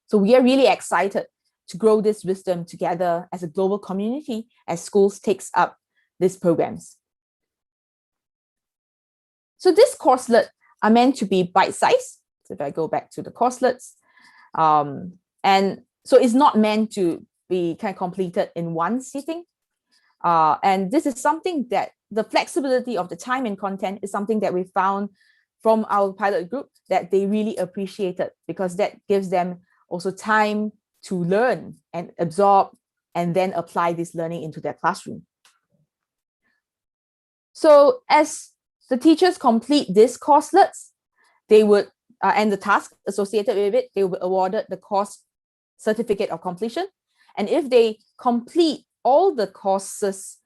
So we are really excited to grow this wisdom together as a global community as schools takes up these programs. So this courselet are meant to be bite-sized. So if I go back to the courselets, and so it's not meant to be kind of completed in one sitting. And this is something that the flexibility of the time and content is something that we found from our pilot group that they really appreciated, because that gives them also time to learn and absorb and then apply this learning into their classroom. So as the teachers complete these courselets, they would, and the task associated with it, they will be awarded the course certificate of completion. And if they complete all the courses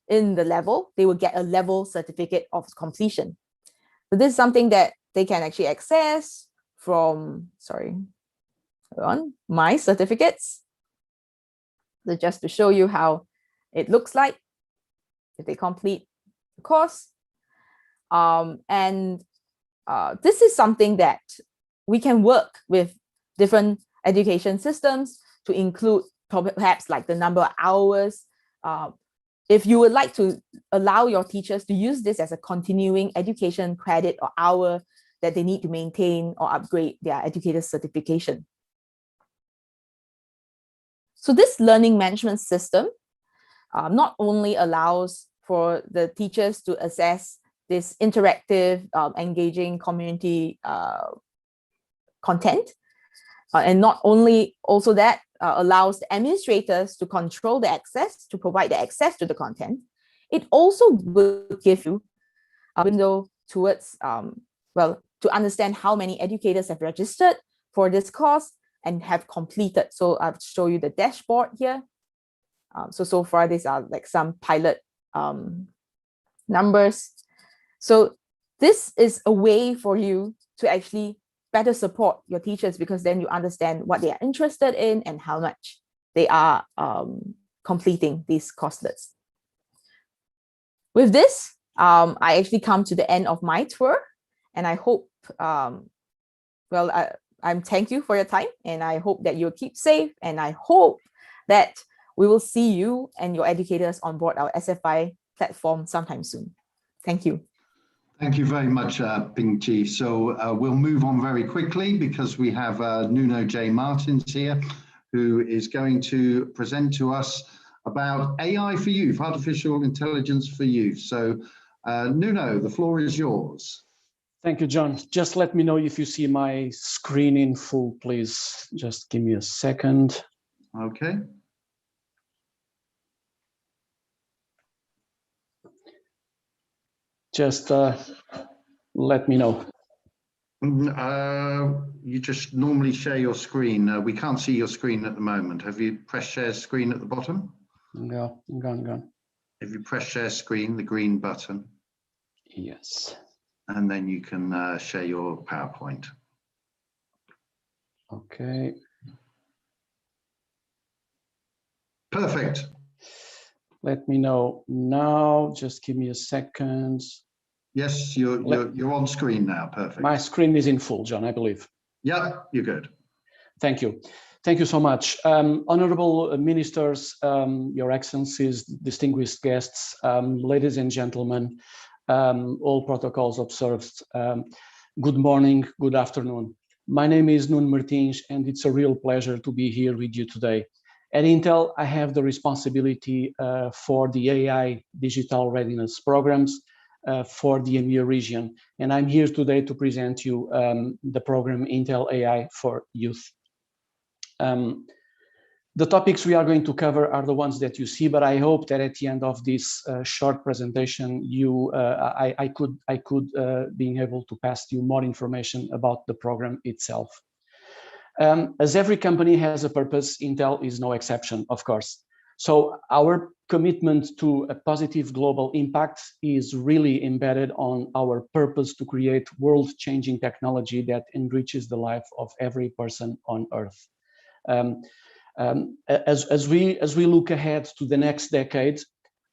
in the level, they will get a level certificate of completion. So this is something that they can actually access from, my certificates. So just to show you how it looks like if they complete the course. This is something that we can work with different education systems to include perhaps like the number of hours. If you would like to allow your teachers to use this as a continuing education credit or hour that they need to maintain or upgrade their educator certification. So this learning management system not only allows for the teachers to assess this interactive, engaging community content, and not only also that allows the administrators to control the access, to provide the access to the content. It also will give you a window towards, to understand how many educators have registered for this course and have completed. So I'll show you the dashboard here. So far, these are like some pilot numbers. So this is a way for you to actually better support your teachers, because then you understand what they are interested in and how much they are completing these courselets. With this, I actually come to the end of my tour, and I hope, I'm thank you for your time, and I hope that you'll keep safe, and I hope that we will see you and your educators on board our SFI platform sometime soon. Thank you. Thank you very much, Ping-Chi. So we'll move on very quickly because we have Nuno J. Martins here, who is going to present to us about AI for youth, artificial intelligence for youth. So Nuno, the floor is yours. Thank you, John. Just let me know if you see my screen in full, please. Just give me a second. Okay. Just let me know. You just normally share your screen. We can't see your screen at the moment. Have you pressed share screen at the bottom? No, gone. If you press share screen, the green button. Yes. And then you can share your PowerPoint. Okay. Perfect. Let me know now. Just give me a second. Yes, you're on screen now. Perfect. My screen is in full, John, I believe. Yeah, you're good. Thank you. Thank you so much. Honorable ministers, Your Excellencies, distinguished guests, ladies and gentlemen, all protocols observed. Good morning, good afternoon. My name is Nuno Martins, and it's a real pleasure to be here with you today. At Intel, I have the responsibility for the AI digital readiness programs for the EMEA region, and I'm here today to present you the program Intel AI for Youth. The topics we are going to cover are the ones that you see, but I hope that at the end of this short presentation, I could being able to pass you more information about the program itself. As every company has a purpose, Intel is no exception, of course. So our commitment to a positive global impact is really embedded on our purpose to create world-changing technology that enriches the life of every person on Earth. As we look ahead to the next decade,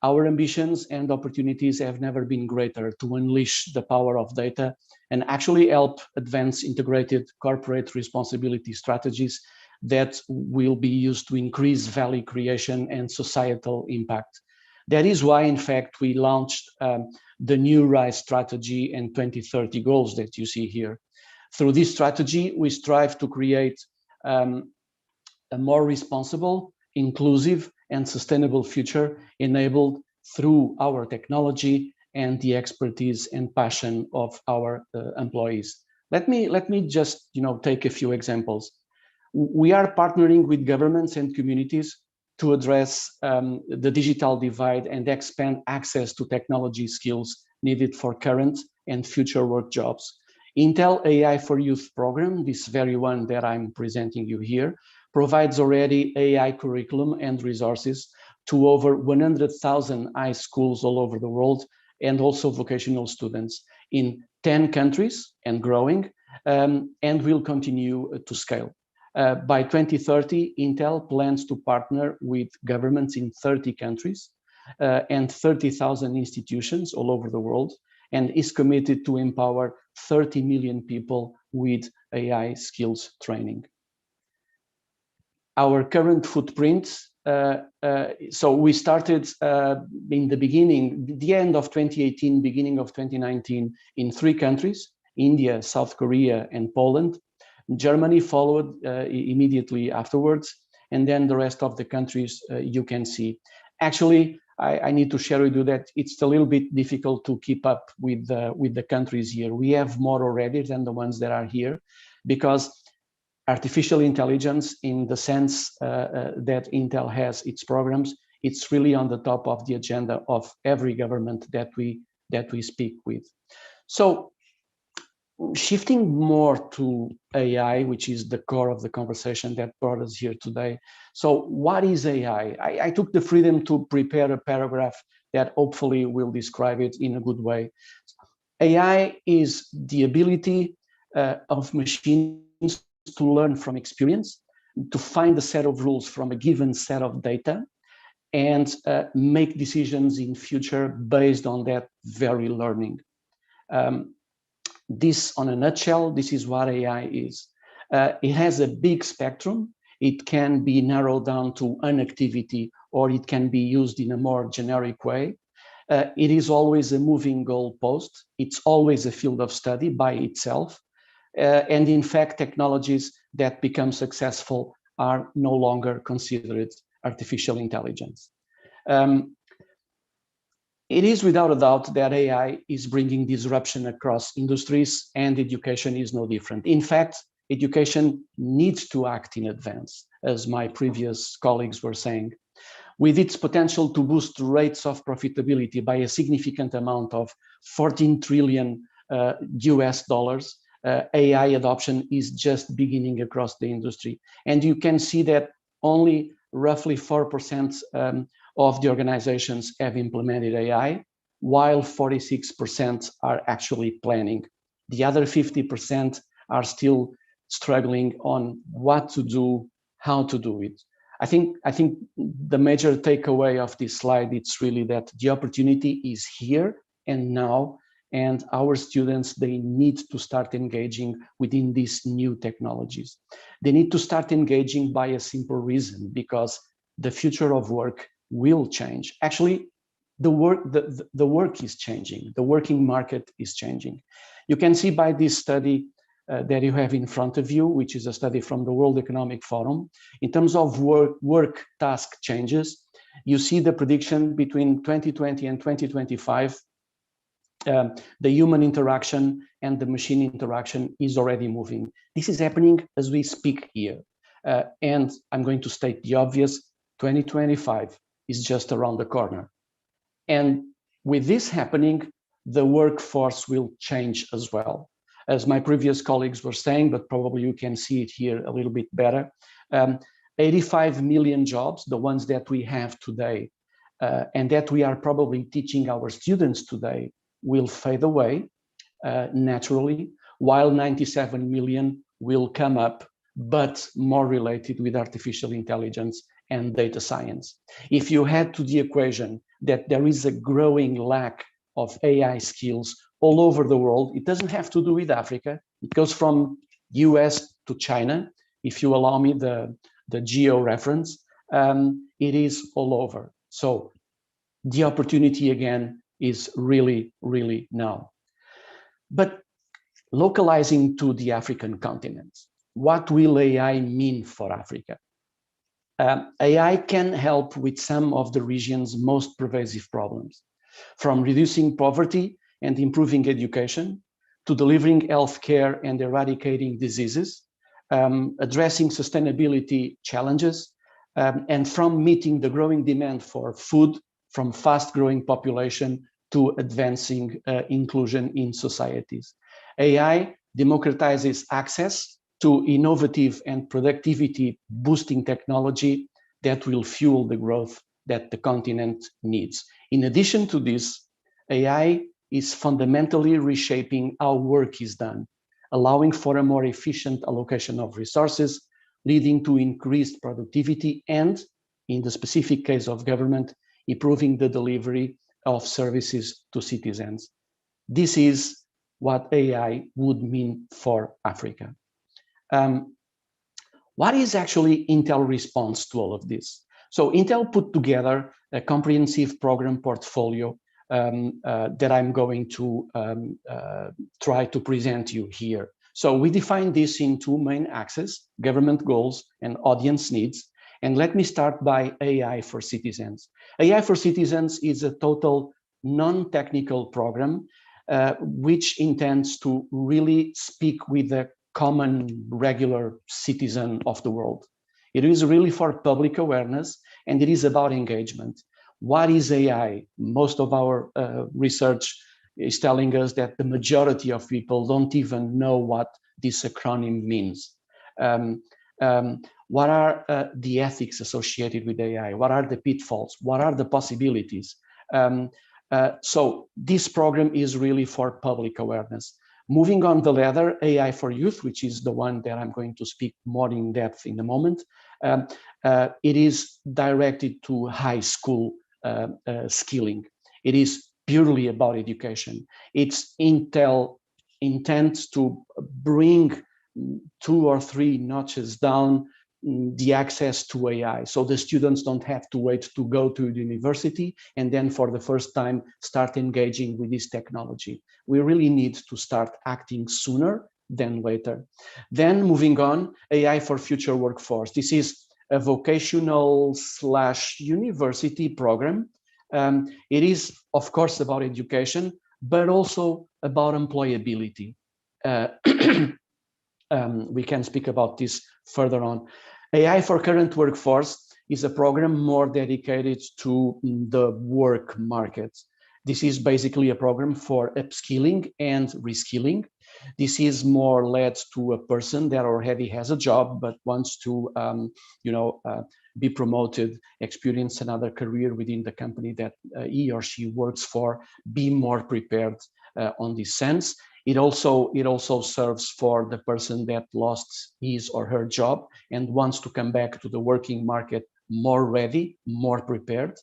our ambitions and opportunities have never been greater to unleash the power of data and actually help advance integrated corporate responsibility strategies that will be used to increase value creation and societal impact. That is why, in fact, we launched the new RISE strategy and 2030 goals that you see here. Through this strategy, we strive to create a more responsible, inclusive, and sustainable future enabled through our technology and the expertise and passion of our employees. Let me just take a few examples. We are partnering with governments and communities to address the digital divide and expand access to technology skills needed for current and future work jobs. Intel AI for Youth program, this very one that I'm presenting you here, provides already AI curriculum and resources to over 100,000 high schools all over the world, and also vocational students in 10 countries and growing, and will continue to scale. By 2030, Intel plans to partner with governments in 30 countries and 30,000 institutions all over the world, and is committed to empower 30 million people with AI skills training. Our current footprint, so we started in the end of 2018, beginning of 2019, in 3 countries, India, South Korea, and Poland. Germany followed immediately afterwards, and then the rest of the countries you can see. Actually, I need to share with you that it's a little bit difficult to keep up with the countries here. We have more already than the ones that are here, because artificial intelligence, in the sense that Intel has its programs, it's really on the top of the agenda of every government that we speak with. So, shifting more to AI, which is the core of the conversation that brought us here today. So what is AI? I took the freedom to prepare a paragraph that hopefully will describe it in a good way. AI is the ability of machines to learn from experience, to find a set of rules from a given set of data, and make decisions in future based on that very learning. This, on a nutshell, this is what AI is. It has a big spectrum. It can be narrowed down to an activity, or it can be used in a more generic way. It is always a moving goalpost. It's always a field of study by itself. And in fact, technologies that become successful are no longer considered artificial intelligence. It is without a doubt that AI is bringing disruption across industries, and education is no different. In fact, education needs to act in advance, as my previous colleagues were saying. With its potential to boost rates of profitability by a significant amount of $14 trillion US dollars, AI adoption is just beginning across the industry. And you can see that only roughly 4% of the organizations have implemented AI, while 46% are actually planning. The other 50% are still struggling on what to do, how to do it. I think the major takeaway of this slide, it's really that the opportunity is here and now, and our students, they need to start engaging within these new technologies. They need to start engaging by a simple reason, because the future of work will change. Actually, the work is changing. The working market is changing. You can see by this study that you have in front of you, which is a study from the World Economic Forum. In terms of work task changes, you see the prediction between 2020 and 2025. The human interaction and the machine interaction is already moving. This is happening as we speak here. And I'm going to state the obvious, 2025 is just around the corner. And with this happening, the workforce will change as well. As my previous colleagues were saying, but probably you can see it here a little bit better, 85 million jobs, the ones that we have today, and that we are probably teaching our students today, will fade away naturally, while 97 million will come up, but more related with artificial intelligence and data science. If you add to the equation that there is a growing lack of AI skills all over the world, it doesn't have to do with Africa. It goes from US to China. If you allow me the geo reference, it is all over. So the opportunity again is really, really now. But localizing to the African continent, what will AI mean for Africa? AI can help with some of the region's most pervasive problems, from reducing poverty and improving education, to delivering healthcare and eradicating diseases, addressing sustainability challenges, and from meeting the growing demand for food from fast-growing population to advancing inclusion in societies. AI democratizes access to innovative and productivity-boosting technology that will fuel the growth that the continent needs. In addition to this, AI is fundamentally reshaping how work is done, allowing for a more efficient allocation of resources, leading to increased productivity and, in the specific case of government, improving the delivery of services to citizens. This is what AI would mean for Africa. What is actually Intel response to all of this? So Intel put together a comprehensive program portfolio that I'm going to try to present you here. So we define this in two main axes, government goals and audience needs. And let me start by AI for Citizens. AI for Citizens is a total non-technical program which intends to really speak with the common, regular citizen of the world. It is really for public awareness, and it is about engagement. What is AI? Most of our research is telling us that the majority of people don't even know what this acronym means. What are the ethics associated with AI? What are the pitfalls? What are the possibilities? So this program is really for public awareness. Moving on the ladder, AI for Youth, which is the one that I'm going to speak more in depth in a moment, it is directed to high school skilling. It is purely about education. It's Intel intends to bring 2 or 3 notches down the access to AI. So the students don't have to wait to go to the university and then for the first time start engaging with this technology. We really need to start acting sooner than later. Then moving on, AI for Future Workforce. This is a vocational / university program. It is, of course, about education, but also about employability. We can speak about this further on. AI for Current Workforce is a program more dedicated to the work market. This is basically a program for upskilling and reskilling. This is more led to a person that already has a job but wants to, be promoted, experience another career within the company that he or she works for, be more prepared on this sense. It also serves for the person that lost his or her job and wants to come back to the working market more ready, more prepared.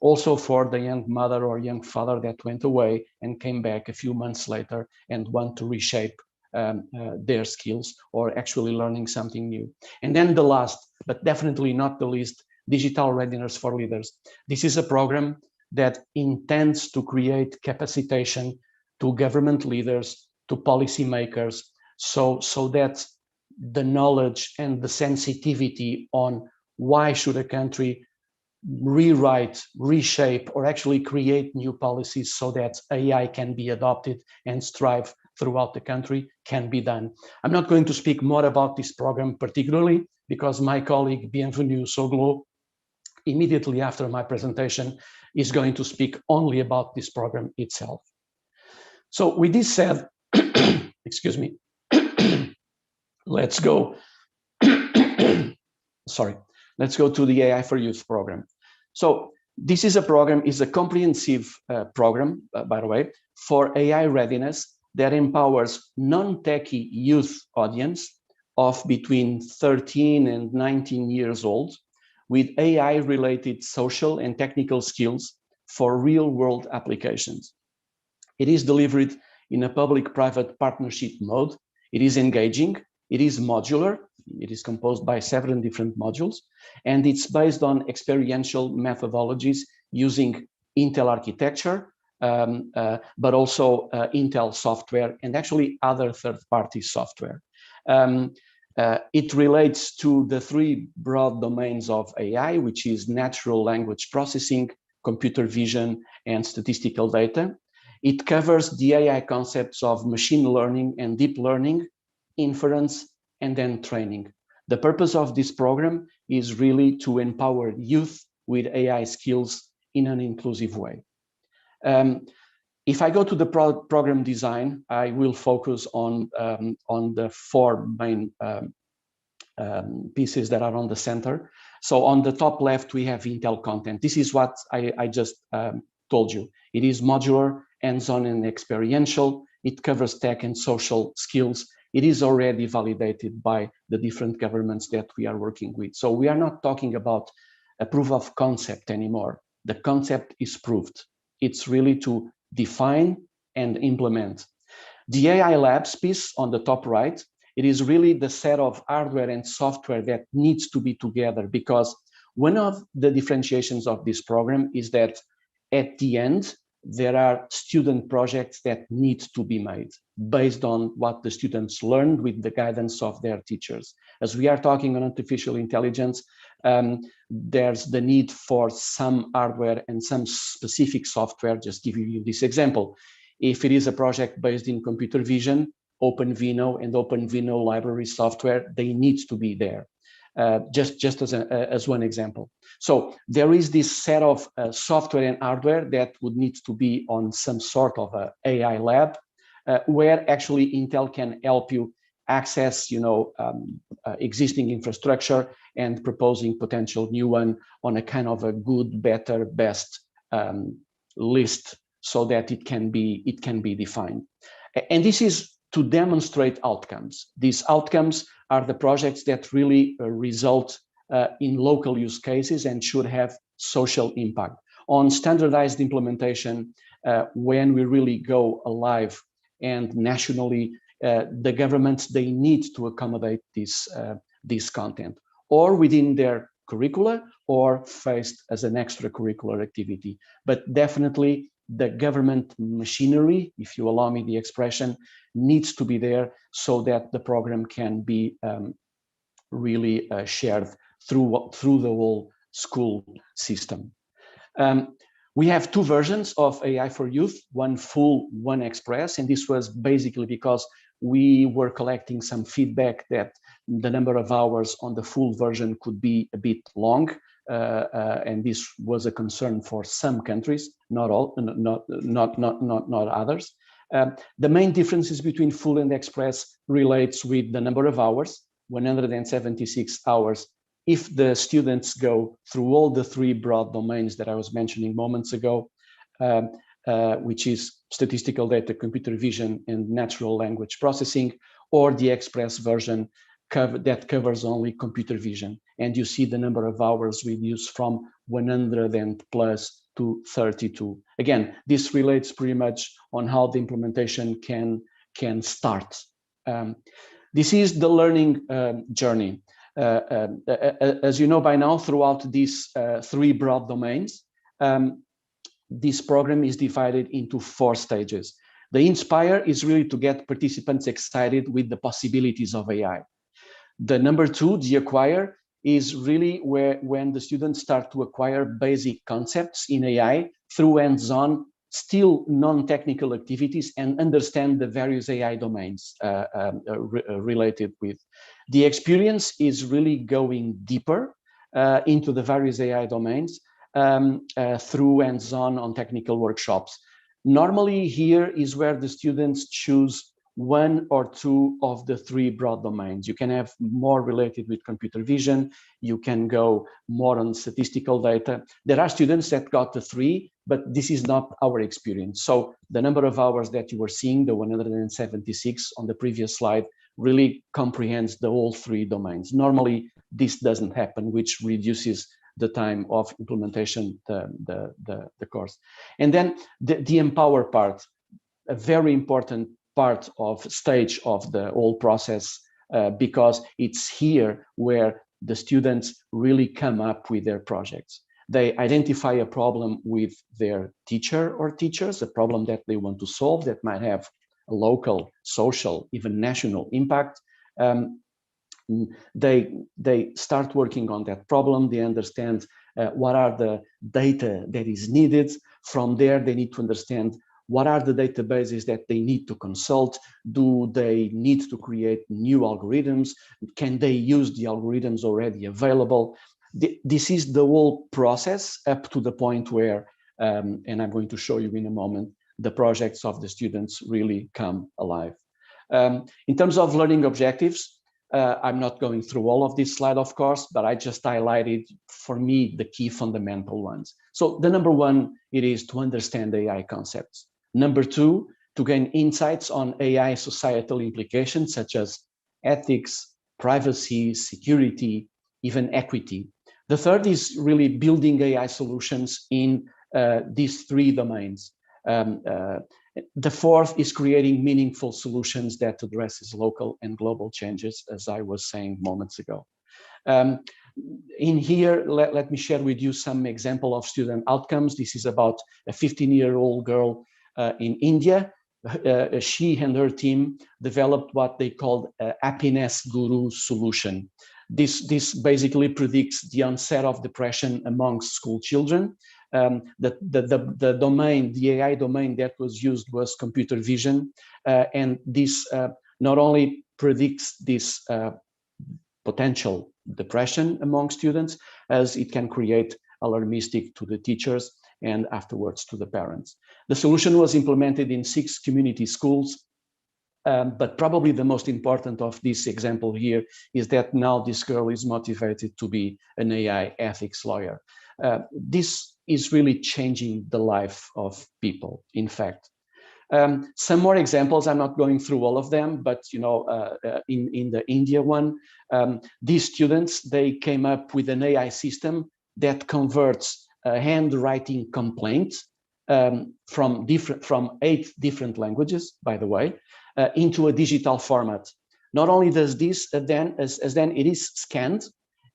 Also for the young mother or young father that went away and came back a few months later and want to reshape their skills or actually learning something new. And then the last, but definitely not the least, Digital Readiness for Leaders. This is a program that intends to create capacitation to government leaders, to policymakers, so that the knowledge and the sensitivity on why should a country rewrite, reshape, or actually create new policies so that AI can be adopted and strive throughout the country can be done. I'm not going to speak more about this program particularly because my colleague Bienvenue Soglo, immediately after my presentation, is going to speak only about this program itself. So with this said, excuse me, let's go. Sorry, let's go to the AI for Youth program. So this is a program, is a comprehensive program, by the way, for AI readiness that empowers non-techie youth audience of between 13 and 19 years old with AI-related social and technical skills for real-world applications. It is delivered in a public-private partnership mode. It is engaging, it is modular, it is composed by 7 different modules, and it's based on experiential methodologies using Intel architecture, but also Intel software and actually other third-party software. It relates to the 3 broad domains of AI, which is natural language processing, computer vision, and statistical data. It covers the AI concepts of machine learning and deep learning, inference, and then training. The purpose of this program is really to empower youth with AI skills in an inclusive way. If I go to the program design, I will focus on the 4 main pieces that are on the center. So on the top left, we have Intel content. This is what I just told you. It is modular, hands-on and experiential. It covers tech and social skills. It is already validated by the different governments that we are working with. So we are not talking about a proof of concept anymore. The concept is proved. It's really to define and implement. The AI labs piece on the top right, it is really the set of hardware and software that needs to be together, because one of the differentiations of this program is that at the end, there are student projects that need to be made based on what the students learned with the guidance of their teachers. As we are talking on artificial intelligence, there's the need for some hardware and some specific software. Just give you this example. If it is a project based in computer vision, OpenVINO and OpenVINO library software, they need to be there. Just as one example. So there is this set of software and hardware that would need to be on some sort of a AI lab, where actually Intel can help you access, existing infrastructure and proposing potential new one on a kind of a good, better, best list, so that it can be defined. And this is to demonstrate outcomes. These outcomes are the projects that really result in local use cases and should have social impact. On standardized implementation, when we really go alive and nationally, the governments, they need to accommodate this content, or within their curricula, or faced as an extracurricular activity. But definitely the government machinery, if you allow me the expression, needs to be there so that the program can be really shared through the whole school system. We have 2 versions of AI for Youth, one full, one express, and this was basically because we were collecting some feedback that the number of hours on the full version could be a bit long, and this was a concern for some countries, not all, not others. The main differences between full and express relates with the number of hours, 176 hours. If the students go through all the 3 broad domains that I was mentioning moments ago, which is statistical data, computer vision, and natural language processing, or the express version, that covers only computer vision. And you see the number of hours reduced from 100 and plus to 32. Again, this relates pretty much on how the implementation can start. This is the learning journey. As you know by now, throughout these 3 broad domains, this program is divided into 4 stages. The Inspire is really to get participants excited with the possibilities of AI. The number 2, the Acquire, is really when the students start to acquire basic concepts in AI through hands-on, still non-technical activities, and understand the various AI domains related with. The Experience is really going deeper into the various AI domains through hands-on on technical workshops. Normally here is where the students choose 1 or 2 of the 3 broad domains. You can have more related with computer vision. You can go more on statistical data. There are students that got the 3, but this is not our experience. So the number of hours that you were seeing, the 176 on the previous slide, really comprehends the whole 3 domains. Normally, this doesn't happen, which reduces the time of implementation, the course. And then the Empower part, a very important part of stage of the whole process, because it's here where the students really come up with their projects. They identify a problem with their teacher or teachers, a problem that they want to solve that might have a local, social, even national impact. They start working on that problem. They understand what are the data that is needed. From there, they need to understand what are the databases that they need to consult. Do they need to create new algorithms? Can they use the algorithms already available? This is the whole process up to the point where, and I'm going to show you in a moment, the projects of the students really come alive. In terms of learning objectives, I'm not going through all of this slide, of course, but I just highlighted, for me, the key fundamental ones. So the number 1, it is to understand AI concepts. Number 2, to gain insights on AI societal implications, such as ethics, privacy, security, even equity. The 3rd is really building AI solutions in these 3 domains. The 4th is creating meaningful solutions that addresses local and global changes, as I was saying moments ago. In here, let me share with you some example of student outcomes. This is about a 15-year-old girl in India. She and her team developed what they called a happiness guru solution. This basically predicts the onset of depression amongst school children. The domain, the AI domain that was used was computer vision, and this not only predicts this potential depression among students, as it can create alarmistic to the teachers and afterwards to the parents. The solution was implemented in 6 community schools, but probably the most important of this example here is that now this girl is motivated to be an AI ethics lawyer. This is really changing the life of people, in fact. Some more examples, I'm not going through all of them, but you know, in the India one, these students, they came up with an AI system that converts a handwriting complaint from 8 different languages, by the way, into a digital format. Not only does this, then it is scanned,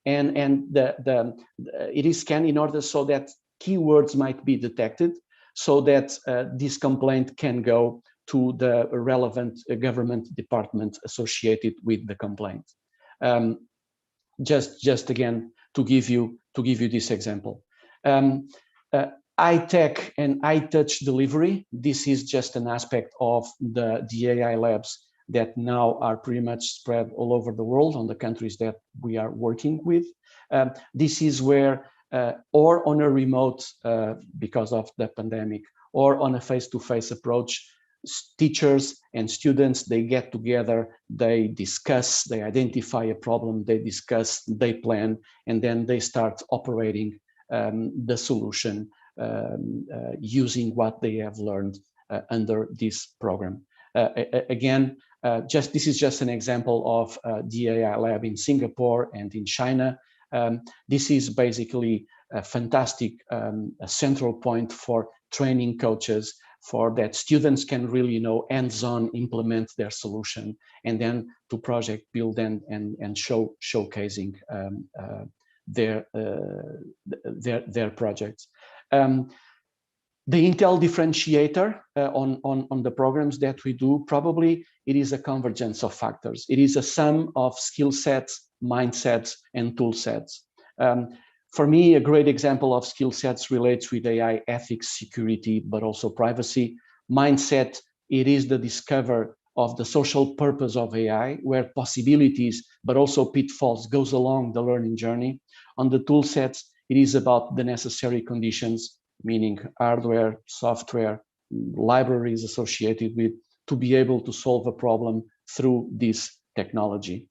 and it is scanned in order so that keywords might be detected, so that this complaint can go to the relevant government department associated with the complaint. Just again to give you this example. iTech and iTouch delivery. This is just an aspect of the AI labs that now are pretty much spread all over the world on the countries that we are working with. This is where, or on a remote, because of the pandemic, or on a face-to-face approach, teachers and students, they get together, they discuss, they identify a problem, they discuss, they plan, and then they start operating the solution using what they have learned under this program. Again, this is just an example of the AI lab in Singapore and in China. This is basically a fantastic central point for training coaches, for that students can really hands-on implement their solution, and then to project build and showcasing their projects. The Intel differentiator on the programs that we do, probably it is a convergence of factors. It is a sum of skill sets, mindsets, and tool sets. For me, a great example of skill sets relates with AI ethics, security, but also privacy. Mindset, it is the discovery of the social purpose of AI, where possibilities, but also pitfalls goes along the learning journey. On the tool sets, it is about the necessary conditions, meaning hardware, software, libraries associated with, to be able to solve a problem through this technology.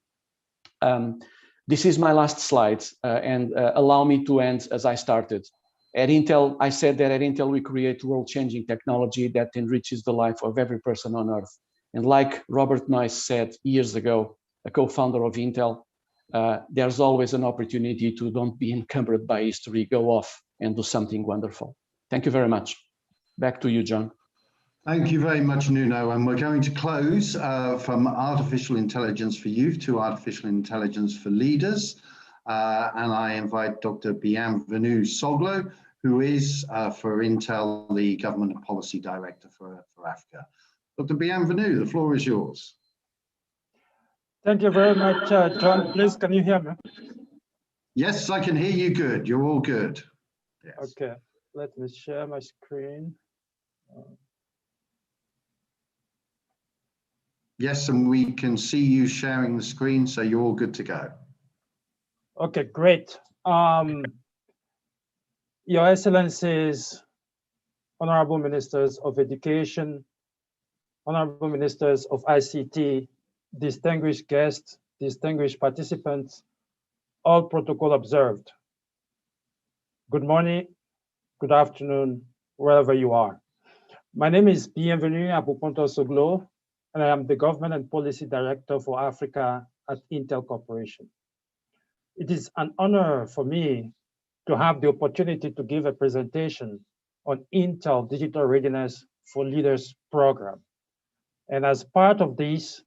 This is my last slide, and allow me to end as I started. At Intel, I said that at Intel we create world-changing technology that enriches the life of every person on Earth. And like Robert Noyce said years ago, a co-founder of Intel, there's always an opportunity to don't be encumbered by history, go off and do something wonderful. Thank you very much. Back to you, John. Thank you very much, Nuno. And we're going to close from artificial intelligence for youth to artificial intelligence for leaders. And I invite Dr. Bienvenue Soglo, who is for Intel, the Government Policy Director for Africa. Dr. Bienvenue, the floor is yours. Thank you very much, John. Please, can you hear me? Yes, I can hear you good. You're all good. Yes. Okay, let me share my screen. Yes, and we can see you sharing the screen, so you're all good to go. Okay, great. Your Excellencies, Honorable Ministers of Education, Honorable Ministers of ICT, distinguished guests, distinguished participants, all protocol observed. Good morning, good afternoon, wherever you are. My name is Bienvenue Soglo, and I am the Government and Policy Director for Africa at Intel Corporation. It is an honor for me to have the opportunity to give a presentation on Intel Digital Readiness for Leaders program. And as part of this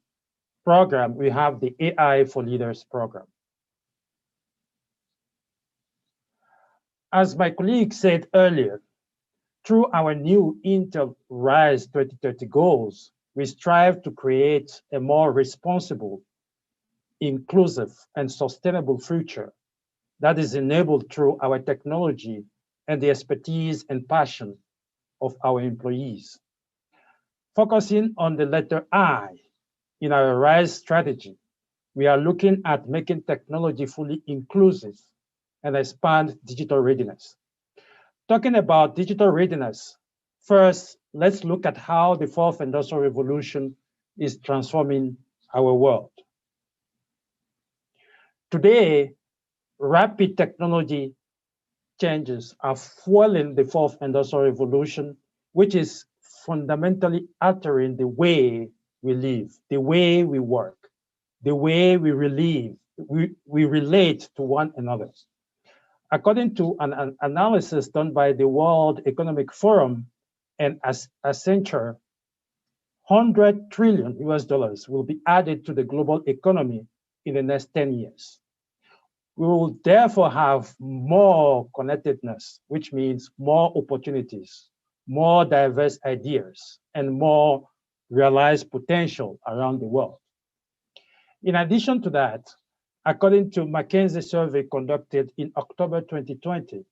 program, we have the AI for Leaders program. As my colleague said earlier, through our new Intel RISE 2030 goals, we strive to create a more responsible, inclusive, and sustainable future that is enabled through our technology and the expertise and passion of our employees. Focusing on the letter I in our RISE strategy, we are looking at making technology fully inclusive and expand digital readiness. Talking about digital readiness, first, let's look at how the fourth industrial revolution is transforming our world. Today, rapid technology changes are fueling the fourth industrial revolution, which is fundamentally altering the way we live, the way we work, the way we relate to one another. According to an analysis done by the World Economic Forum and Accenture, $100 trillion will be added to the global economy in the next 10 years. We will therefore have more connectedness, which means more opportunities, more diverse ideas, and more realized potential around the world. In addition to that, according to McKinsey survey conducted in October 2020,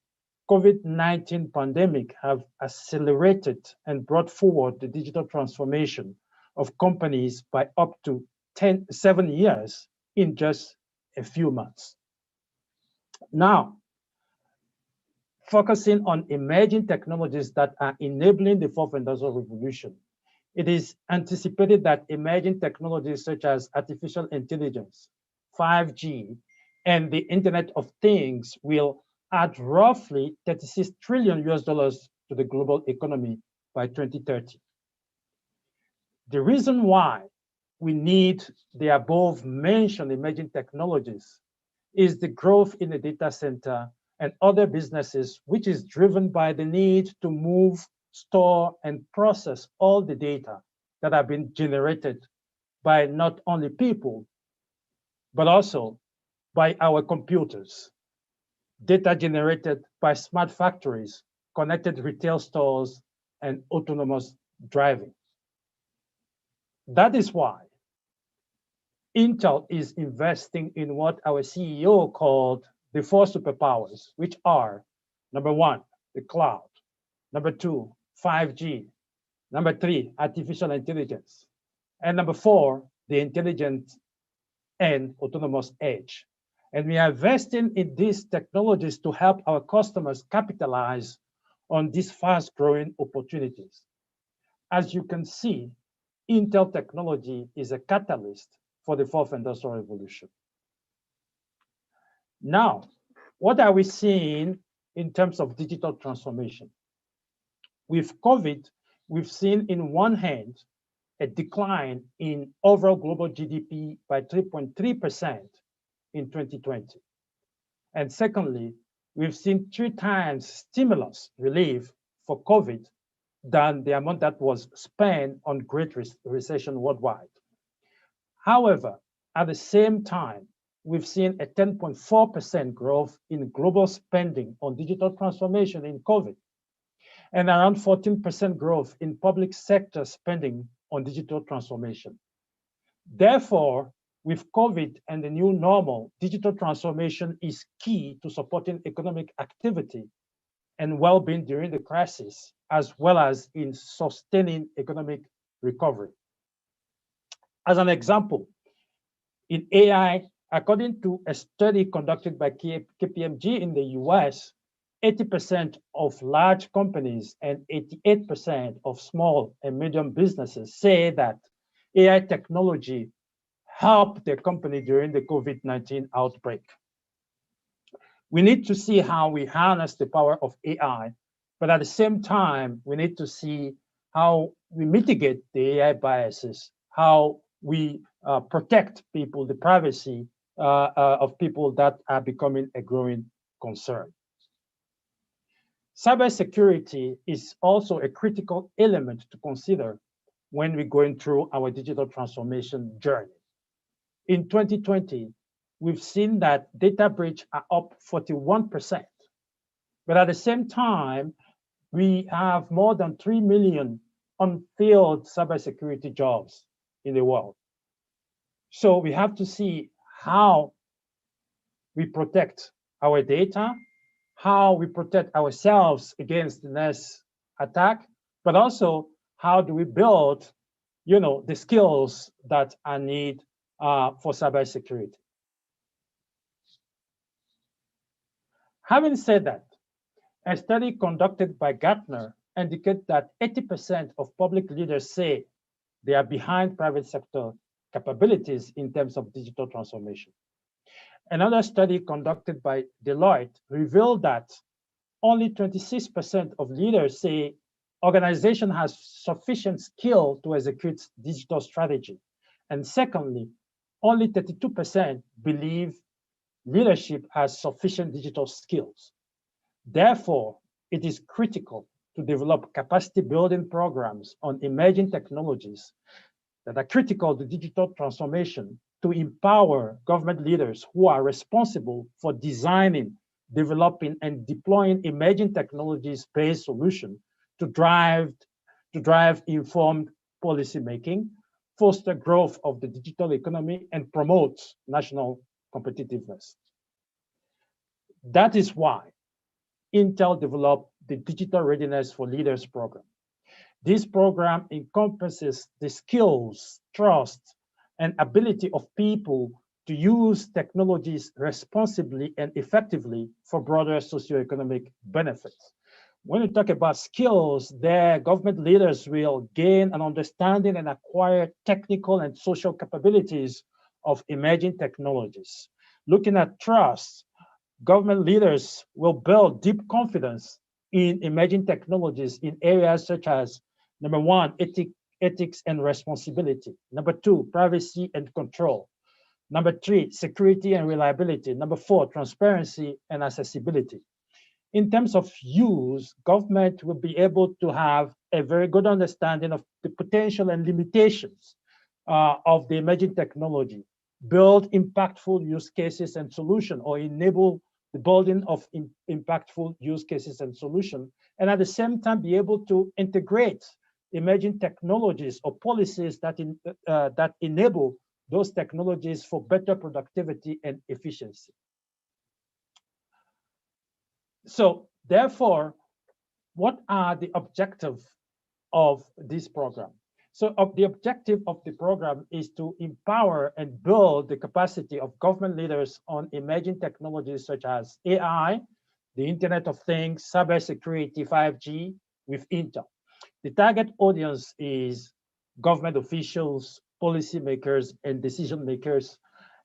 COVID-19 pandemic have accelerated and brought forward the digital transformation of companies by up to 7 years in just a few months. Now, focusing on emerging technologies that are enabling the fourth industrial revolution, it is anticipated that emerging technologies such as artificial intelligence, 5G, and the Internet of Things will add roughly $36 trillion to the global economy by 2030. The reason why we need the above mentioned emerging technologies is the growth in the data center and other businesses, which is driven by the need to move, store, and process all the data that have been generated by not only people, but also by our computers. Data generated by smart factories, connected retail stores, and autonomous driving. That is why Intel is investing in what our CEO called the 4 superpowers, which are, number 1, the cloud, number 2, 5G, number 3, artificial intelligence, and number 4, the intelligent and autonomous edge. And we are investing in these technologies to help our customers capitalize on these fast-growing opportunities. As you can see, Intel technology is a catalyst for the 4th industrial revolution. Now, what are we seeing in terms of digital transformation? With COVID, we've seen in one hand a decline in overall global GDP by 3.3% in 2020. And secondly, we've seen 3 times stimulus relief for COVID than the amount that was spent on Great Recession worldwide. However, at the same time, we've seen a 10.4% growth in global spending on digital transformation in COVID, and around 14% growth in public sector spending on digital transformation. Therefore, with COVID and the new normal, digital transformation is key to supporting economic activity and well-being during the crisis, as well as in sustaining economic recovery. As an example, in AI, according to a study conducted by KPMG in the US, 80% of large companies and 88% of small and medium businesses say that AI technology helped their company during the COVID-19 outbreak. We need to see how we harness the power of AI, but at the same time, we need to see how we mitigate the AI biases, how we protect people, the privacy of people that are becoming a growing concern. Cybersecurity is also a critical element to consider when we're going through our digital transformation journey. In 2020, we've seen that data breach are up 41%, but at the same time, we have more than 3 million unfilled cybersecurity jobs in the world. So we have to see how we protect our data, how we protect ourselves against the next attack, but also how do we build, the skills that are needed for cybersecurity. Having said that, a study conducted by Gartner indicates that 80% of public leaders say they are behind private sector capabilities in terms of digital transformation. Another study conducted by Deloitte revealed that only 26% of leaders say organization has sufficient skill to execute digital strategy. And secondly, only 32% believe leadership has sufficient digital skills. Therefore, it is critical to develop capacity building programs on emerging technologies that are critical to digital transformation to empower government leaders who are responsible for designing, developing, and deploying emerging technologies-based solutions to drive informed policymaking, foster growth of the digital economy, and promote national competitiveness. That is why Intel developed the Digital Readiness for Leaders program. This program encompasses the skills, trust, and ability of people to use technologies responsibly and effectively for broader socioeconomic benefits. When we talk about skills, there government leaders will gain an understanding and acquire technical and social capabilities of emerging technologies. Looking at trust, government leaders will build deep confidence in emerging technologies in areas such as, number one, ethics and responsibility. Number 2, privacy and control. Number 3, security and reliability. Number 4, transparency and accessibility. In terms of use, government will be able to have a very good understanding of the potential and limitations of the emerging technology, build impactful use cases and solutions, or enable the building of impactful use cases and solutions, and at the same time be able to integrate emerging technologies or policies that enable those technologies for better productivity and efficiency. So therefore, what are the objectives of this program? So the objective of the program is to empower and build the capacity of government leaders on emerging technologies such as AI, the Internet of Things, cybersecurity, 5G with Intel. The target audience is government officials, policymakers, and decision makers.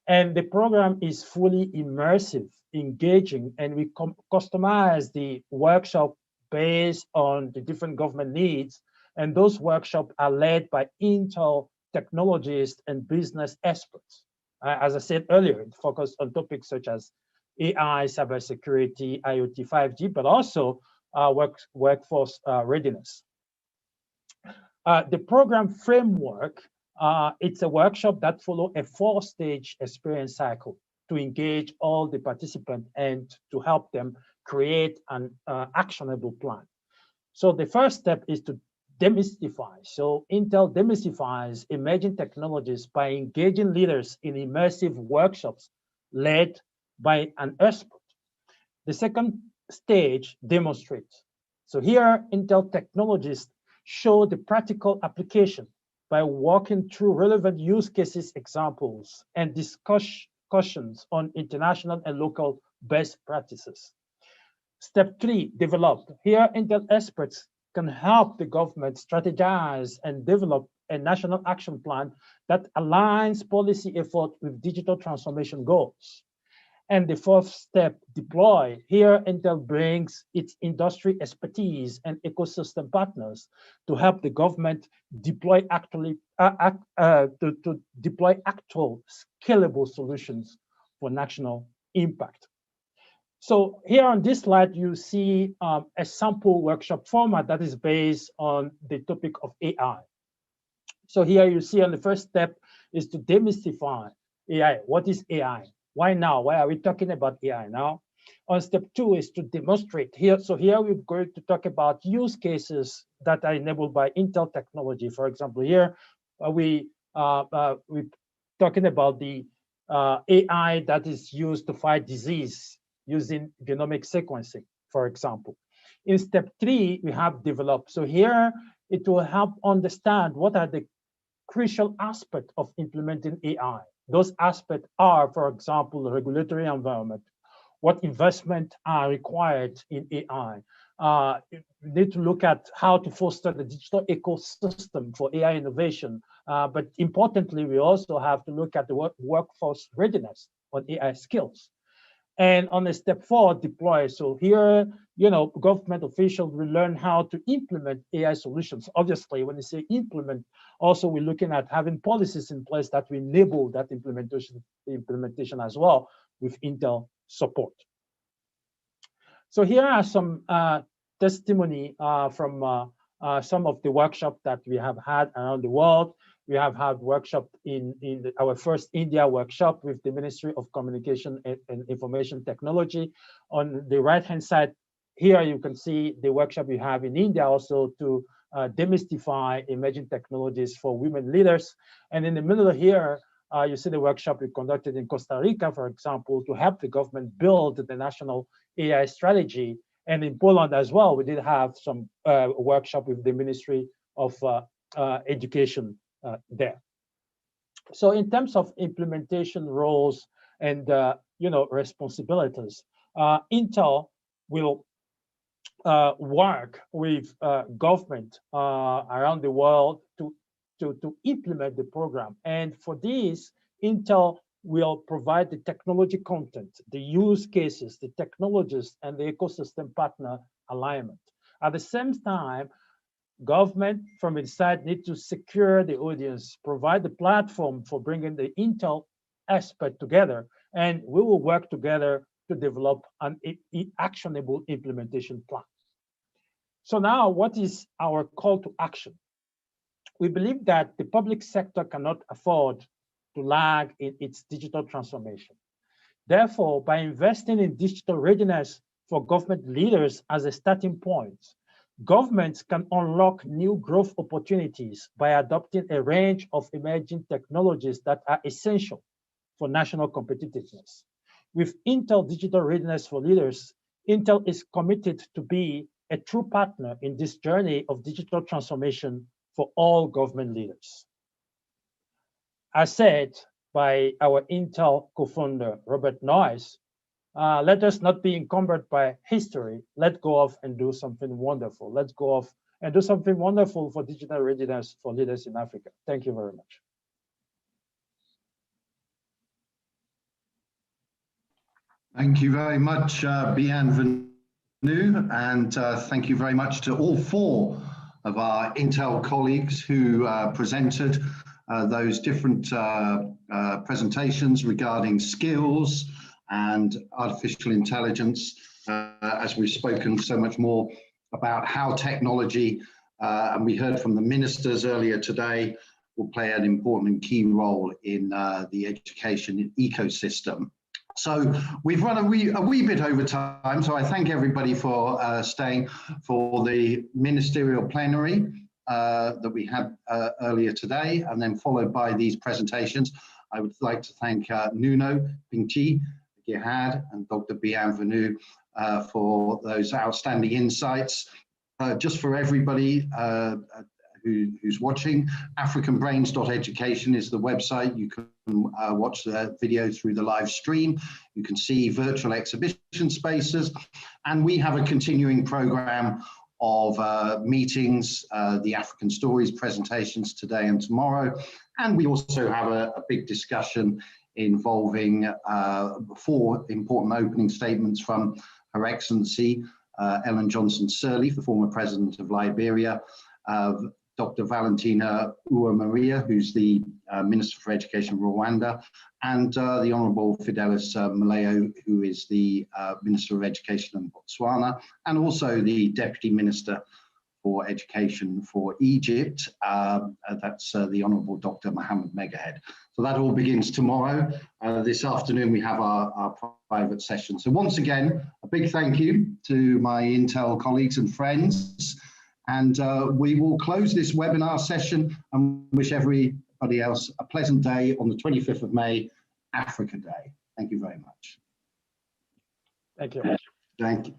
And the program is fully immersive, engaging, and we customize the workshop based on the different government needs. And those workshops are led by Intel technologists and business experts. As I said earlier, it focuses on topics such as AI, cybersecurity, IoT, 5G, but also workforce readiness. The program framework, it's a workshop that follows a 4-stage experience cycle to engage all the participants and to help them create an actionable plan. So the first step is to demystify. So Intel demystifies emerging technologies by engaging leaders in immersive workshops led by an expert. The second stage demonstrates. So here, Intel technologists show the practical application by walking through relevant use cases examples and discussions on international and local best practices. Step 3, develop. Here, Intel experts can help the government strategize and develop a national action plan that aligns policy effort with digital transformation goals. And the 4th step, deploy. Here, Intel brings its industry expertise and ecosystem partners to help the government deploy deploy actual scalable solutions for national impact. So here on this slide, you see a sample workshop format that is based on the topic of AI. So here you see on the first step is to demystify AI. What is AI? Why now? Why are we talking about AI now? On step 2 is to demonstrate here. So here we're going to talk about use cases that are enabled by Intel technology. For example, here we're talking about the AI that is used to fight disease using genomic sequencing, for example. In step 3, we have develop. So here it will help understand what are the crucial aspects of implementing AI. Those aspects are, for example, the regulatory environment, what investment are required in AI. You need to look at how to foster the digital ecosystem for AI innovation. But importantly, we also have to look at the workforce readiness on AI skills. And on the step 4, deploy. So here, government officials will learn how to implement AI solutions. Obviously, when you say implement, also we're looking at having policies in place that will enable that implementation as well with Intel support. So here are some testimony from some of the workshops that we have had around the world. We have had workshop in our first India workshop with the Ministry of Communication and Information Technology. On the right-hand side, here you can see the workshop we have in India also to demystify emerging technologies for women leaders. And in the middle here, you see the workshop we conducted in Costa Rica, for example, to help the government build the national AI strategy. And in Poland as well, we did have some workshop with the Ministry of Education there. So in terms of implementation roles and responsibilities, Intel will work with government around the world to implement the program. And for this, Intel will provide the technology content, the use cases, the technologies, and the ecosystem partner alignment. At the same time, Government from its side need to secure the audience, provide the platform for bringing the Intel expert together, and we will work together to develop an actionable implementation plan. So now, what is our call to action? We believe that the public sector cannot afford to lag in its digital transformation. Therefore, by investing in digital readiness for government leaders as a starting point, governments can unlock new growth opportunities by adopting a range of emerging technologies that are essential for national competitiveness. With Intel Digital Readiness for Leaders, Intel is committed to be a true partner in this journey of digital transformation for all government leaders. As said by our Intel co-founder, Robert Noyes, let us not be encumbered by history. Let go of and do something wonderful. Let's go off and do something wonderful for digital readiness for leaders in Africa. Thank you very much. Thank you very much, Bienvenue, and thank you very much to all four of our Intel colleagues who presented those different presentations regarding skills and artificial intelligence, as we've spoken so much more about how technology, and we heard from the ministers earlier today, will play an important and key role in the education ecosystem. So we've run a wee bit over time, so I thank everybody for staying for the Ministerial Plenary that we had earlier today, and then followed by these presentations. I would like to thank Nuno, Pingchi, Gehad, and Dr. Bienvenue for those outstanding insights. Just for everybody who's watching, africanbrains.education is the website. You can watch the video through the live stream. You can see virtual exhibition spaces, and we have a continuing program of meetings, the African Stories presentations today and tomorrow, and we also have a big discussion involving 4 important opening statements from Her Excellency Ellen Johnson Sirleaf, the former President of Liberia, Dr. Valentina Uwamaria, who's the Minister for Education of Rwanda, and the Honourable Fidelis Maleo, who is the Minister of Education in Botswana, and also the Deputy Minister for Education for Egypt. That's the Honourable Dr. Mohammed Megahead. So that all begins tomorrow. This afternoon we have our private session. So once again, a big thank you to my Intel colleagues and friends. And we will close this webinar session and wish everybody else a pleasant day on the 25th of May, Africa Day. Thank you very much. Thank you. Thank you.